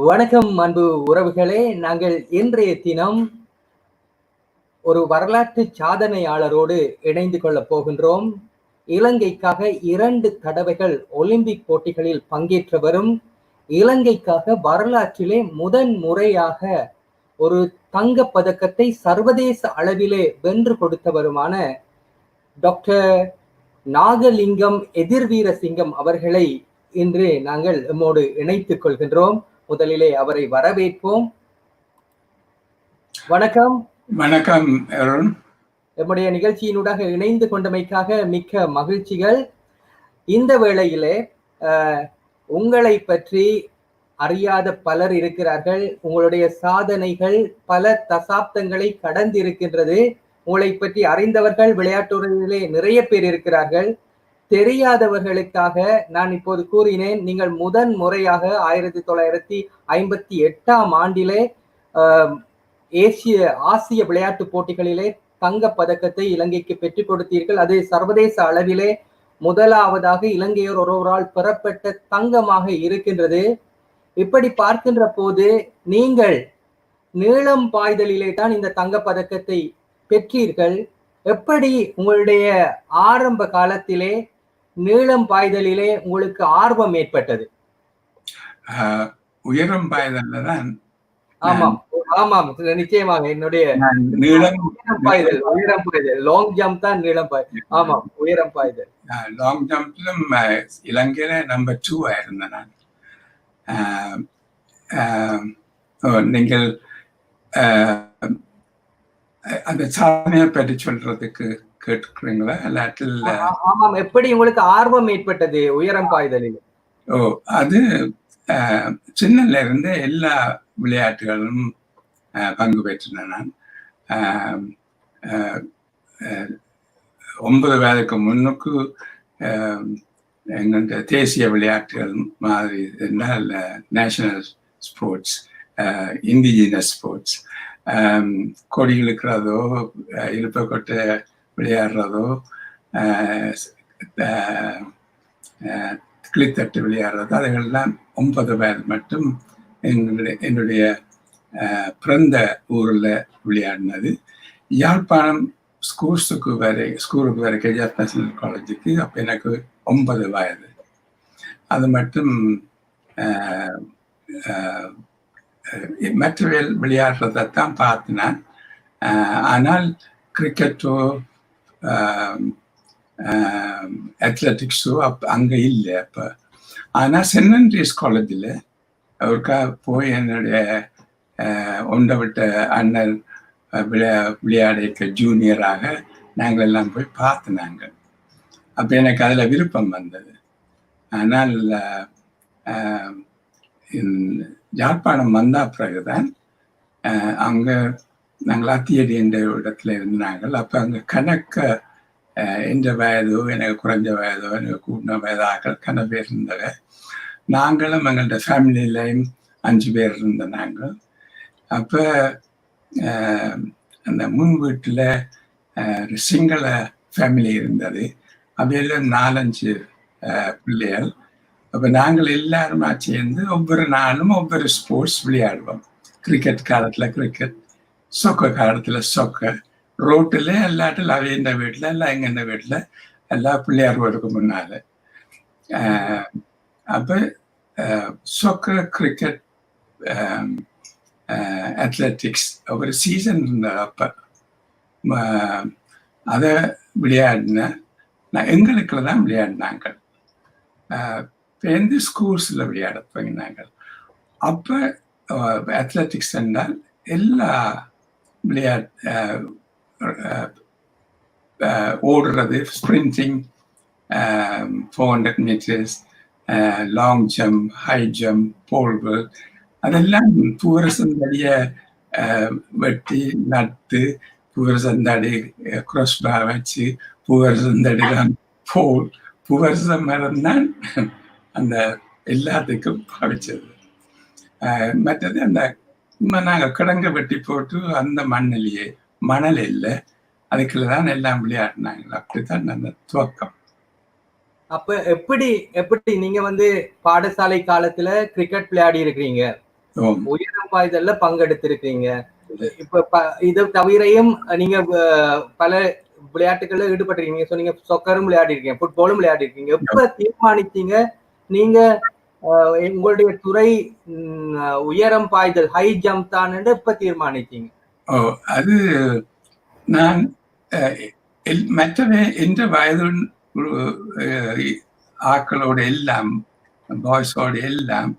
வணக்கம் அன்பு உறவுகளே. நாங்கள் இன்றைய தினம் ஒரு வரலாற்று சாதனையாளரோடு இணைந்து கொள்ளப் போகின்றோம். இலங்கைக்காக 2 தடவைகள் ஒலிம்பிக் போட்டிகளில் பங்கேற்றவரும், இலங்கைக்காக வரலாற்றிலே முதன் முறையாக ஒரு தங்கப் பதக்கத்தை சர்வதேச அளவிலே வென்று கொடுத்தவருமான டாக்டர் நாகலிங்கம் எதிர்வீரசிங்கம் அவர்களை இன்று நாங்கள் நம்மோடு இணைத்துக் கொள்கின்றோம். முதலிலே அவரை வரவேற்போம். வணக்கம். வணக்கம் அருண். நம்முடைய நிகழ்ச்சியினூடாக இணைந்து கொண்டமைக்காக மிக்க மகிழ்ச்சிகள். இந்த வேளையிலே உங்களை பற்றி அறியாத பலர் இருக்கிறார்கள். உங்களுடைய சாதனைகள் பல தசாப்தங்களை கடந்திருக்கின்றது. உங்களை பற்றி அறிந்தவர்கள் விளையாட்டுறையிலே நிறைய பேர் இருக்கிறார்கள். தெரியாதவர்களுக்காக நான் இப்போது கூறினேன், நீங்கள் முதன் முறையாக 1958ஆம் ஆண்டிலே ஆசிய விளையாட்டு போட்டிகளிலே தங்க பதக்கத்தை இலங்கைக்கு பெற்றுக் கொடுத்தீர்கள். அது சர்வதேச அளவிலே முதலாவதாக இலங்கையோர் ஒருவரால் பெறப்பட்ட தங்கமாக இருக்கின்றது. இப்படி பார்க்கின்ற போது நீங்கள் நீளம் பாய்தலிலே தான் இந்த தங்க பதக்கத்தை பெற்றீர்கள். எப்படி உங்களுடைய ஆரம்ப காலத்திலே நீளம் பாய்தலிலே உங்களுக்கு ஆர்வம் ஏற்பட்டது? உயரம் பாய்தல்ல தான். ஆமாம் ஆமாம், நிச்சயமாக. என்னுடைய நீளம் பாய்தல், உயரம் பாய்தல், லாங் ஜம்ப் தான் நீளம் பாய்தல். ஆமாம், உயரம் பாய்தல். லாங் ஜம்ப்லும் இலங்கையில நம்பர் 2 இருந்தேன் நான். நீங்கள் அந்த சாதனையை பற்றி சொல்றதுக்கு கேட்டுக்கிறீங்களா? இல்லாட்டில் ஆமாம், எப்படி உங்களுக்கு ஆர்வம் ஏற்பட்டது உயரம் பாய்தலில்? அது சின்னல இருந்து எல்லா விளையாட்டுகளும் பங்கு பெற்றினேன் நான். 9 வயதுக்கு முன்னுக்கு எங்களுடைய தேசிய விளையாட்டுகள் மாதிரி என்றால் நேஷனல் ஸ்போர்ட்ஸ், இண்டிஜினஸ் ஸ்போர்ட்ஸ், கொடி இழுக்கிறதோ, இழுப்ப கொட்டை விளையாடுறதோ, கிளித்தட்டு விளையாடுறதோ, அதுகள்லாம் 9 வயது மட்டும் என்னுடைய பிறந்த ஊரில் விளையாடினது. யாழ்ப்பாணம் ஸ்கூலுக்கு வரை கேஜிஆர் நேஷனல் காலேஜுக்கு அப்போ எனக்கு 9 வயது. அது மட்டும் மற்ற விளையாடுறதான் பார்த்தினான். ஆனால் கிரிக்கெட்டோ அத்லட்டிக்ஸோ அங்கே இல்லை அப்போ. ஆனால் சென்ட் ஆண்ட்ரூஸ் காலேஜில் அவருக்கா போய் என்னுடைய ஒன்றை விட்ட அண்ணன் விளையாட ஜூனியராக நாங்கள் எல்லாம் போய் பார்த்தினாங்க. அப்போ எனக்கு அதில் விருப்பம் வந்தது. ஆனால் யாழ்ப்பாணம் வந்த பிறகுதான் அங்கே நாங்கள் அத்தியடி என்ற இடத்துல இருந்தாங்க. அப்போ அங்கே கணக்க எந்த வயதோ, எனக்கு குறைஞ்ச வயதோ, எனக்கு கூட்டின வயதாக கன பேர் இருந்தவ. நாங்களும் எங்கள்ட ஃபேமிலியிலையும் 5 பேர் இருந்த நாங்கள். அப்போ அந்த முன் வீட்டில் சிங்கள ஃபேமிலி இருந்தது. அவையெல்லாம் 4-5 பிள்ளைகள். அப்போ நாங்கள் எல்லாருமா சேர்ந்து ஒவ்வொரு நாளும் ஒவ்வொரு ஸ்போர்ட்ஸ் விளையாடுவோம். கிரிக்கெட் காலத்தில் கிரிக்கெட், சொக்கர் காலத்தில் சொக்கர், ரோட்டில் எல்லாட்டில் அவையண்ட வீட்டில் எல்லாம் எங்கெண்ட வீட்டில் எல்லா பிள்ளையார்களுக்கு முன்னால். அப்போ சொக்கர், கிரிக்கெட், அத்லட்டிக்ஸ் ஒரு சீசன் இருந்தது. அப்போ அதை விளையாடின எங்களுக்குள்ள தான் விளையாடினாங்க. எந்த ஸ்கூல்ஸில் விளையாட போயினாங்க. அப்போ அத்லட்டிக்ஸ் என்றால் எல்லா ஓடுறது, sprinting, 400 meters, long jump, high jump, pole vault, அதெல்லாம் பூரசந்தடிய வெட்டி நட்டு, பூரசந்தாடி க்ராஸ்பா வச்சு, பூரசந்தடி தான் போல், பூவரச மரம் தான் அந்த எல்லாத்துக்கும் பாவிச்சது. மற்றது அந்த நாங்கள் கிடங்க வெட்டி போட்டு அந்த மண்ணிலேயே, மணல் இல்லை, அதுக்குள்ள தான் எல்லாம் விளையாடினாங்க. அப்படித்தான் அந்த துவக்கம். அப்ப எப்படி நீங்க பாடசாலை காலத்துல கிரிக்கெட் விளையாடி இருக்கிறீங்க, உயரம் பாய்தல்ல பங்கெடுத்திருக்கீங்க. இப்ப இதை தவிரையும் நீங்க பல விளையாட்டுகள்ல ஈடுபட்டிருக்கீங்க. சொன்னீங்க சொக்கரும் விளையாடிருக்கீங்க, ஃபுட்பாலும் விளையாடிருக்கீங்க. எப்ப தீர்மானிச்சீங்க நீங்க உங்களுடைய துறை உயரம் பாய்தல் ஹை ஜம்ப் தான் எப்ப தீர்மானிச்சீங்க? அது நான் மற்றவே எந்த வயது ஆக்களோட எல்லாம் பாய்ஸோட எல்லாம்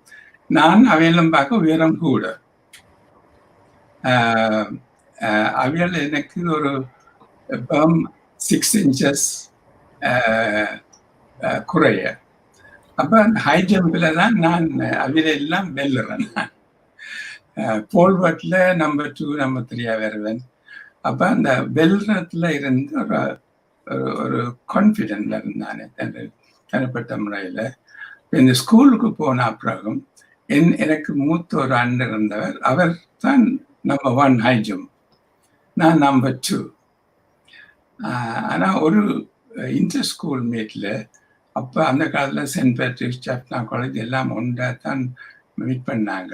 நான் அவையெல்லாம் பார்க்க உயரம் கூட. அவையால் எனக்கு ஒரு 6 inches குறைய. அப்ப அந்த ஹை ஜம்பில் தான் நான் அவையில எல்லாம் வெல்லுறேன். போல்வர்ட்ல நம்பர் 2 நம்பர் 3 வருவேன். அப்ப அந்த வெல்றதுல இருந்து ஒரு கான்ஃபிடென்ட்ல இருந்தானே தனிப்பட்ட முறையில. இந்த ஸ்கூலுக்கு போன அப்புறம் எனக்கு மூத்த ஒரு அண்ணன் இருந்தவர், அவர் தான் நம்பர் 1 ஹை ஜம்ப், நான் நம்பர் 2. ஆனா ஒரு இன்டர் ஸ்கூல் மீட்ல அப்ப அந்த காலத்துல சென்ட் பேட்ரிக்ஸ் சப்னா காலேஜ் எல்லாம் ஒன்றா தான் மீட் பண்ணாங்க.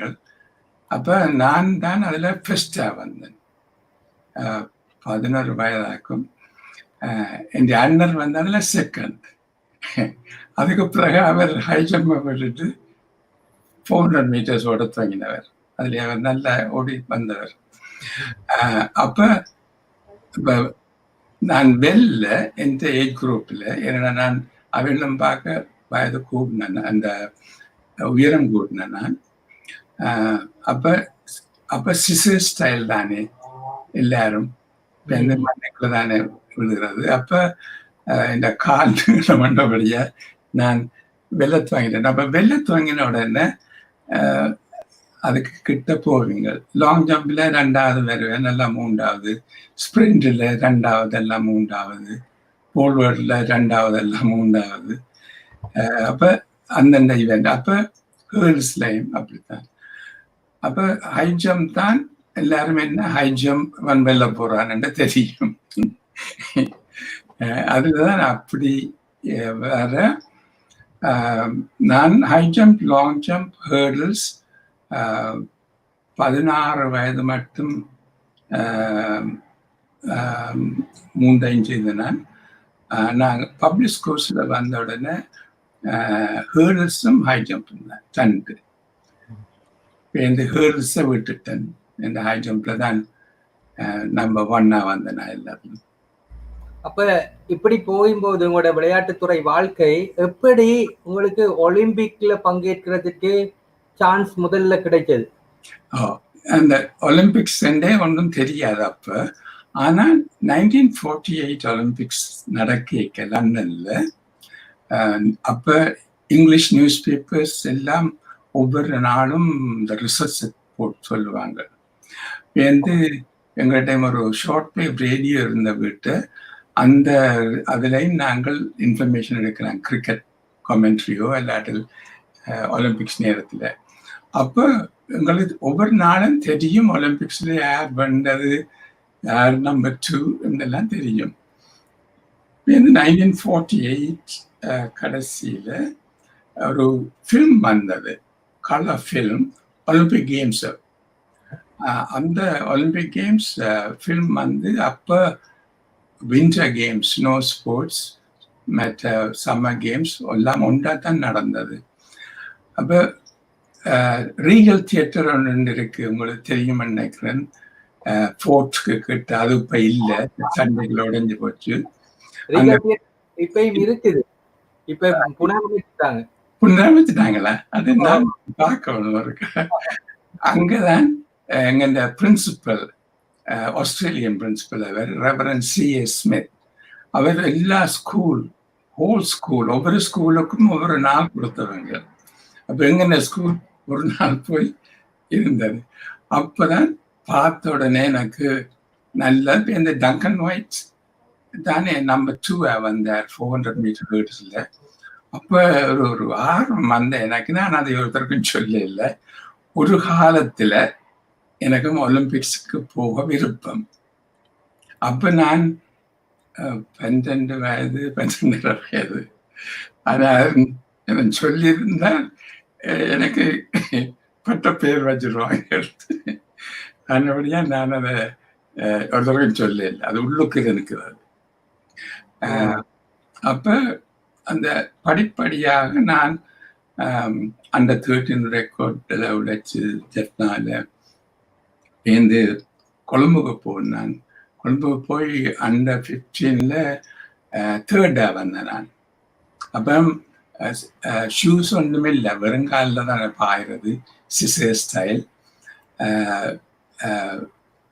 அப்ப நான் தான் அதுல ஃபர்ஸ்டா வந்தேன். 11 வயதாக்கும். என் அண்ணன் வந்ததுல செகண்ட். அதுக்கு பிறகு அவர் ஹை ஜம்பை விட்டுட்டு 400 meters ஓட துவங்கினவர். அதுல அவர் நல்ல ஓடி வந்தவர். அப்ப நான் வெல்ல எந்த ஏஜ் குரூப்ல, ஏன்னா நான் அவெல்லாம் பார்க்க வயது கூடினேன், அந்த உயரம் கூடினேன் நான். அப்ப சிசர் ஸ்டைல் தானே எல்லாரும் எந்த மண்ணுக்குள்ள தானே விழுகிறது. அப்ப இந்த கால் மண்டபடிய நான் வெள்ளத்து வாங்கிட்டேன். அப்ப வெள்ளத்து வாங்கின உடனே அதுக்கு கிட்ட போவீங்க. லாங் ஜம்ப்ல 2வது வருவேன், எல்லாம் 3வது. ஸ்பிரிண்ட்ல 2வது எல்லாம் 3வது. போல்வர்ட்ல 2வது எல்லாம் 3வது. அப்ப அந்தந்த ஈவெண்ட். அப்ப கேர்ள்ஸ்லையும் அப்படித்தான். அப்ப ஹை ஜம்ப் தான் எல்லாரும் என்ன ஹை ஜம்ப் வெல்ல போறான்னு தெரியும். அதுதான் அப்படி வேற. நான் high jump, long jump, hurdles 16 வயது மட்டும் 3 செய்து நான் பப்ளிக் கோர்ஸில் வந்த உடனே ஹேர்டில்ஸும் ஹை ஜம்ப் தான் 2. இந்த ஹேர்டில்ஸை விட்டுட்டேன். இந்த ஹை ஜம்ப்ல தான் நம்பர் 1 வந்தேன் நான் எல்லாரும். அப்ப இப்படி போகும்போது உங்களோட விளையாட்டுத்துறை வாழ்க்கை எப்படி உங்களுக்கு ஒலிம்பிக்ல பங்கேற்கிறதுக்கு சான்ஸ் முதல்ல கிடைச்சது? அந்த ஒலிம்பிக்ஸ் ஒன்றும் தெரியாது அப்ப. ஆனா 1948 ஒலிம்பிக்ஸ் நடக்க லண்டன்ல. அப்ப இங்கிலீஷ் நியூஸ் பேப்பர்ஸ் எல்லாம் ஒவ்வொரு நாளும் இந்த ரிசர்ச் போட்டு சொல்லுவாங்க. எங்கள்கிட்ட ஒரு ஷார்ட் வேவ் ரேடியோ இருந்த வீட்டு, அந்த அதுலையும் நாங்கள் இன்ஃபர்மேஷன் எடுக்கிறோம், கிரிக்கெட் கமெண்ட்ரியோ இல்லாட்டி ஒலிம்பிக்ஸ் நேரத்தில். அப்போ எங்களுக்கு ஒவ்வொரு நாளும் தெரியும் ஒலிம்பிக்ஸ்ல யார் வந்தது, யார் நம்பர் 2 இதெல்லாம் தெரியும். 1948 கடைசியில ஒரு ஃபில்ம் வந்தது, கலர் ஃபில்ம், ஒலிம்பிக் கேம்ஸ். அந்த ஒலிம்பிக் கேம்ஸ் ஃபில்ம் வந்து அப்போ வின்டர் கேம்ஸ், ஸ்னோ ஸ்போர்ட்ஸ், மற்ற சம்மர் கேம்ஸ் எல்லாம் ஒன்றா தான் நடந்தது. அப்போ ரீகல் தியேட்டர் ஒன்று இருக்கு, உங்களுக்கு தெரியும் நினைக்கிறேன், ஃபோர்ட்ஸ்க்கு கிட்ட. அது இப்ப இல்லை, சண்டைகள் உடைஞ்சு போச்சு. இப்பயும் இருக்குது, இப்ப புனரமைச்சுட்டாங்களா? அது நான் பார்க்கணும் இருக்கு. அங்கதான் எங்க பிரின்சிபல், ஆஸ்திரேலியன் பிரின்சிபல், அவர் ரெவரண்ட் C.A. ஸ்மித். அவர் எல்லா ஹோல் ஸ்கூல், ஒவ்வொரு ஸ்கூலுக்கும் ஒவ்வொரு நாள் கொடுத்தவங்க. அப்ப எங்க ஸ்கூல் ஒரு நாள் போய் இருந்தது. அப்பதான் பார்த்த உடனே எனக்கு நல்ல இந்த டங்கன் ஒயிட் தானே நம்பர் 2 வந்தார் 400 மீட்டர் ஹேர்ட்ஸ்ல. அப்ப ஒரு ஆர்வம் வந்த எனக்கு. நான் அதை ஒருத்தருக்கும் சொல்ல இல்லை. ஒரு காலத்துல எனக்கும் ஒலிம்பிக்ஸுக்கு போக விருப்பம். அப்ப நான் 12 வயது 12 வயது. அதான் சொல்லியிருந்தா எனக்கு பட்ட பேர் வச்சிருவாங்க. அதனபடியா நான் அதை ஒரு தடவை சொல்ல இல்லை, அது உள்ளுக்கு இருக்கிறது. அப்ப அந்த படிப்படியாக நான் அந்த 13 ரெக்கார்டில் உழைச்சு ஜெட்னால சேர்ந்து கொழும்புக்கு போனேன். கொழும்புக்கு போய் அந்த 15ல தேர்டா வந்தேன் நான். அப்போ ஷூஸ் ஒன்றுமே இல்லை, வெறுங்காலில் தான் பாயிறது, சிசர் ஸ்டைல்.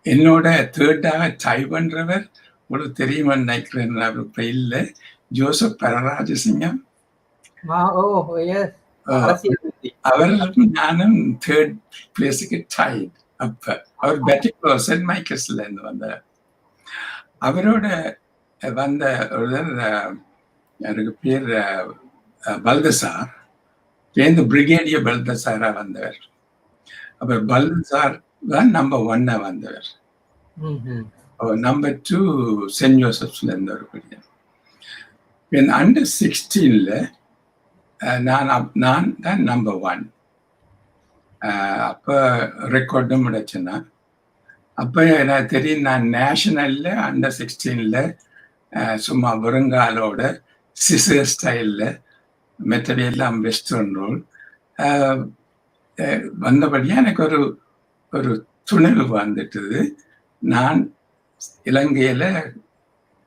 என்னோட தேர்டாக டை பண்றவர் உங்களுக்கு தெரியுமா நினைக்கிறேன், இப்ப இல்லை, ஜோசப் பரராஜசிங்கம். அவர் நானும் தேர்ட் பிளேஸுக்கு டை. அப்ப அவர் பெட்டிக்லோ சென்ட் மைக்கேல்ஸ்ல இருந்து வந்தார். அவரோட வந்த எனக்கு பேர் பல்தசார், சேர்ந்து பிரிகேடியர் பல்தசாரா வந்தவர். அப்ப பல்தசார் தான் நம்பர் 1 வந்தவர். நம்பர் 2 சென்ட் ஜோசப்ஸ்ல இருந்தவர். அண்டர் 16ல நான் தான் நம்பர் 1. அப்ப ரெக்கார்டும் முடிச்சுன்னா, அப்ப எனக்கு தெரியும் நான் நேஷனல்ல அண்டர் 16ல சும்மா வெறுங்காலோட சிசர் ஸ்டைல்ல, மெத்தடி எல்லாம் வெஸ்டர்ன் ரோல் வந்தபடியா எனக்கு ஒரு துணிவு வந்துட்டது. நான் இலங்கையில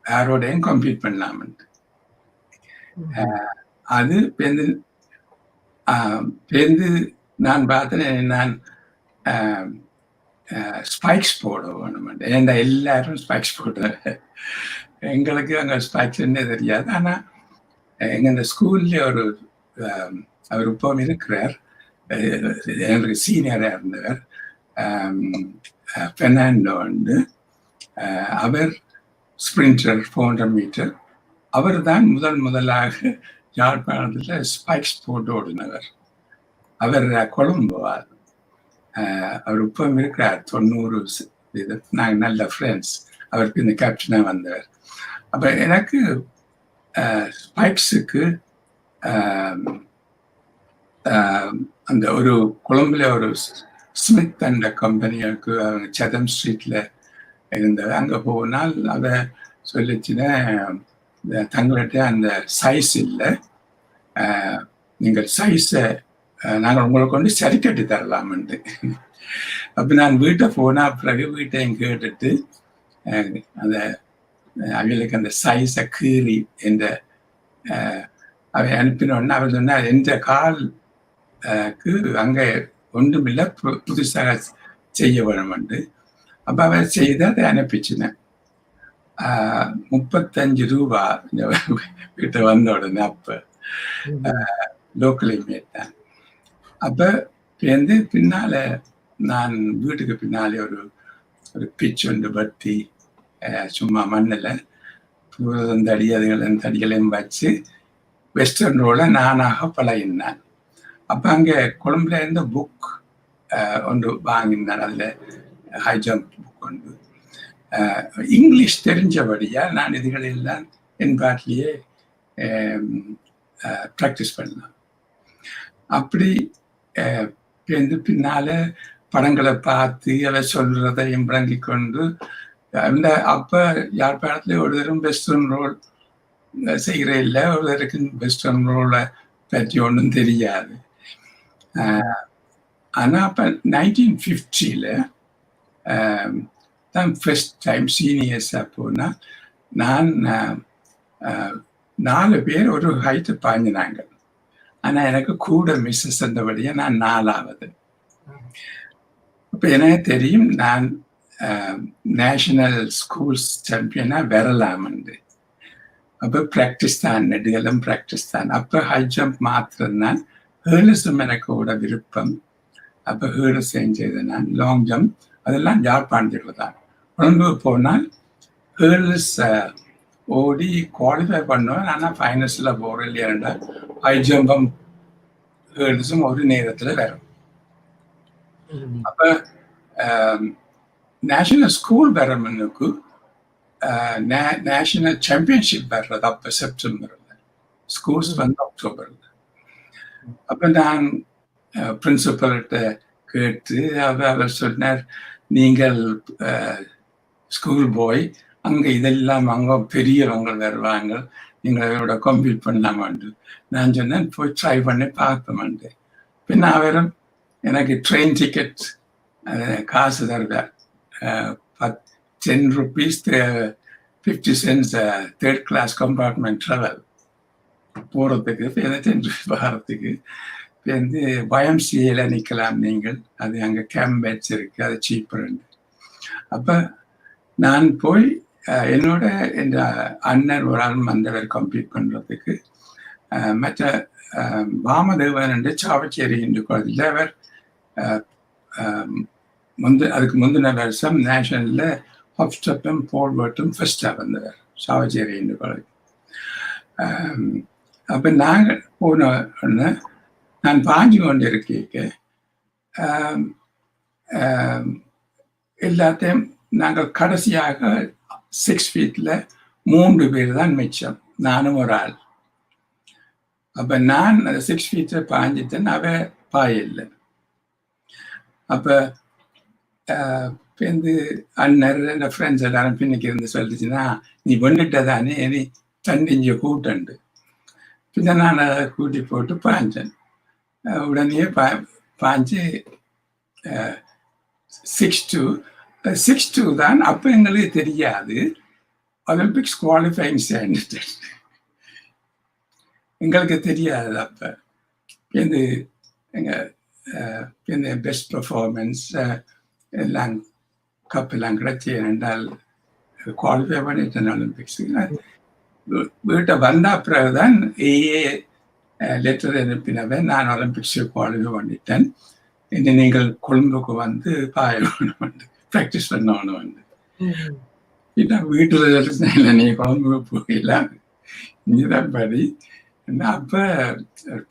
யாரோடையும் கம்பீட் பண்ணலாம்ட்டு. அது பேருந்து நான் பார்த்தேன், நான் ஸ்பைக்ஸ் போட வேணும். ஏன்னா எல்லாரும் ஸ்பைக்ஸ் போடுறாங்க, எங்களுக்கு அங்கே ஸ்பைக்ஸ்ன்னே தெரியாது. ஆனால் எங்கள் ஸ்கூல்ல அவர் இப்போ இருக்கிறார், எங்களுக்கு சீனியராக இருந்தவர், பெர்னாண்டோ. அவர் ஸ்பிரிண்டர் 400 மீட்டர். அவர் தான் முதலாக யாழ்ப்பாணத்தில் ஸ்பைக்ஸ் போட்டு ஓடினவர். அவர் கொழும்புவார். அவர் இப்போ இருக்கிறார் 90. நாங்கள் நல்ல ஃப்ரெண்ட்ஸ். அவருக்கு இந்த கேப்டனாக வந்தவர். அப்போ எனக்கு ஸ்பைக்ஸுக்கு அந்த ஒரு கொழும்புல ஒரு ஸ்மித் அந்த கம்பெனிக்கு அவங்க சதம் ஸ்ட்ரீட்ல இருந்தது. அங்கே போனால் அதை சொல்லிச்சுன்னா, தங்கள்கிட்ட அந்த சைஸ் இல்லை, நீங்கள் சைஸை நாங்கள் உங்களுக்கு கொண்டு சரி கட்டி தரலாம்ட்டு. அப்போ நான் வீட்டை போனா பிறகு வீட்டையும் கேட்டுட்டு அந்த அவங்களுக்கு அந்த சைஸை கீறி என்ற அவை அனுப்பினோடனே அவர் சொன்னார், எந்த காலுக்கு அங்கே ஒன்றுமில்லை, புதுசாக செய்ய வேணும்ண்டு. அப்போ அவர் செய்து அதை அனுப்பிச்சினேன். 35 ரூபா வீட்டை வந்த உடனே. அப்போ லோக்கலி மேட்டேன். அப்போ பேருந்து பின்னால நான் வீட்டுக்கு பின்னாலே ஒரு பிச் ஒன்று வட்டி சும்மா மண்ணில் தடிகளையும் வச்சு வெஸ்டர்ன் ரோல நானாக பழகினேன். அப்போ அங்கே கொழும்புல இருந்த புக் ஒன்று வாங்கினேன். அதில் ஹை ஜம்ப் புக் ஒன்று. இங்கிலீஷ் தெரிஞ்சபடியா நான் இதுகளெல்லாம் என் பாட்டிலேயே ப்ராக்டிஸ் பண்ணலாம். அப்படி பின்னால படங்களை பார்த்து அதை சொல்றதையும் விளங்கி கொண்டு அந்த அப்ப யாழ்ப்பாணத்துல ஒரு தரம் வெஸ்டர்ன் ரோல் செய்கிற இல்லை, ஒரு தருக்கு வெஸ்டர்ன் ரோலை பற்றி ஒன்றும் தெரியாது. ஆனா அப்ப 1950ல தான் ஃபர்ஸ்ட் டைம் சீனியர்ஸா போனா நான் 4 பேர் ஒரு ஹைட்டு பாஞ்சினாங்க. ஆனா எனக்கு கூட மிஸ்ஸஸ் இருந்தபடியா நான் 4ஆவது. அப்ப எனக்கு தெரியும் நான் நேஷனல் ஸ்கூல்ஸ் சாம்பியனா வரலாம்ண்டு. அப்ப பிராக்டிஸ் தான், நெடுகளும் பிராக்டிஸ் தான். அப்ப ஹை ஜம்ப் மாத்திரம் ஹேர்லஸும் எனக்கு கூட விருப்பம். அப்ப ஹேர்லஸ் செஞ்சது நான். லாங் ஜம்ப் அதெல்லாம் யாழ்ப்பாணத்தில் தான். கொழும்பு போனால் ஹேர்லஸ் ஓடி குவாலிஃபை பண்ணுவேன். ஆனால் ஃபைனல்ஸில் போகிற இல்லையாண்டா ஹை ஜம்பும் ஹேர்லஸும் ஒரு நேரத்தில் வரும். அப்போ நேஷனல் ஸ்கூல் வரமனுக்கு நேஷனல் சாம்பியன்ஷிப் வர்றது அப்போ செப்டம்பரில், ஸ்கூல்ஸ் வந்து அக்டோபரில். அப்போ நான் பிரின்சிபல்கிட்ட கேட்டு அவர் சொன்னார், நீங்கள் ஸ்கூல் போய் அங்கே இதெல்லாம் அங்கே பெரியவங்க வருவாங்க, நீங்கள் அவரோட கம்ப்ளீட் பண்ணலாமான்னு. நான் சொன்னேன், போய் ட்ரை பண்ணி பார்ப்போம்ண்டு. பின்ன அவரும் எனக்கு ட்ரெயின் டிக்கெட் காசு தருவார், 10 rupees 50 cents third class compartment travel போகிறதுக்கு, 10 rupees போகிறதுக்கு. வந்து YMCAல நிற்கலாம் நீங்கள், அது அங்கே கேம்பேட்ஸ் இருக்கு, அது சீப்பர்ண்டு. அப்போ நான் போய் என்னோட என் அண்ணன் ஒரு ஆள் வந்தவர் கம்ப்ளீட் பண்ணுறதுக்கு. மற்ற வாமதேவன் என்று சாவச்சேரி என்று குழந்தையில் அவர் அதுக்கு முந்தின வருஷம் நேஷனலில் ஹாப்ஸ்டப்பும் போல்வர்ட்டும் ஃபர்ஸ்டாக வந்தவர் சாவச்சேரி என்று குழந்தை. அப்போ நாங்கள் போன உடனே நான் பாஞ்சு கொண்டு இருக்கேன். எல்லாத்தையும் நாங்கள் கடைசியாக 6 feet 3 பேர் தான் மிச்சம், நானும் ஒரு ஆள். அப்போ நான் 6 feet பாஞ்சிட்டேன், அவ பாயில்லை. அப்போ வந்து அண்ணர் என் ஃப்ரெண்ட்ஸ் எல்லாரும் பின்னுக்கு இருந்து சொல்லிச்சுன்னா, நீ வந்துட்டதானே, நீ தண்டிஞ்ச கூட்டண்டு. பின்ன நான் அதை கூட்டி போட்டு பாஞ்சேன். உடனே பாஞ்சு 6'2" தான். அப்போ எங்களுக்கு தெரியாது ஒலிம்பிக்ஸ் குவாலிஃபைங் ஸ்டாண்டர்ட், எங்களுக்கு தெரியாது. அப்போ இந்த எங்கள் பெஸ்ட் பர்ஃபார்மன்ஸ் எல்லாம் கப்பெல்லாம் கிடைச்சி என்றால் குவாலிஃபை பண்ணிட்டேன் ஒலிம்பிக்ஸுக்கு. வீட்டை வந்த பிறகுதான் லெட்டர் அனுப்பினவன், நான் ஒலிம்பிக்ஸுக்கு குவாலிஃபை பண்ணிட்டேன், இன்னும் நீங்கள் கொழும்புக்கு வந்து பாய வேணும், ப்ராக்டிஸ் பண்ணணும். இன்னும் வீட்டில் இல்லை, நீ கொழும்புக்கு போகலாம், இங்கேதான் படி. அப்போ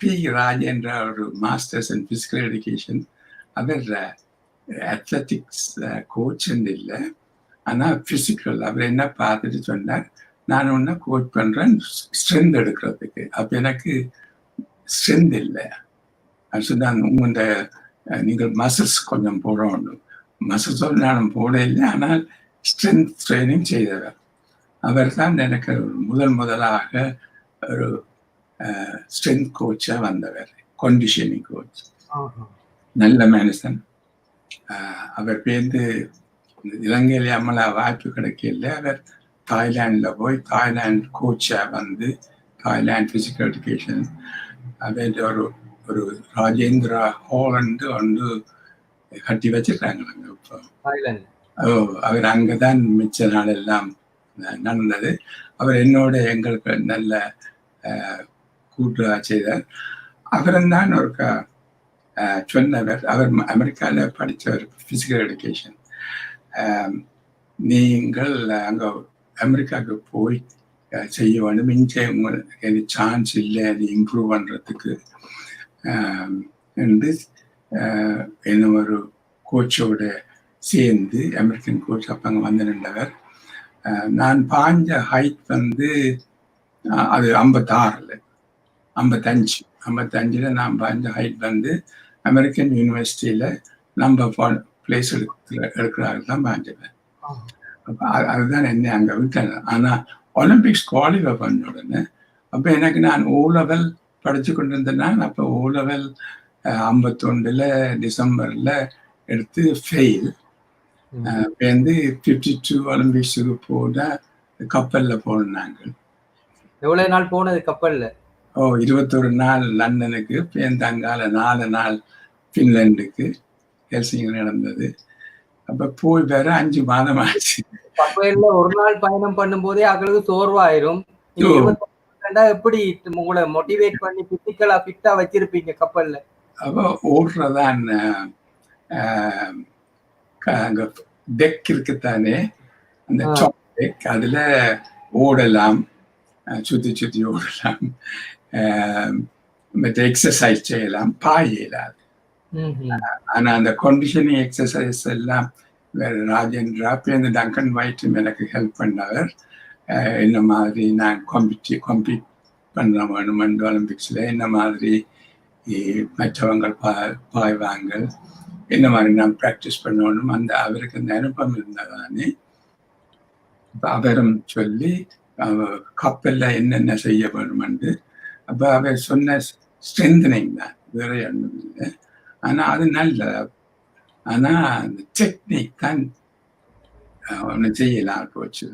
பி ராஜேந்திர ஒரு மாஸ்டர்ஸ் இன் ஃபிசிக்கல் எஜுகேஷன், அவர் அத்லட்டிக்ஸ் கோச்சுன்னு இல்லை, ஆனால் ஃபிசிக்கல். அவர் என்ன பார்த்துட்டு சொன்னார், நான் ஒன்று கோச் பண்ணுறேன் ஸ்ட்ரென்த் எடுக்கிறதுக்கு. அப்போ எனக்கு ஸ்ட்ரென்த் இல்லை. அது சொன்னான், உங்கள்கிட்ட நீங்கள் மசில்ஸ் கொஞ்சம் போடணும். மசில்ஸ் நானும் போட இல்லை, ஆனால் ஸ்ட்ரென்த் ட்ரைனிங் செய்தவர். அவர் தான் எனக்கு முதலாக ஒரு ஸ்ட்ரென்த் கோச்சாக வந்தவர், கண்டிஷனிங் கோச். நல்ல மனுஷன். அவர் பேருந்து இலங்கையில அம்மளா வாய்ப்பு கிடைக்கல. அவர் தாய்லாண்டில் போய் தாய்லாந்து கோச்சாக வந்து தாய்லாந்து ஃபிசிக்கல் எஜுகேஷன் அவர் ஒரு ராஜேந்திரா ஹாலண்டு ஒன்று கட்டி வச்சிருக்காங்க இப்போ. அவர் அங்கதான் மிச்ச நாள் எல்லாம் நடந்தது. அவர் என்னோட எங்களுக்கு நல்ல கூட்டு செய்தார். அவர்தான் ஒரு சொன்னவர், அவர் அமெரிக்காவில் படித்தவர் ஃபிசிக்கல் எஜுகேஷன். நீங்கள் அங்கே அமெரிக்காவுக்கு போய் செய்ய வேண்டும், இங்கே உங்களுக்கு சான்ஸ் இல்லை அது இம்ப்ரூவ் பண்ணுறதுக்கு என்று என்ன ஒரு கோச்சோட சேர்ந்து, அமெரிக்கன் கோச் அப்போ அங்கே வந்து நின்றவர். நான் பாஞ்ச ஹைட் வந்து அது 56 55 நான் பாஞ்ச ஹைட் வந்து அமெரிக்கன் யூனிவர்சிட்டியில் நம்ம பிளேஸ் எடுக்கிறார்கள் தான் பாஞ்சவன். அப்போ அதுதான் என்ன அங்கே விட்டேன். ஆனால் ஒலிம்பிக்ஸ் குவாலிஃபை பண்ண உடனே அப்போ எனக்கு நான் O level படித்து கொண்டு இருந்தேன். அப்போ O level 51 டிசம்பரில் எடுத்து ஃபெயில். வந்து 52 ஒலிம்பிக்ஸுக்கு போன கப்பலில் போனோம் நாங்கள். எவ்வளவு நாள் போனது கப்பலில்? 21 நாள் லண்டனுக்கு, அங்கால 4 நாள் ஃபின்லாண்டுக்கு, ஹெல்சிங்கி நடந்தது. அப்போ போய் வேற 5 மாதம் ஆச்சு. கப்பலில் ஒரு நாள் பயணம் பண்ணும் போதே அவங்களுக்கு சோர்வாயிரும். எப்படி உங்களை மோட்டிவேட் பண்ணி பிசிக்கலா ஃபிட்டா வச்சிருப்பீங்க கப்பல்ல? அப்போ ஓடுறதான் அங்க டெக் இருக்குத்தானே, அந்த டாப் டெக், அதுல ஓடலாம், சுத்தி ஓடலாம், மற்ற எக்ஸசைஸ் செய்யலாம், பாயலாது. ஆனா அந்த கண்டிஷனிங் எக்ஸசைஸ் எல்லாம் ராஜேந்திரா இந்த டங்கன் வைட்டும் எனக்கு ஹெல்ப் பண்ணவர். என்ன மாதிரி நான் கம்பீட் பண்ண வேணும் ஒலிம்பிக்ஸில், என்ன மாதிரி மற்றவங்க பாய்வாங்க, என்ன மாதிரி நான் ப்ராக்டிஸ் பண்ணணும், அந்த அவருக்கு அந்த அனுபவம் இருந்ததானே. அவரும் சொல்லி கப்பல்ல என்னென்ன செய்ய வேணுமென்று. அப்ப அவர் சொன்ன ஸ்ட்ரென்தனிங் தான், வேற ஒன்றும் இல்லை. ஆனா அது நல்ல, ஆனா அந்த டெக்னிக் தான் ஒன்று செய்யலாம் போச்சு.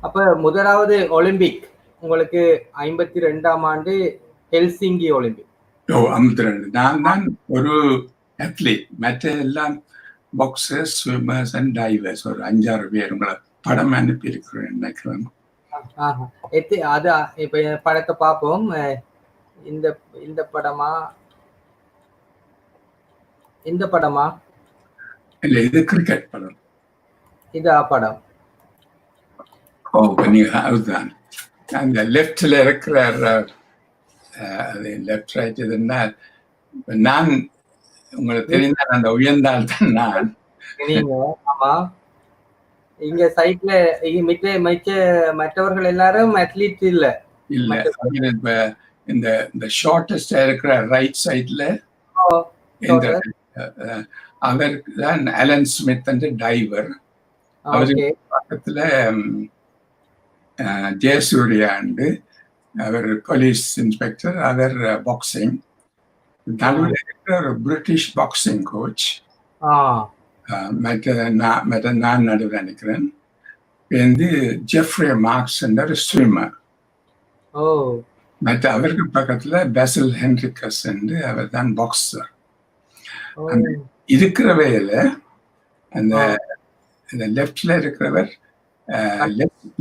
அப்ப முதலாவது ஒலிம்பிக் உங்களுக்கு 52ஆம் ஆண்டு ஹெல்சிங்கி ஒலிம்பிக். 52. நான் தான் ஒரு அத்லீட், மற்ற எல்லாம் பாக்ஸர்ஸ், ஸ்விம்மர்ஸ் அண்ட் டைவர்ஸ். ஒரு 5-6 பேர் உங்களை படம் அனுப்பி இருக்கிறேன் நினைக்கிறேன். அது இப்ப படத்தை பார்ப்போம். இந்த இந்த படமா இந்த படமா இல்ல, இது கிரிக்கெட் படம். இதா படம்? ஓ, அதுதான் அந்த லெப்ட்ல இருக்கிற லெப்ட் ரைட். இதுன்னா நான் உங்களுக்கு தெரிந்த அந்த உயர்ந்தால் தான் நான். நீங்க ஆமா, இங்க சைட்ல மற்றவர்கள் எல்லாரும் அத்லீட் இல்ல. இப்ப இந்த ஷார்டஸ்டா இருக்கிற ரைட் சைட்ல அவர் தான் அலன் ஸ்மித் என்ற டைவர். அவருக்கு பக்கத்துல ஜெயசூர்யா அண்டு, அவர் போலீஸ் இன்ஸ்பெக்டர், அவர் பாக்ஸிங். நடுவில் இருக்கிற ஒரு பிரிட்டிஷ் பாக்ஸிங் கோச். மற்ற நான் நடுவில் நினைக்கிறேன். வந்து ஜெஃப்ரி மார்க்ஸ் என்ற ஒரு ஸ்விம்மர். மற்ற அவருக்கு பக்கத்துல பெசல் ஹென்ரிகஸ் என்று, அவர் தான் பாக்ஸர். இருக்கிற வேல அந்த லெப்ட்ல இருக்கிறவர்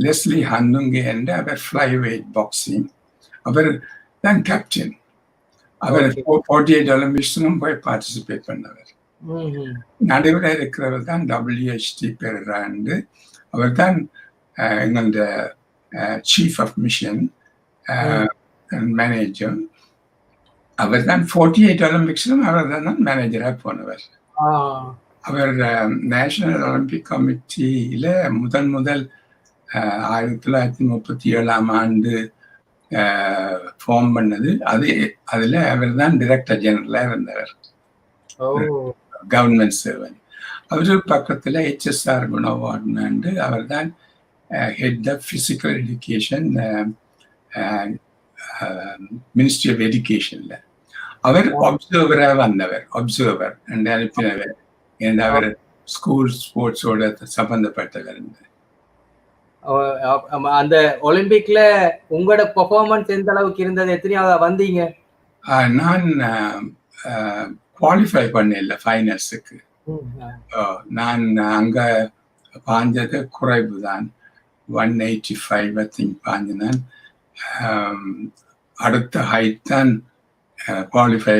லெஸ்லி ஹன்னுங்கே என்று, அவர் ஃப்ளை வெயிட் பாக்ஸிங். அவர் தான் கேப்டன். அவர் 48 ஒலிம்பிக்ஸ்லும் போய் பார்ட்டிசிபேட் பண்ணவர். நடுவில் இருக்கிறவர் தான் WHT பெறாண்டு. அவர் தான் எங்களோட சீஃப் ஆஃப் மிஷன் மேனேஜர். அவர் தான் 48 ஒலிம்பிக்ஸ்லும் அவர் தான் மேனேஜராக போனவர். அவர் நேஷனல் ஒலிம்பிக் கமிட்டியில முதல் 1937ஆம் ஆண்டு ஃபார்ம் பண்ணது. அதுல அவர் தான் டைரக்டர் ஜெனரலா இருந்தவர், கவர்மெண்ட் சர்வன்ட். அவரு பக்கத்துல HSR குணவார்டு, அவர் தான் head of physical education, ministry of எஜுகேஷன்ல. அவர் அப்சர்வரா வந்தவர், அப்சர்வர் அனுப்பினவர். அவர் ஸ்கூல் ஸ்போர்ட்ஸோட சம்பந்தப்பட்டவர். அந்த ஒலிம்பிக்ல உங்களோட பெர்ஃபார்மன்ஸ் எந்த அளவுக்கு இருந்தது? எத்தனையாவது வந்தீங்க? நான் குவாலிஃபை பண்ணல ஃபைனல்ஸுக்கு. நான் அங்க பாஞ்சது குறைவு தான், 185 ஐ திங்க் பாஞ்சினான். அடுத்த ஹைட் தான் குவாலிஃபை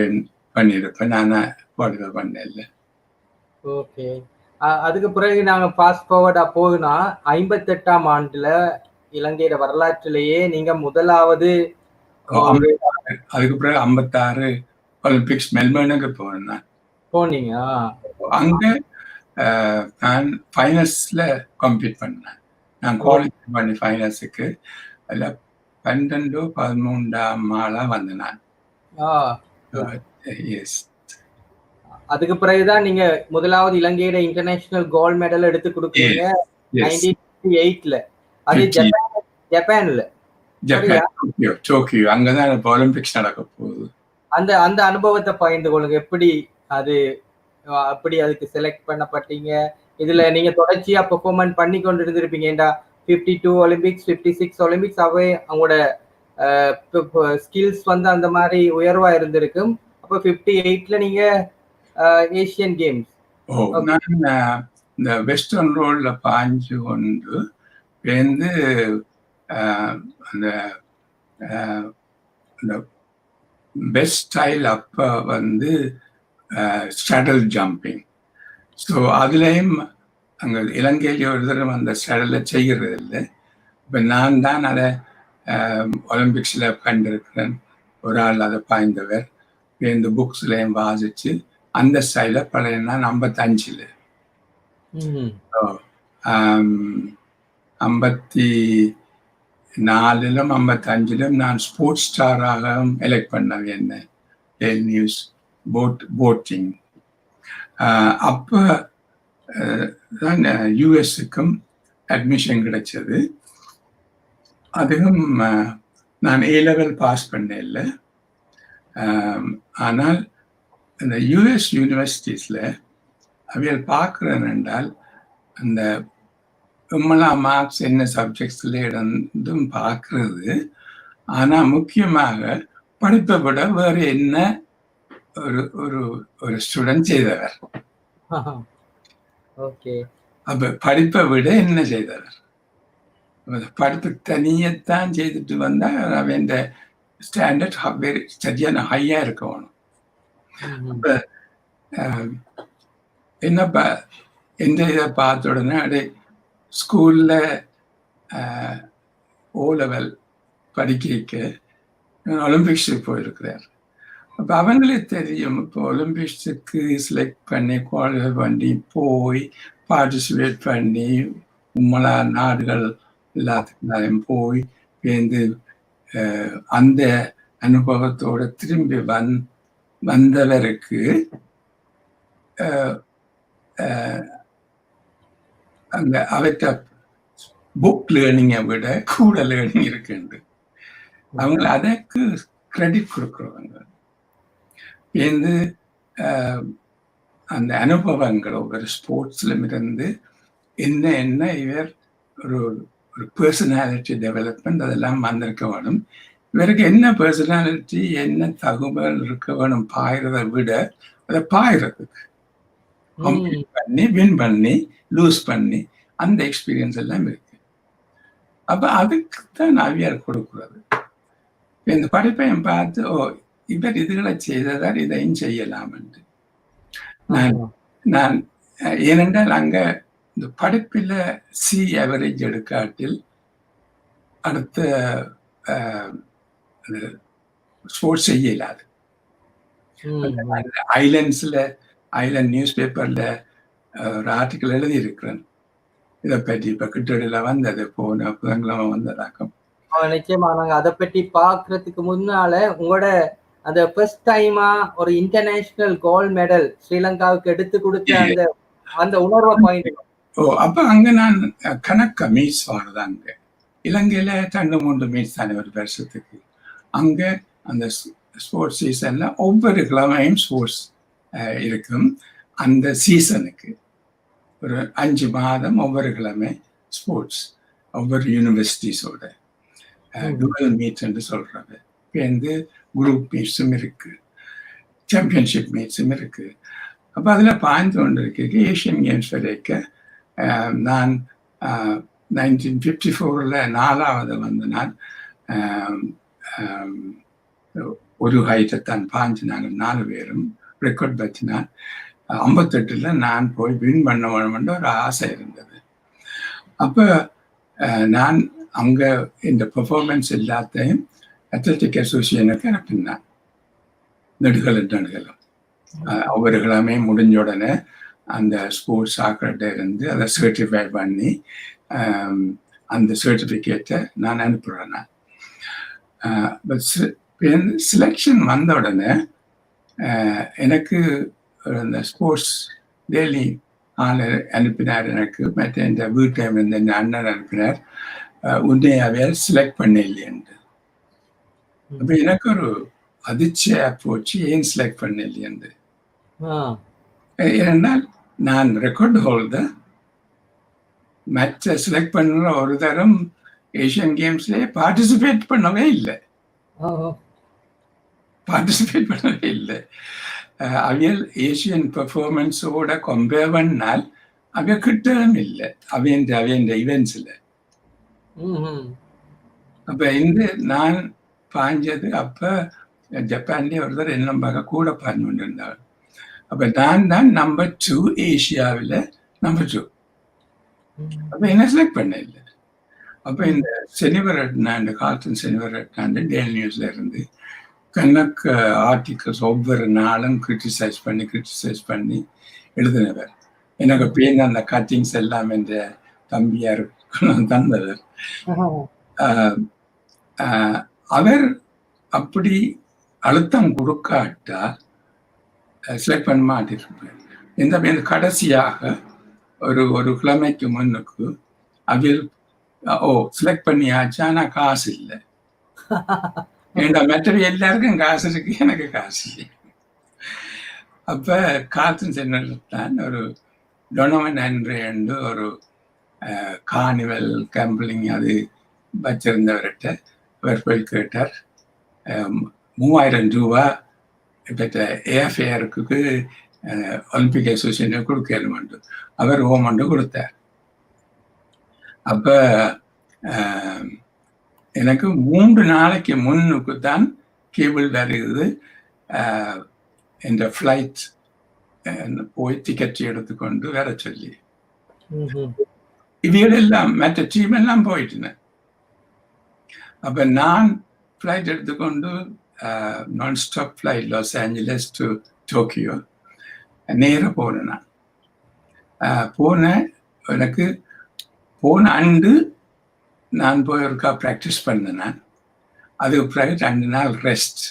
பண்ணியிருப்பேன், நான் குவாலிஃபை பண்ணல. ஓகே. அதுக்கு பிறகு நாங்க ஃபாஸ்ட் ஃபார்வர்டா போகுனா 58ஆம் ஆண்டுல இலங்கையோட வரலாற்றிலேயே நீங்க முதலாவது. அதுக்கு பிறகு 56 ஒலிம்பிக்ஸ் மெல்பர்னுக்கு போனீங்க. அங்க நான் ஃபைனல்ஸ்ல கம்ப்ளீட் பண்ணேன். நான் குவாலிஃபை பண்ணி ஃபைனல்ஸுக்கு அதுல 12-13ஆம் ஆளா வந்தேன் நான். எஸ். அதுக்கு பிறகுதான் நீங்க முதலாவது இலங்கையோட இன்டர்நேஷனல் கோல்ட் மெடல் எடுத்து கொடுக்குறீங்க 1958ல. அது ஜப்பான்ல, டோக்கியோ. அங்கதான் ஒலிம்பிக்ஸ் நடக்க போகுது. அந்த அனுபவத்தை பகிர்ந்து கொள்ளுங்க. எப்படி அதுக்கு செலக்ட் பண்ணப்பட்டீங்க? இதுல நீங்க தொடர்ச்சியா பெர்ஃபார்மன்ஸ் பண்ணி கொண்டு இருந்திருப்பீங்க. 52 ஒலிம்பிக்ஸ், 56 ஒலிம்பிக்ஸ் அவை அவங்களோட ஸ்கில்ஸ் வந்து அந்த மாதிரி உயர்வா இருந்திருக்கும். அப்ப 58ல நீங்க ஏசியன் கேம்ஸ். நான் இந்த வெஸ்டர்ன் ரோல்ல பாஞ்சு கொண்டு வந்து அந்த பெஸ்ட் ஸ்டைல் அப்ப வந்து ஸ்டடல் ஜம்பிங். ஸோ அதுலேயும் அங்கே இலங்கையில ஒரு தடவை அந்த ஸ்டடலை செய்கிறது இல்லை. இப்போ நான் தான் அதை ஒலிம்பிக்ஸில் கண்டிருக்கிறேன். ஒரு ஆள் அதை பாய்ந்தவர். இந்த புக்ஸ்லையும் வாசிச்சு அந்த ஸ்டைல பழைய 55ல் 54லும் 55லும் நான் ஸ்போர்ட்ஸ் ஸ்டாராக எலெக்ட் பண்ணேன். என்ன நியூஸ் போட்டிங் அப்ப தான் யூஎஸ்க்கும் அட்மிஷன் கிடைச்சது. அதுவும் நான் ஏ லெவல் பாஸ் பண்ணல. ஆனால் இந்த யூஎஸ் யூனிவர்சிட்டிஸில் அவைகள் பார்க்குறேன் என்றால் அந்த மார்க்ஸ் என்ன சப்ஜெக்ட்ஸில் இருந்தும் பார்க்கறது. ஆனால் முக்கியமாக படிப்பை விட வேறு என்ன ஒரு ஒரு ஒரு ஸ்டூடெண்ட் செய்தவர். அப்ப படிப்பை விட என்ன செய்தவர்? படிப்பு தனியத்தான் செய்துட்டு வந்தா அவன் ஸ்டாண்டர்ட் சரியான ஹையா இருக்கணும். அப்ப என்னப்பா எந்த இதை பார்த்த உடனே அப்படியே ஸ்கூல்ல ஓ லெவல் படிக்க ஒலிம்பிக்ஸுக்கு போயிருக்கிறார். அப்போ அவங்களே தெரியும், இப்போ ஒலிம்பிக்ஸுக்கு செலக்ட் பண்ணி குவாலிஃபை பண்ணி போய் பார்ட்டிசிபேட் பண்ணி உம்மளா நாடுகள் எல்லாத்துக்கும் போய் சேர்ந்து அந்த அனுபவத்தோட திரும்பி வந்தவருக்கு அந்த அவற்ற புக் லேர்னிங்கை விட கூட லேர்னிங் இருக்குண்டு. அவங்க அதற்கு கிரெடிட் கொடுக்குறவங்க சேர்ந்து அந்த அனுபவங்கள் ஒவ்வொரு ஸ்போர்ட்ஸ்லும் இருந்து என்ன இவர் ஒரு ஒரு பர்சனாலிட்டி டெவலப்மெண்ட் அதெல்லாம் வந்திருக்க வேணும். இவருக்கு என்ன பர்சனாலிட்டி என்ன தகவல் இருக்க வேணும் பாயிறதை விட அதை பாயிறதுக்கு பண்ணி வின் பண்ணி லூஸ் பண்ணி அந்த எக்ஸ்பீரியன்ஸ் எல்லாம் இருக்கு. அப்ப அதுக்கு தான் அவியார் கொடுக்குறது. இந்த படிப்பையும் பார்த்து இவர் இதுகளை செய்ததால் இதையும் செய்யலாம் என்று நான் ஏனென்றால் அங்க இந்த படிப்பில் சி ஆவரேஜ் எடுக்காட்டில் அடுத்த ஸ்போர்ட்ஸ் செய்ய இயலாது. ஐலண்ட் நியூஸ் பேப்பர்ல ஒரு ஆர்டிக்கல் எழுதி இருக்கிறேன் இதை பற்றி. இப்ப கிட்டடியில வந்தது போன புதன்கிழமை வந்ததாக்கம். நிச்சயமா நாங்க அதை பற்றி பாக்குறதுக்கு முன்னால உங்களோட அந்த ஃபர்ஸ்ட் டைமா ஒரு இன்டர்நேஷனல் கோல்ட் மெடல் ஸ்ரீலங்காவுக்கு எடுத்து கொடுத்த அந்த உணர்வை பாயிண்ட். அப்ப அங்க நான் கணக்க மீட்ஸ் வாடுதாங்க. இலங்கையில 2-3 மீட்ஸ் தானே ஒரு வருஷத்துக்கு. அங்க அந்த ஸ்போர்ட்ஸ் சீசன்ல ஒவ்வொரு கிழமையும் ஸ்போர்ட்ஸ் இருக்கும். அந்த சீசனுக்கு ஒரு 5 மாதம் ஒவ்வொரு கிழமை ஸ்போர்ட்ஸ் ஒவ்வொரு யூனிவர்சிட்டிஸோட டுவல் மீட்ஸ் என்று சொல்றாங்க. சேர்ந்து குரூப் மீட்ஸும் இருக்கு, சாம்பியன்ஷிப் மீட்ஸும் இருக்கு. அப்போ அதில் பாய்ந்து கொண்டு இருக்கு. ஏஷியன் கேம்ஸ் வரைக்கும் நான் 1954 4வது வந்து நான் ஒரு ஹைட்டை தான் பாஞ்சு நாங்கள் 4 பேரும் ரெக்கார்ட் வச்சு நான் 58 நான் போய் வின் பண்ண வேணும்ன்ற ஒரு ஆசை இருந்தது. அப்போ நான் அங்கே இந்த பெர்ஃபார்மன்ஸ் எல்லாத்தையும் அத்லட்டிக் அசோசியேஷனுக்கு அனுப்பினேன். நெடுகலும் ஒவ்வொரு கிழமை முடிஞ்ச உடனே அந்த ஸ்போர்ட்ஸ் ஆக்கிட்ட இருந்து அதை சர்டிஃபை பண்ணி அந்த சர்டிஃபிகேட்டை நான் அனுப்புகிறேன். செலெக்ஷன் வந்த உடனே எனக்கு அந்த ஸ்போர்ட்ஸ் டெய்லி ஆள் அனுப்பினார். எனக்கு மற்ற இந்த வீட்டை இருந்த இந்த அண்ணன் அனுப்பினார், உன்னையாவே செலக்ட் பண்ண இல்லையன்று. அப்போ எனக்கு ஒரு அதிர்ச்சியா போச்சு, ஏன் செலக்ட் பண்ண இல்லையன்று. ஏனென்றால் நான் ரெக்கார்ட் ஹோல்டர், மற்ற செலக்ட் பண்ணுற ஒரு தரம் ஏஷியன் கேம்ஸ்லேயே பார்ட்டிசிபேட் பண்ணவே இல்லை. அவியல் ஏஷியன் பெர்ஃபார்மன்ஸோட கம்பேர் பண்ணால் அவை கிட்டவும் இல்லை அவையன் இவெண்ட்ஸில். அப்ப நான் பாஞ்சது அப்ப ஜப்பான்லேயே ஒருத்தர் என்ன பார்க்க கூட பாஞ்சு கொண்டு இருந்தாள். அப்ப நான் தான் நம்பர் 2 ஏஷியாவில் நம்பர் 2. அப்ப என்ன செலக்ட் பண்ண இல்லை. அப்ப இந்த இந்த கார்ட்டூன் செனிவரட்னாண்டு டெய்லி நியூஸ்ல இருந்து கணக்கு ஆர்டிகல்ஸ் ஒவ்வொரு நாளும் கிரிட்டிசைஸ் பண்ணி எழுதினவர். எனக்கு பேர் அந்த கட்டிங்ஸ் எல்லாம் என்ற தம்பியார் தந்தவர். அவர் அப்படி அழுத்தம் கொடுக்காட்டா செலக்ட் பண்ண மாட்டிருப்பார். இந்த கடைசியாக ஒரு கிழமைக்கு முன்னுக்கு அதில் செலக்ட் பண்ணியாச்சு, ஆனா காசு இல்லை. ஏண்டா மற்ற எல்லாருக்கும் காசு இருக்கு, எனக்கு காசு இல்லை. அப்ப கார்த்தன் சென்னையில் ஒரு டொனவன் அன்று என்று ஒரு கார்னிவல் கேம்பிளிங் அது வச்சிருந்தவர்கிட்ட அவர் போய் கேட்டார், 3000 ரூபா பெற்ற ஏர்ஃபேருக்கு ஒலிம்பிக் அசோசியேஷன் கொடுக்கணுமெண்டு அவர் ஓமண்டு கொடுத்தார். அப்ப எனக்கு 3 நாளைக்கு முன்னுக்கு தான் கேபிள் வருகிறது, இந்த ஃப்ளைட் போய் டிக்கெட் எடுத்துக்கொண்டு வர சொல்லி. இவைகளெல்லாம் மற்ற டீம் எல்லாம் போயிட்டேன். அப்ப நான் ஃப்ளைட் எடுத்துக்கொண்டு நான் stop flight Los Angeles to Tokyo நேர போனேன். நான் போனேன். எனக்கு போன ஆண்டு நான் போய் ஒருக்கா ப்ராக்டிஸ் பண்ணேன். நான் அதுக்கு பிறகு 2 நாள் ரெஸ்ட்.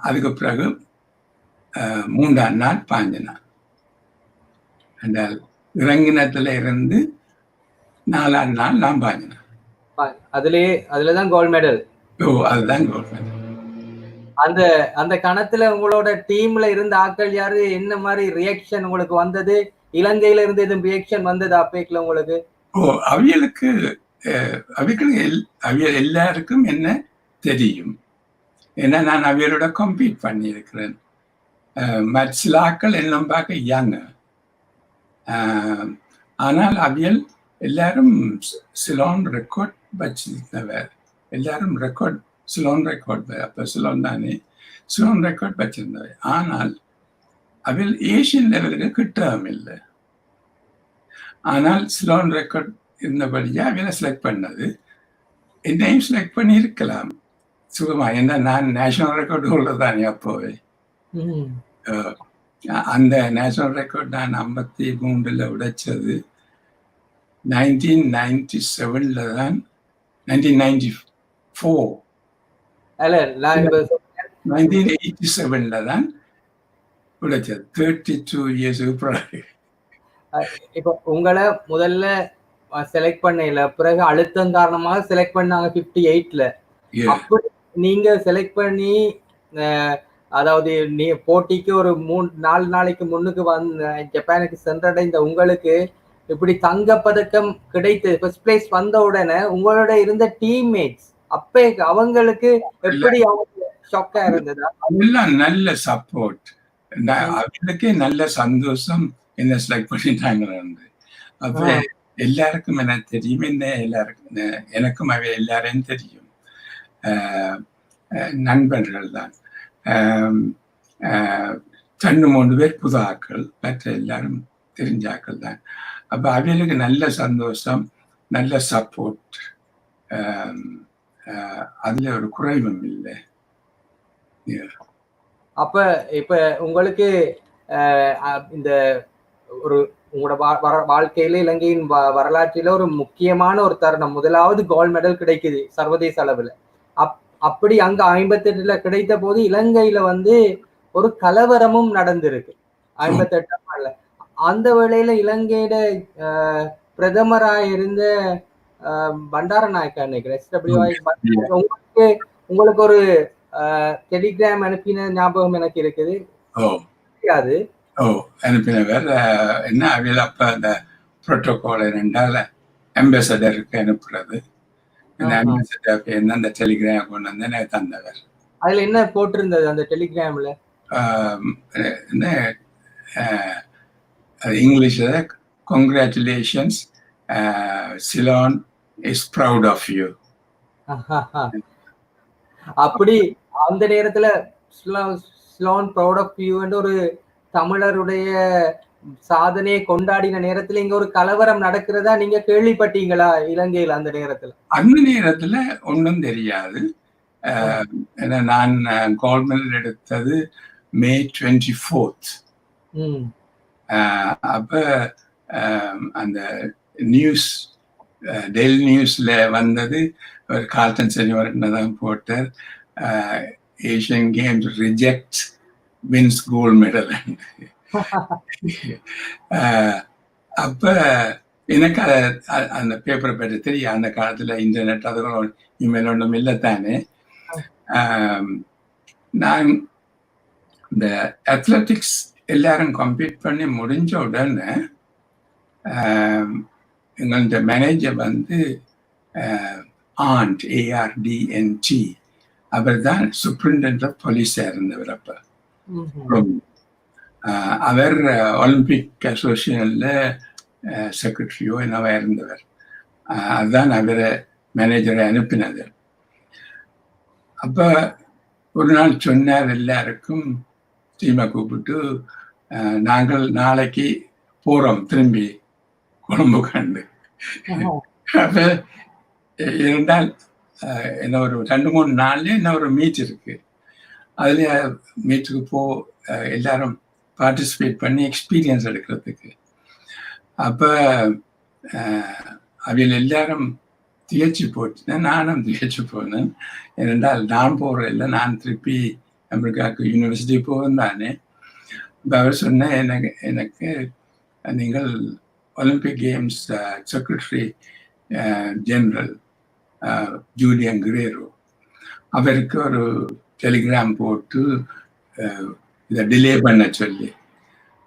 அதுக்கு பிறகு 3ஆம் நாள் பாஞ்சினான். அந்த இறங்கினத்துல இருந்து 4ஆம் நாள் நான் பாஞ்சினேன். அதுலதான் கோல்ட் மெடல். அதுதான் கோல்ட் மெடல். அந்த கணத்துல உங்களோட டீம்ல இருந்த ஆட்கள் யாரு, என்ன மாதிரி ரியாக்ஷன் உங்களுக்கு வந்தது? இலங்கையில இருந்து எதுவும் ரியாக்ஷன் வந்தது அப்பேக்குல உங்களுக்கு? அவியலுக்கு எல்லாருக்கும் என்ன தெரியும், ஏன்னா நான் அவியலோட கம்பீட் பண்ணி இருக்கிறேன். சில ஆட்கள் எல்லாம் பார்க்க யங், ஆனால் அவியல் எல்லாரும் சிலோன் ரெக்கார்ட் வச்சிருந்தவர். எல்லாரும் ரெக்கார்ட் சிலோன் ரெக்கார்ட், அப்ப சிலோன் தானே, சிலோன் ரெக்கார்ட் வச்சிருந்தவர். ஆனால் அவியல் ஏசியன் லெவலுக்கு கிட்டவும் இல்லை. ஆனால் சிலோன் ரெக்கார்ட் இருந்தபடியா அவியலை செலக்ட் பண்ணது. என்னையும் செலக்ட் பண்ணி இருக்கலாம் சுகமா, ஏன்னா நான் நேஷனல் ரெக்கார்டு ஹோல்டர் தானே அப்போவே. அந்த நேஷனல் ரெக்கார்ட் நான் 53 உடைச்சது. 1997 தான், 1987 தான் உடைச்சது. 32 இயர்ஸுக்கு பிறகு. இப்போ உங்களை முதல்ல செலக்ட் பண்ணல, பிறகு அழுத்தம் காரணமாக செலக்ட் பண்ணாங்க 58ல. அப்படி நீங்க செலக்ட் பண்ணி, அதாவது நீ போட்டிக்கு ஒரு 4 நாளைக்கு முன்னுக்கு ஜப்பானுக்கு சென்றடைந்த உங்களுக்கு இப்படி தங்க பதக்கம் கிடைத்து ஃபர்ஸ்ட் பிளேஸ் வந்த உடனே உங்களோட இருந்த டீம்மேட்ஸ் அப்பே அவங்களுக்கு எப்படி அவங்க ஷாக்கா இருந்ததா? அதெல்லாம் நல்ல சப்போர்ட், அவங்களுக்கே நல்ல சந்தோஷம் என்ன செலக்ட் பண்ணிட்டாங்க. அப்ப எல்லாருக்கும் எனக்கு தெரியும், என்ன எல்லாருக்கும் எனக்கும் அவை எல்லாரையும் தெரியும், நண்பர்கள் தான். 2-3 பேர் புது ஆக்கள், மற்ற எல்லாரும் தெரிஞ்ச ஆக்கள் தான். அப்ப அவங்களுக்கு நல்ல சந்தோஷம், நல்ல சப்போர்ட், அதுல ஒரு குறைவும் இல்லை. அப்ப இப்ப உங்களுக்கு இந்த ஒரு உங்களோட வாழ்க்கையில இலங்கையின் வரலாற்றில ஒரு முக்கியமான ஒரு தருணம், முதலாவது கோல்ட் மெடல் கிடைக்குது சர்வதேச அளவுல. அப்படி அங்க 58ல கிடைத்த போது இலங்கையில ஒரு கலவரமும் நடந்திருக்கு 58ஆம் ஆண்டுல. அந்த வேளையில இலங்கையோட பிரதமராக இருந்த பண்டாரநாயக்கா நினைக்கிறேன், உங்களுக்கு ஒரு டெலிகிராம் அனுப்பின ஞாபகம் எனக்கு இருக்குது. அது அனுப்பினவர் என்ன அவையில் அப்ப அந்த புரோட்டோகால் என்றால் அம்பாசடருக்கு அனுப்புறது. அந்த டெலிகிராம் கொண்டு வந்து எனக்கு தந்தவர். அதுல என்ன போட்டிருந்தது அந்த டெலிகிராம்ல? என்ன இங்கிலீஷ்ல, congratulations Ceylon is proud of you. அப்படி அந்த நேரத்துல சிலோன் ப்ரவுட் ஆஃப் யூ என்ற ஒரு தமிழருடைய சாதனையை கொண்டாடின நேரத்துல இங்க ஒரு கலவரம் நடக்கிறதா நீங்க கேள்விப்பட்டீங்களா இலங்கையில? அந்த நேரத்துல ஒன்றும் தெரியாது. நான் கோல்ட் மெடல் எடுத்தது May 24th. அப்ப அந்த நியூஸ் டெய்லி நியூஸ்ல வந்தது, கார்டன் செனிவரன் போட்டார், Asian games reject wins gold medal. அப்ப எனக்கு அந்த பேப்பரை பற்றி தெரியும். அந்த காலத்துல இன்டர்நெட் அதுகளும் இமெயில் ஒன்றும் இல்லைத்தானே. நான் இந்த அத்லெட்டிக்ஸ் எல்லாரும் கம்ப்ளீட் பண்ணி முடிஞ்ச உடனே எங்களோட மேனேஜர் வந்து ஆண்ட் ARDNT அவர் தான் சூப்பரிண்டென்ட் ஆஃப் போலீஸா இருந்தவர். அப்ப அவர் ஒலிம்பிக் அசோசியேஷன்ல செக்ரட்டரியோ என்னவா இருந்தவர். அதுதான் அவரை மேனேஜரை அனுப்பினது. அப்ப ஒரு நாள் சொன்னார் எல்லாருக்கும், டீமை கூப்பிட்டு, நாங்கள் நாளைக்கு போறோம் திரும்பி கொழும்பு கண்டு. அப்ப இருந்தால் என்ன ஒரு 2-3 நாள்ல என்ன ஒரு மீட் இருக்கு. அதுல மீட்டுக்கு எல்லாரும் பார்ட்டிசிபேட் பண்ணி எக்ஸ்பீரியன்ஸ் எடுக்கிறதுக்கு. அப்ப அவையில் எல்லாரும் திகழ்ச்சி போச்சுனேன், நானும் திகழ்ச்சி போனேன். ஏனென்றால் நான் போகிற இல்லை, நான் திருப்பி அமெரிக்காவுக்கு யூனிவர்சிட்டி போவேன் தானே. இப்போ அவர் சொன்ன எனக்கு நீங்கள் Olympic games secretary general Julian Guerrero அவருக்கு ஒரு டெலிகிராம் போட்டு இதை டிலே பண்ண சொல்லி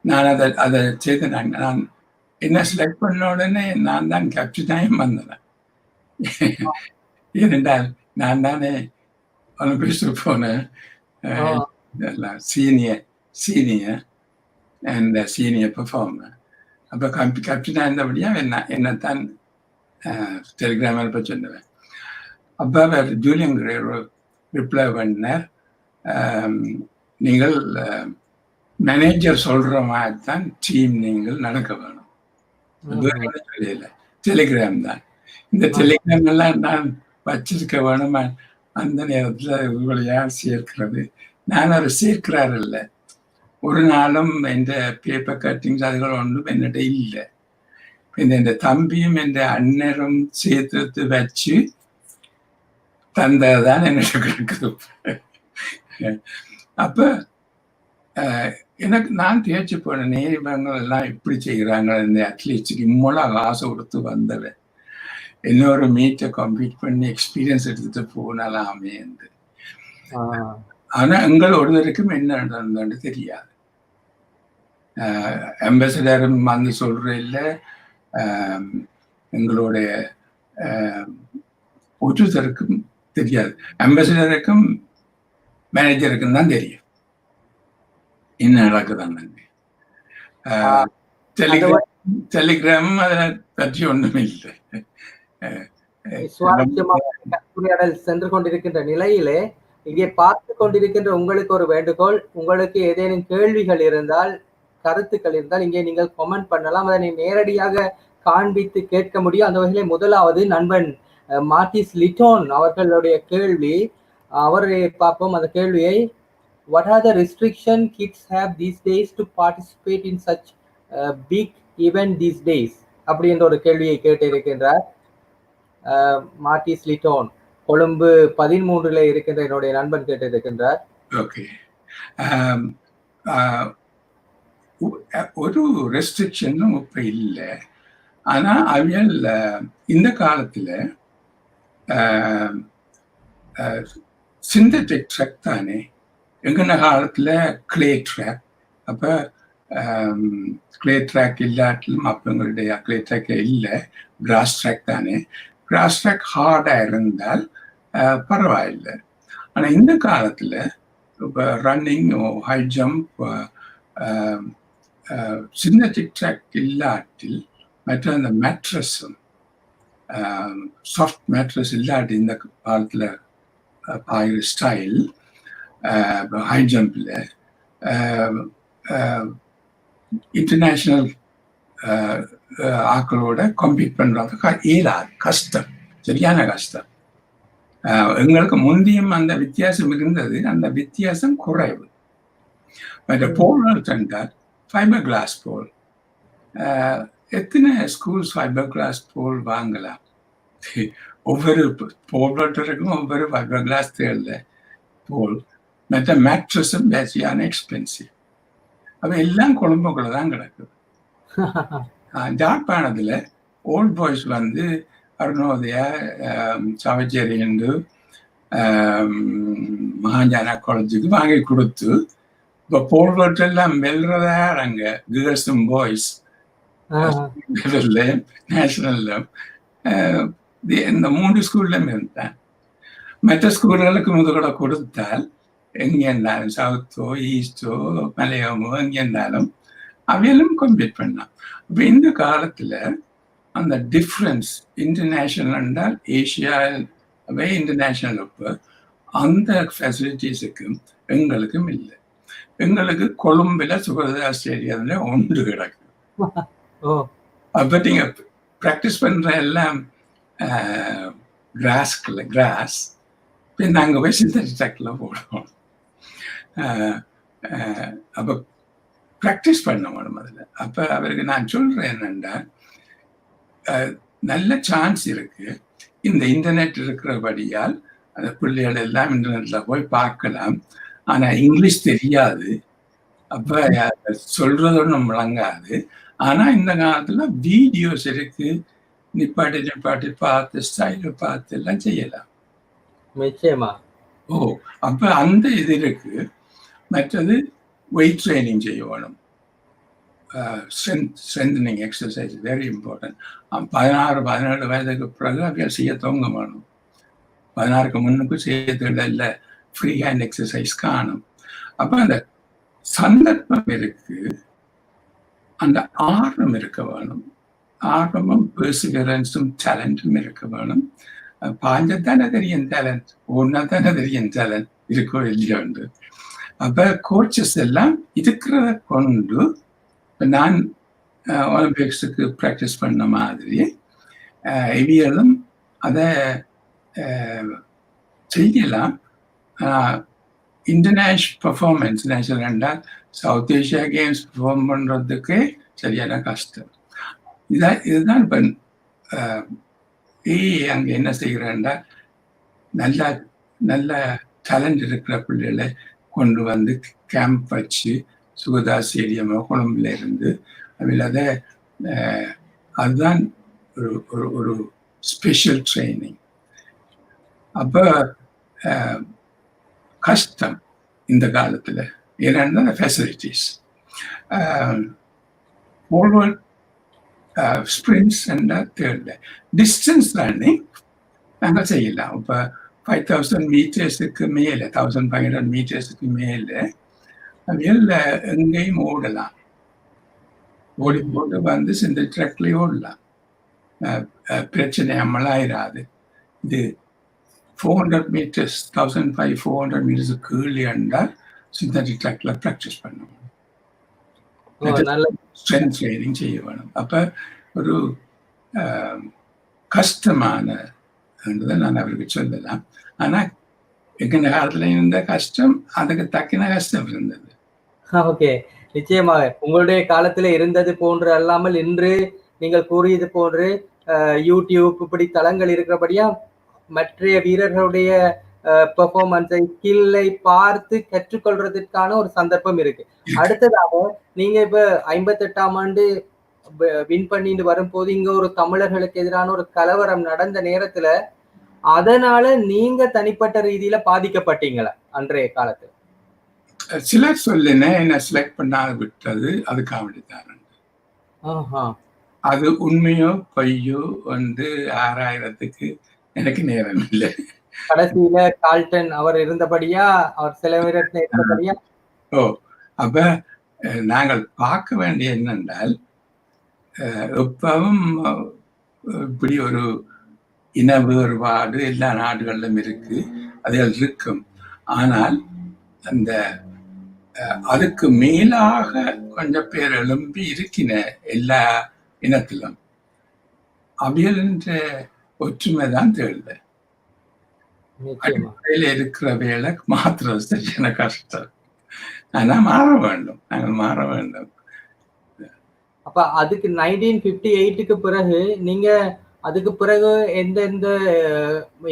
நான் அதை செய்து நான் என்ன செலக்ட் பண்ண உடனே நான் தான் கேப்டனாயும் வந்தேன். ஏனென்றால் நான் தானே ஒலிம்பிக்ஸுக்கு போனேன், சீனியர் அண்ட் சீனியர் பெர்ஃபார்மர். அப்போ கேப்டனாக இருந்தபடியா என்னத்தான் டெலிகிராம் அனுப்ப சொன்னேன். அப்போ அவர் ஜூலியன் கிரேரோ ரிப்ளை பண்ணார், நீங்கள் மேனேஜர் சொல்ற மாதிரி தான் டீம் நீங்கள் நடக்க வேணும். சொல்லல, டெலிகிராம் தான். இந்த டெலிகிராம் எல்லாம் நான் வச்சிருக்க வேணுமா? அந்த நேரத்துல இவங்களை யார் சேர்க்கிறது? நான் அவர் சேர்க்கிறார் இல்லை. ஒரு நாளும் இந்த பேப்பர் கட்டிங்ஸ் அதுகள் ஒன்றும் என்னிட்ட இல்லை. இந்த தம்பியும் இந்த அண்ணரும் சேர்த்து வச்சு தந்ததான் என்னிட்ட கிடக்குது. அப்ப எனக்கு நான் தேய்ச்சி போன நேரிவங்கள் எல்லாம் எப்படி செய்கிறாங்க, இந்த அட்லீஸ்டுக்கு இம்மூலம் காசு கொடுத்து வந்தவன் இன்னொரு மீட்டை கம்ப்ளீட் பண்ணி எக்ஸ்பீரியன்ஸ் எடுத்துட்டு போனாலாமே என்று. ஆனா எங்கள் ஒருவருக்கும் என்ன நடந்தது தெரியாது. அம்பாசடரும் வந்து சொல்ற இல்லை, எங்களுடைய ஒருத்தருக்கும் தெரியாது. அம்பாசடருக்கும் மேனேஜருக்கும் தான் தெரியும் என்ன நடக்குதான்னு. டெலிகிராமும் அதை பற்றி ஒன்றும் இல்லை. சுவாரஸ்யமாக சென்று கொண்டிருக்கின்ற நிலையிலே இங்கே பார்த்து கொண்டிருக்கின்ற உங்களுக்கு ஒரு வேண்டுகோள், உங்களுக்கு ஏதேனும் கேள்விகள் இருந்தால், கருத்துக்கள் இருந்தால் இங்கே நீங்கள் கமெண்ட் பண்ணலாம். அதனை நேரடியாக காண்பித்து கேட்க முடியும். அந்த வகையிலே முதலாவது நண்பன் மார்டிஸ் லிட்டோன் அவர்களுடைய கேள்வி, அவரை பார்ப்போம். அந்த கேள்வியை, what are the restrictions kids have these days to participate in such big event these days? அப்படி என்ற ஒரு கேள்வியை கேட்டிருக்கின்றார் மார்டிஸ் லிட்டோன். கொழும்பு 13 இருக்கின்ற என்னுடைய நண்பன் கேட்டிருக்கின்றார். ஓகே, ஒரு ரெஸ்ட்ரிக்ஷனும் இப்ப இல்லை. ஆனா அவியல் இந்த காலத்துல சிந்தட்டிக் ட்ராக் தானே. எங்கன காலத்துல கிளே ட்ராக். அப்ப கிளே ட்ராக் இல்லாட்டிலும் அப்ப எங்களுடைய கிளே ட்ராக் இல்லை, கிராஸ் ட்ராக் தானே. கிராஸ் ட்ராக் ஹார்டா இருந்தால் பரவாயில்லை. ஆனா இந்த காலத்துல இப்போ running, high jump, synthetic track இல்லாட்டில் மற்ற அந்த மேட்ரஸும் சாஃப்ட் மேட்ரஸ் இல்லாட்டி இந்த காலத்துல பாயிற ஸ்டைல் ஹை ஜம்பில் இன்டர்நேஷ்னல் ஆக்களோட கம்பீட் பண்றது இயலாது, கஷ்டம், சரியான கஷ்டம். எங்களுக்கு முந்தியும் அந்த வித்தியாசம் இருந்தது, அந்த வித்தியாசம் குறைவு. மற்ற போல் கண்டால் ஃபைபர் கிளாஸ் போல் எத்தனை ஸ்கூல்ஸ் ஃபைபர் கிளாஸ் போல் வாங்கலாம்? ஒவ்வொரு போல்வட்டருக்கும் ஒவ்வொரு ஃபைபர் கிளாஸ் தேடல போல். மற்ற மேட்ரஸும் பேசியான எக்ஸ்பென்சிவ். அப்ப எல்லாம் கொழும்புக்குள்ள தான் கிடக்குது. ஜாழ்ப்பாணத்துல ஓல்ட் பாய்ஸ் வந்து அருணோதயா, சாவச்சேரி என்று மகாஜானா காலேஜுக்கு வாங்கி கொடுத்து இப்போ போல்வர்ட் எல்லாம் வெல்றதா அங்க கேர்ள்ஸும் பாய்ஸ் நேஷனல்ல இந்த 3 ஸ்கூல்லும் இருந்தான். மற்ற ஸ்கூல்களுக்கு முதல்ல கொடுத்தால் எங்க இருந்தாலும் சவுத்தோ ஈஸ்டோ மலையாளமோ எங்க இருந்தாலும் அவையிலும் கம்ப்ளீட் பண்ணலாம். இப்போ இந்த காலத்துல அந்த டிஃப்ரென்ஸ் இன்டர்நேஷனல் என்றால் ஏஷியாவே இன்டர்நேஷனல் இப்போ அந்த ஃபெசிலிட்டிஸுக்கும் எங்களுக்கும் இல்லை. எங்களுக்கு கொழும்புல சுகதா ஸ்டேடியம்ல ஒன்று கிடக்கு. அப்ப நீங்க ப்ராக்டிஸ் பண்ற எல்லாம் கிராஸ் நாங்க போய் சிந்தட்டிக் ட்ராக்ல போடுவோம். அப்ப ப்ராக்டிஸ் பண்ண வேணும் அதுல. அப்ப அவருக்கு நான் சொல்றேன் என்னன்னா, நல்ல சான்ஸ் இருக்கு, இந்த இன்டர்நெட் இருக்கிறபடியால் அந்த பிள்ளைகள் எல்லாம் இன்டர்நெட்ல போய் பார்க்கலாம். ஆனா இங்கிலீஷ் தெரியாது, அப்ப சொல்றது ஒன்றும் விளங்காது. ஆனா இந்த காலத்துல வீடியோஸ் இருக்கு, நிப்பாட்டி பார்த்து ஸ்டைல பார்த்து எல்லாம் செய்யலாம். நிச்சயமா. அப்ப அந்த இது இருக்கு. மற்றது வெயிட் ட்ரைனிங் செய்ய வேணும். Strengthening exercise very important. 16-17 வயதுக்கு பிறகு அவைய செய்ய துவங்க வேணும். 16க்கு முன்னுக்கு செய்யறதுல இல்லை, ஃப்ரீ ஹேண்ட் எக்ஸசைஸ் காணும். அப்ப அந்த சந்தர்ப்பம் இருக்கு, அந்த ஆர்வம் இருக்க வேணும். ஆர்வமும் பெர்சிவரன்ஸும் டேலண்ட்டும் இருக்க வேணும். பாஞ்சத்தானே தெரியும் டேலண்ட், ஒன்னா தானே தெரியும் டேலண்ட் இருக்கோ இல்லையோண்டு. அப்ப கோச்சஸ் எல்லாம் இருக்கிறத கொண்டு நான் ஒலிம்பிக்ஸுக்கு ப்ராக்டிஸ் பண்ண மாதிரி இவியலும் அதை செய்யலாம். இன்டர்நேஷனல் பர்ஃபார்மன்ஸ் நேஷனல் என்றால் சவுத் ஏஷியா கேம்ஸ் பர்ஃபார்ம் பண்ணுறதுக்கு சரியான கஷ்டம். இதுதான் இப்போ அங்கே என்ன செய்கிறேன்டா, நல்ல டேலண்ட் இருக்கிற பிள்ளைகளை கொண்டு வந்து கேம்ப் வச்சு சுகதா ஸ்டேடியமோ கொழும்புல இருந்து அதை அதுதான் ஒரு ஸ்பெஷல் ட்ரைனிங். அப்போ கஷ்டம் இந்த காலத்தில், ஏன்னா facilities forward sprints and third distance running நாங்கள் செய்யலாம். இப்போ 5000 மீட்டர்ஸுக்கு மேலே, 1500 மீட்டர்ஸுக்கு மேலே எங்கேயும் ஓடலாம். ஓடி போட்டு வந்து சிந்தட்டிக் ட்ராக்லேயே ஓடலாம், பிரச்சனை அம்மளாயிராது. இது 400 மீட்டர்ஸ் 1500-400 மீட்டர்ஸுக்கு கீழே என்றால் சிந்தட்டிக் ட்ராக்ல ப்ராக்டிஸ் பண்ணணும், ஸ்ட்ரென்த் ட்ரைனிங் செய்ய வேணும். அப்போ ஒரு கஷ்டமான நான் அவருக்கு சொல்லலாம். ஆனா எங்க காலத்துல இருந்த கஷ்டம் அதுக்கு தக்கின கஷ்டம் இருந்தது. ஓகே, நிச்சயமாக உங்களுடைய காலத்துல இருந்தது போன்று அல்லாமல் இன்று நீங்கள் கூறியது போன்று யூடியூப் இப்படி தளங்கள் இருக்கிறபடியா மற்ற வீரர்களுடைய பெர்ஃபார்மன்ஸை ஸ்கில்லை பார்த்து கற்றுக்கொள்றதுக்கான ஒரு சந்தர்ப்பம் இருக்கு. அடுத்ததாக நீங்க இப்ப 58ஆம் ஆண்டு வின் பண்ணிட்டு வரும்போது இங்க ஒரு தமிழர்களுக்கு எதிரான ஒரு கலவரம் நடந்த நேரத்துல அதனால நீங்க தனிப்பட்ட ரீதியில பாதிக்கப்பட்டீங்களா அன்றைய காலத்துல? சிலர் சொல்லுன என்ன செலக்ட் பண்ணாத விட்டது அது காமெடி தான். அது உண்மையோ பொய்யோ வந்து 6000க்கு எனக்கு நேரம் இல்லை. கடைசியில கால்டன் அவர் இருந்தபடியா, அவர் செலவிடத்தை இருந்தபடியா. அப்ப நாங்கள் பார்க்க வேண்டிய என்னென்றால், எப்பவும் இப்படி ஒரு இன வேறுபாடு எல்லா நாடுகளிலும் இருக்கு, அதில் இருக்கும். ஆனால் அந்த அதுக்கு மேலாக கொஞ்சம் பேர் எழும்பி இருக்கின எல்லா இனத்திலும் அவியல் என்ற ஒற்றுமை தான் தேவை. அடிப்படையில் இருக்கிற வேலை மாத்திரம் சரியான கஷ்டம். ஆனா மாற வேண்டும், நாங்கள் மாற வேண்டும். அப்ப அதுக்கு 1958க்கு பிறகு நீங்க அதுக்கு பிறகு எந்த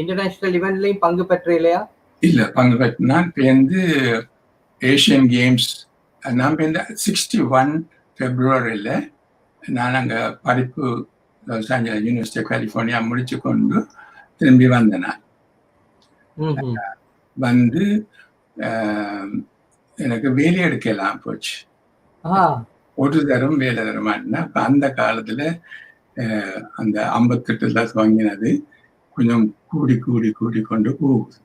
இன்டர்நேஷனல் இவெண்ட்லயும் பங்கு பெற்ற இல்லையா? இல்ல, பங்கு பெற்ற நான் பேருந்து ஏசியன் கேம்ஸ் நான் இந்த 61 பிப்ரவரியில் நான் அங்கே படிப்பு Los Angeles university of California முடிச்சு கொண்டு திரும்பி வந்தேன். நான் வந்து எனக்கு வேலை எடுக்கலாம் போச்சு. ஒரு தரம் வேலை தர மாட்டேன்னா அப்ப அந்த காலத்துல அந்த 58 துவங்கினது கொஞ்சம் கூடி கூடி கூடி கொண்டு போகுது.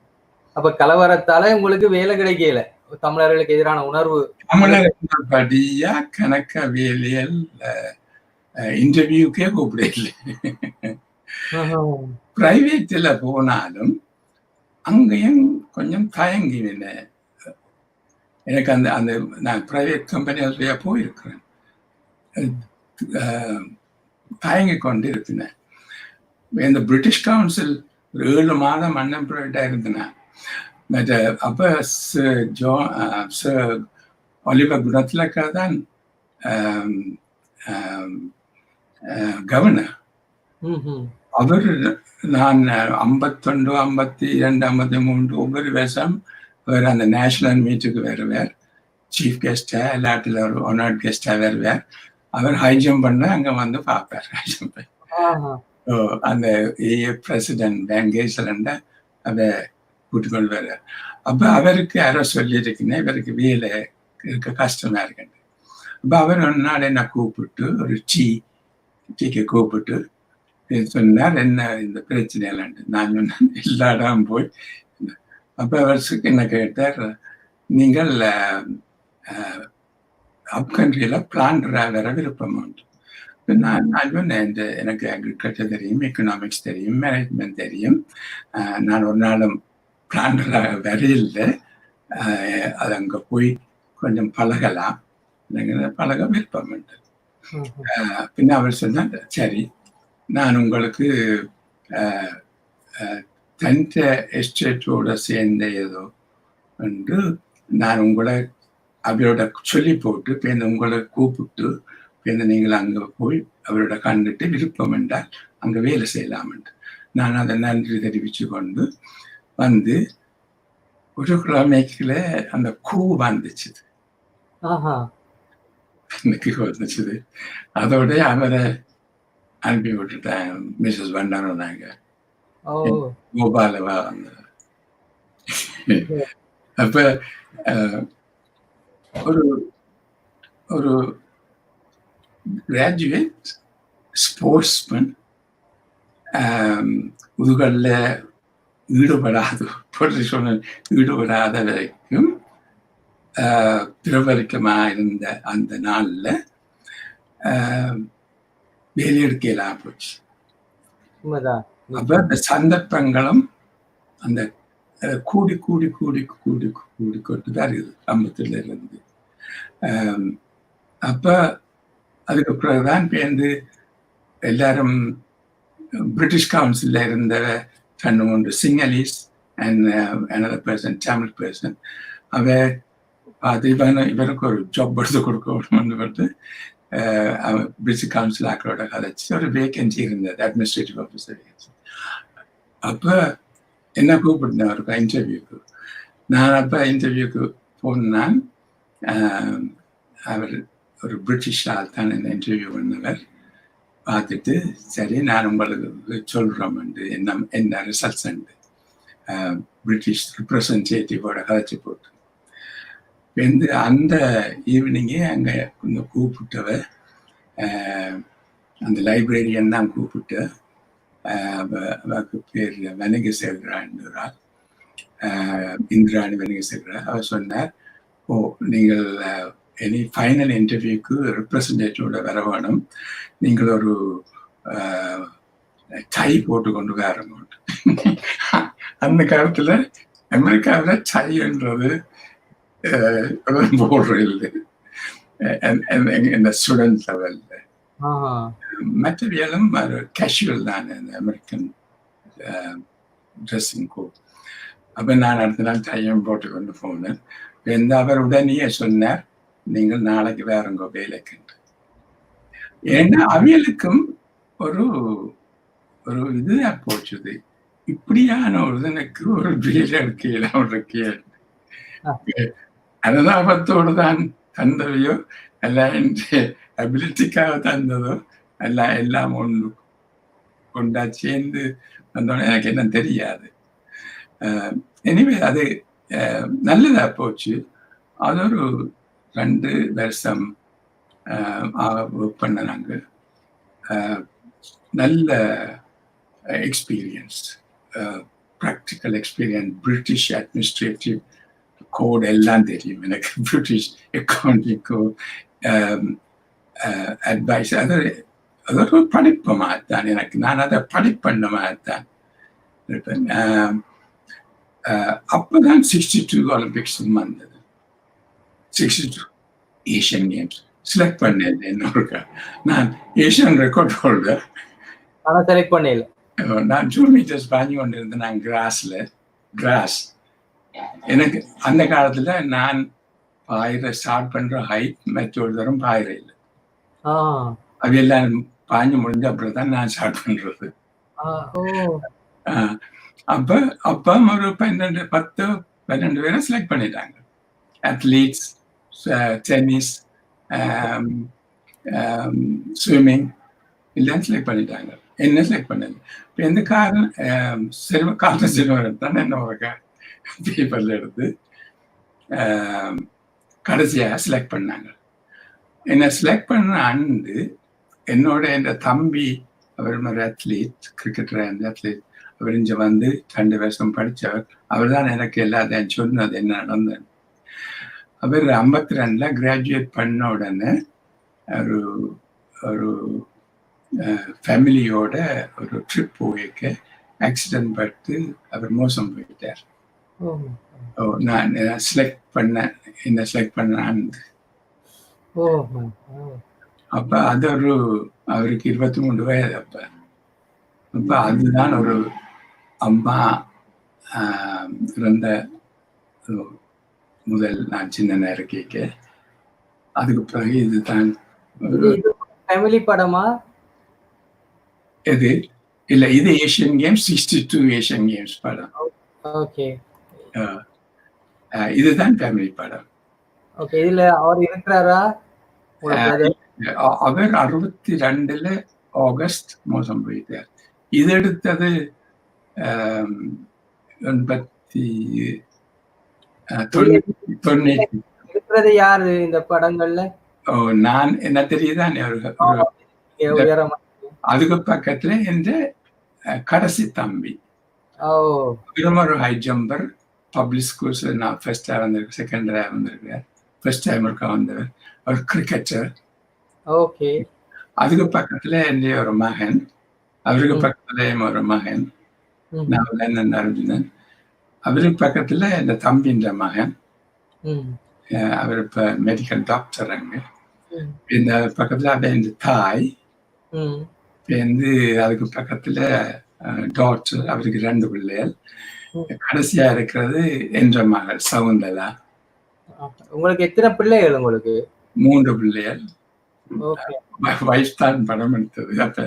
அப்ப கலவரத்தால உங்களுக்கு வேலை கிடைக்கல, தமிழர்களுக்கு எதிரான உணர்வு. தமிழர்கள் படியா கணக்க வேலையல் இன்டர்வியூக்கே கூப்பிடல. பிரைவேட்ல போனாலும் அங்கேயும் கொஞ்சம் தயங்கின. எனக்கு அந்த அந்த நான் பிரைவேட் கம்பெனியா போயிருக்கிறேன், தயங்கி கொண்டு இருந்தேன். இந்த பிரிட்டிஷ் கவுன்சில் ஒரு 7 மாதம் அன்எம்ப்ளாய்டா இருந்தேன். அப்ப ஒலிவர் குணத்திலக்கா தான் கவர்னர். அவர் நான் 51, 52, 53 ஒவ்வொரு வருஷம் அவர் அந்த நேஷனல் மீட்டுக்கு வருவார். சீஃப் கெஸ்டா இல்லாட்டில் ஒரு ஒன்ஆட் கெஸ்டா வருவார். அவர் ஹை ஜம்ப் பண்ண அங்க வந்து பார்ப்பார். ஹை ஜம்ப் அந்த பிரசிடென்ட் பேங்கேஸ்லண்ட அதை கூட்டிக் கொண்டு வர்றார். அப்ப அவருக்கு யாரோ சொல்லியிருக்கேன் இவருக்கு வேலை இருக்க கஷ்டமா இருக்கு. அப்ப அவர் ஒரு நாள் என்ன கூப்பிட்டு ஒரு டீக்கு கூப்பிட்டு சொன்னார், என்ன இந்த பிரச்சனை இல்லைன்ட்டு. நான் சொன்னேன் எல்லா இடம் போய். அப்ப அவர் என்ன கேட்டார், நீங்கள் அப்கண்ட்ரியில பிளான்டரா வர விருப்பம் உண்டு. நான் சொன்னேன், எனக்கு அக்ரிகல்ச்சர் தெரியும், எக்கனாமிக்ஸ் தெரியும், மேனேஜ்மெண்ட் தெரியும், நான் ஒரு நாளும் பிளான்டராக வரையில்லை, அது அங்க போய் கொஞ்சம் பழகலாம், பழக விருப்பம் உண்டு. பின்ன அவர் சொன்னார், சரி நான் உங்களுக்கு தன்ட எஸ்டேட்டோட சேர்ந்த ஏதோ என்று நான் உங்களை அவரோட சொல்லி போட்டு பின்ன உங்களை கூப்பிட்டு பின்ன நீங்கள் அங்கே போய் அவரோட கண்டுட்டு விருப்பம் என்றால் அங்கே வேலை செய்யலாம் என்று நான் அதை நன்றி தெரிவித்து கொண்டு வந்து ஒரு கிழமைக்குள்ள அந்த கூ வந்துச்சு. வந்துச்சு. அதோட அவரை அனுப்பி விட்டுட்டேன். மிஸ்ஸஸ் வண்டாரம் நாங்க கோபாலவா வந்து. அப்ப ஒரு ஒரு கிராஜுவேட் ஸ்போர்ட்ஸ்மேன் முதுகல்ல ஈடுபடாத வரைக்கும் பிரபலிக்கமா இருந்த அந்த நாள்ல வேலையெடுக்கலாம் போச்சு. அப்ப அந்த சந்தர்ப்பங்களும் அந்த கூடி கூடி கூடி கூடி கூடி கொண்டுதான் இருக்குது கம்பத்துல இருந்து. அப்ப அதுக்கு பிறகுதான் பேருந்து எல்லாரும் பிரிட்டிஷ் கவுன்சில்ல இருந்த 2-3 Sinhalese and another person Tamil person அவ அது இவருக்கு ஒரு ஜாப் எடுத்து கொடுக்கணும்னு பார்த்து பிரிட்டிஷ் கவுன்சில் ஆக்களோட கதைச்சு ஒரு வேகன்சி இருந்தது, அட்மினிஸ்ட்ரேட்டிவ் ஆஃபீஸர். அப்ப என்ன கூப்பிட்டேன் அவருக்கு இன்டர்வியூக்கு. நான் அப்ப இன்டர்வியூக்கு போனான். அவர் ஒரு பிரிட்டிஷ் ஆள் தான் என்ன இன்டர்வியூ பண்ணவர். பார்த்துட்டு சரி நான் உங்களுக்கு சொல்றோம் என்ன ரிசல்ட்ஸ் பிரிட்டிஷ் ரிப்ரசன்டேட்டிவோட கதைச்சு போட்டு அந்த ஈவினிங்கே அங்கே கொஞ்சம் கூப்பிட்டவர் அந்த லைப்ரரியன் தான் கூப்பிட்டு அவருக்கு பேர் வணிகசேகரா, இந்திராணி வணிகசேகரா. அவர் சொன்னார், ஓ நீங்கள் எனி ஃபைனல் இன்டர்வியூக்கு ரெப்ரசன்டேட்டிவோட வர வேணும், நீங்கள் ஒரு டை போட்டு கொண்டு வரணும். அந்த காலத்துல அமெரிக்காவில் டைன்றது போடுற இல்லை இந்த ஸ்டூடெண்ட் லெவல்ல. மற்றவியலும் கேஷுவல் தான் இந்த அமெரிக்கன் ட்ரெஸ்ஸிங் கோட். அப்ப நான் அடுத்த நாள் டைம் போட்டு கொண்டு போனேன். அவர் உடனே சொன்னார், நீங்கள் நாளைக்கு வேறங்க வேலைக்கு. ஏன்னா அவியலுக்கும் ஒரு ஒரு இது போச்சுது, இப்படியான ஒருதனுக்கு ஒரு வேலை எடுக்கலாம் இருக்கேன். அனுதாபத்தோடு தான் தந்தவையோ எல்லாம் என் அபிலிட்டிக்காக தந்ததோ எல்லாம் ஒன்று கொண்டா சேர்ந்து வந்தோன்னு எனக்கு என்ன தெரியாது. எனிவே அது நல்லதா போச்சு. அது ஒரு 2 வருஷம் ஒர்க் பண்ண நாங்க. நல்ல experience, practical experience. British administrative code எல்லாம் தெரியும் எனக்கு. பிரிட்டிஷ் அக்கௌண்டிங் கோட், அட்வைஸ், அது ஒரு படிப்பு மாதிரிதான் எனக்கு. நான் அதை படிப்பண்ண மாதிரிதான் இருப்பேன். அப்பதான் 62 ஒலிம்பிக்ஸ் வந்தது. 62 ஏஷியன் கேம்ஸ் செலக்ட் பண்ணேன். என்னோட நான் ஏஷியன் ரெக்கார்ட் ஹோல்டர். செலக்ட் பண்ணல. நான் 2 மீட்டர்ஸ் பாஞ்சு கொண்டு இருந்தேன். நான் கிராஸ். எனக்கு அந்த காலத்துல நான் பாயிர ஸ்டார்ட் பண்ற ஹைட் மற்றொரு தரம் பாயிர இல்லை. அது எல்லாம் பாஞ்சு முடிஞ்ச அப்புறம் தான் நான் ஸ்டார்ட் பண்றது. அப்ப ஒரு 10-12 பேரை செலக்ட் பண்ணிட்டாங்க. அத்லீட்ஸ், டென்னிஸ், ஸ்விம்மிங் எல்லாம் செலக்ட் பண்ணிட்டாங்க. என்ன செலக்ட் பண்ணது இப்போ எந்த காரணம் சிறுவரம் தான் என்ன ஒரு பேப்பர்ல எடுத்து கடைசியாக செலக்ட் பண்ணாங்க. என்னை செலக்ட் பண்ண அண்டு என்னோட என் தம்பி, அவர் ஒரு அத்லீட், கிரிக்கெட்டர் அத்லீட். அவர் இங்கே வந்து 2 வருஷம் படித்தவர். அவர் தான் எனக்கு எல்லாத்தையும் சொன்னது என்ன நடந்தது. அவர் 52ல் கிராஜுவேட் பண்ண உடனே ஒரு ஃபேமிலியோட ஒரு ட்ரிப் போயிருக்க ஆக்சிடென்ட் பட்டு அவர் மோசம் போயிட்டார். நான் செலக்ட் பண்ண அப்ப அது அவருக்கு 23 வயது. அப்ப அதுதான் ஒரு அம்மா இறந்த முதல் நான் சின்ன இருக்க. அதுக்கு பிறகு இதுதான் ஃபேமிலி படமா? இது இல்ல, இது ஏஷியன் கேம்ஸ், 62 ஏஷியன் கேம்ஸ் படம். ஓகே. இதுதான் ஃபேமிலி படம். ஓகே. இதுல அவர் இருக்கிறாரா? அவர் 62ல் ஆகஸ்ட் மோசம் போயிட்டார். இது எடுத்தது 90 இருக்கிறது யாரு இந்த படங்கள்ல? நான் என்ன தெரியுதான். அதுக்கு பக்கத்துல என்ற கடைசி தம்பி ஒரு ஹை ஜம்பர். பப்ளிக் ஸ்கூல்ஸ்ல நான் ஃபர்ஸ்டா வந்திருக்கேன், செகண்டரா வந்திருக்கேன், ஃபர்ஸ்ட் டைம் இருக்கா வந்தவர். அவர் கிரிக்கெட்டர். ஓகே. அதுக்கு பக்கத்துல என்னுடைய ஒரு மகன், அவருக்கு பக்கத்துல ஒரு மகன், நான் அர்ஜுனன். அவருக்கு பக்கத்துல இந்த தம்பின்ற மகன், அவர் இப்ப மெடிக்கல் டாக்டர் அங்க. இந்த பக்கத்துல அவ இந்த தாய், அதுக்கு பக்கத்துல டாக்டர், அவருக்கு 2 பிள்ளைகள். கடைசியா இருக்கிறது என்ற மகள் சவுந்தலா. உங்களுக்கு எத்தனை பிள்ளைகள்? உங்களுக்கு 3 பிள்ளைகள். வைஃப் தான் படம் எடுத்தது. அப்ப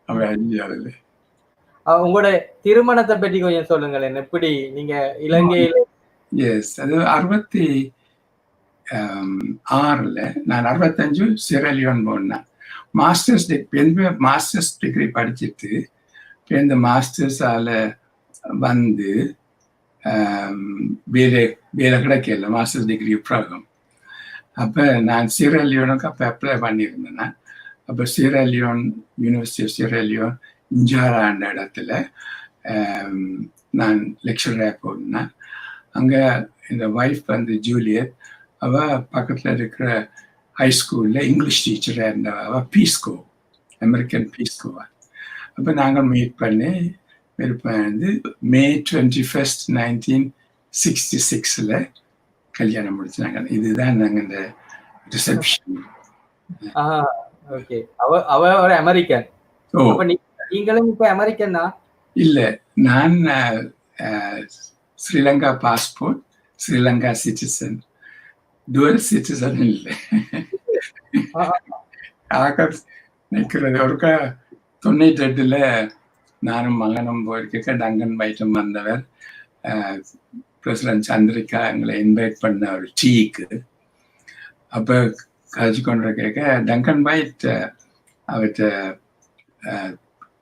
அவ இந்தியாவில். உங்களோட திருமணத்தை பற்றி கொஞ்சம் சொல்லுங்களேன். எப்படி நீங்க இலங்கையில? எஸ், அது 66ல் நான் 65 சிரலியோன் போனேன். மாஸ்டர்ஸ் டிகிரி படிச்சுட்டு இந்த மாஸ்டர்ஸால வந்து வேலை கிடைக்கல, மாஸ்டர்ஸ் டிகிரி ப்ரோக்ராம். அப்போ நான் சிரலியோனுக்கு அப்போ அப்ளை பண்ணியிருந்தேன். அப்போ சிரலியோன், யூனிவர்சிட்டி ஆஃப் சிரலியோன் இஞ்சாராண்ட இடத்துல நான் லெக்சராக போனேன். அங்கே இந்த ஒய்ஃப் வந்து ஜூலியட், அவள் பக்கத்தில் இருக்கிற ஹை ஸ்கூலில் இங்கிலீஷ் டீச்சராக இருந்தவ. அவள் பீஸ்கோ, அமெரிக்கன் பீஸ்கோவா. அப்போ நாங்கள் மீட் பண்ணி வந்து May 21, 1966 கல்யாணம் முடிச்சாங்க. இதுதான் நாங்கள் இந்த ரிசப்ஷன். ஓகே. அவ ஒரு அமெரிக்கன். நீங்களும் இப்ப அமெரிக்கனா? இல்ல, நான் Sri Lanka passport, Sri Lanka citizen, twelve citizen இல்லை. நிற்கிறது ஒருக்கா 98ல் நானும் மகனும் போயிருக்க டங்கன் பைட்டும் வந்தவர். பிரசிடன்ட் சந்திரிகா எங்களை இன்வைட் பண்ண ஒரு டீக்கு. அப்ப காய்ச்சி கொண்டு கேட்க டங்கன் பைட் அவற்ற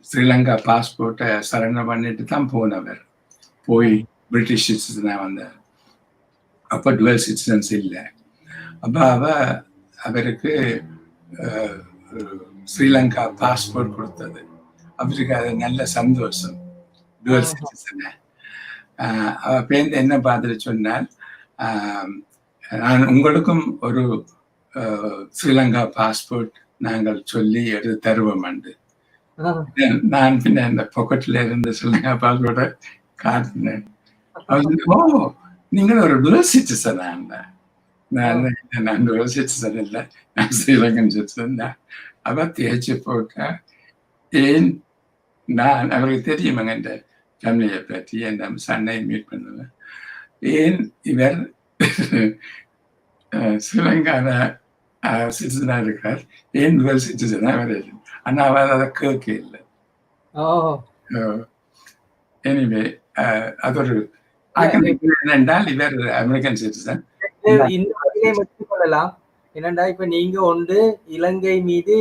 ஸ்ரீலங்கா பாஸ்போர்ட்டை சரண்டர் பண்ணிட்டு தான் போனவர். போய் பிரிட்டிஷ் சிட்டிசனா வந்தார். அப்ப டுவெல் சிட்டிசன்ஸ் இல்லை. அப்ப அவருக்கு ஸ்ரீலங்கா பாஸ்போர்ட் கொடுத்தது. அவருக்கு அது நல்ல சந்தோஷம். டுவெல் சிட்டிசனை அவ பேருந்து என்ன பார்த்துட்டு சொன்னால், நான் உங்களுக்கும் ஒரு ஸ்ரீலங்கா பாஸ்போர்ட் நாங்கள் சொல்லி எடுத்து தருவோம். நான் பின்ன இந்த பாக்கெட்ல இருந்த ஸ்ரீலங்கா பாஸ்போர்ட்டை காட்டினேன். ஓ, நீங்கள் ஒரு டுவெல் சிட்டிசனா? நான் டுவெல் சிட்டிசன் இல்லை, நான் ஸ்ரீலங்கன் சிட்டிசன் தான். அவ தேய்ச்சி போட்டா. ஏன் நான் அவருக்கு தெரியுமாங்க இந்த ஃபேமிலியை பற்றி, என் சன்னை மீட் பண்ணுவேன். ஏன் இவர் ஸ்ரீலங்கால சிட்டிசனா இருக்கார், ஏன் டுவெல் சிட்டிசனா அவர்? ஆனா அவர் அதை கேட்க இல்லை. எனிவே அது ஒரு என்னென்றால் இவர் அமெரிக்கன் சிட்டிசன். கொள்ளலாம். என்னண்டா இப்ப நீங்க ஒன்று இலங்கை மீது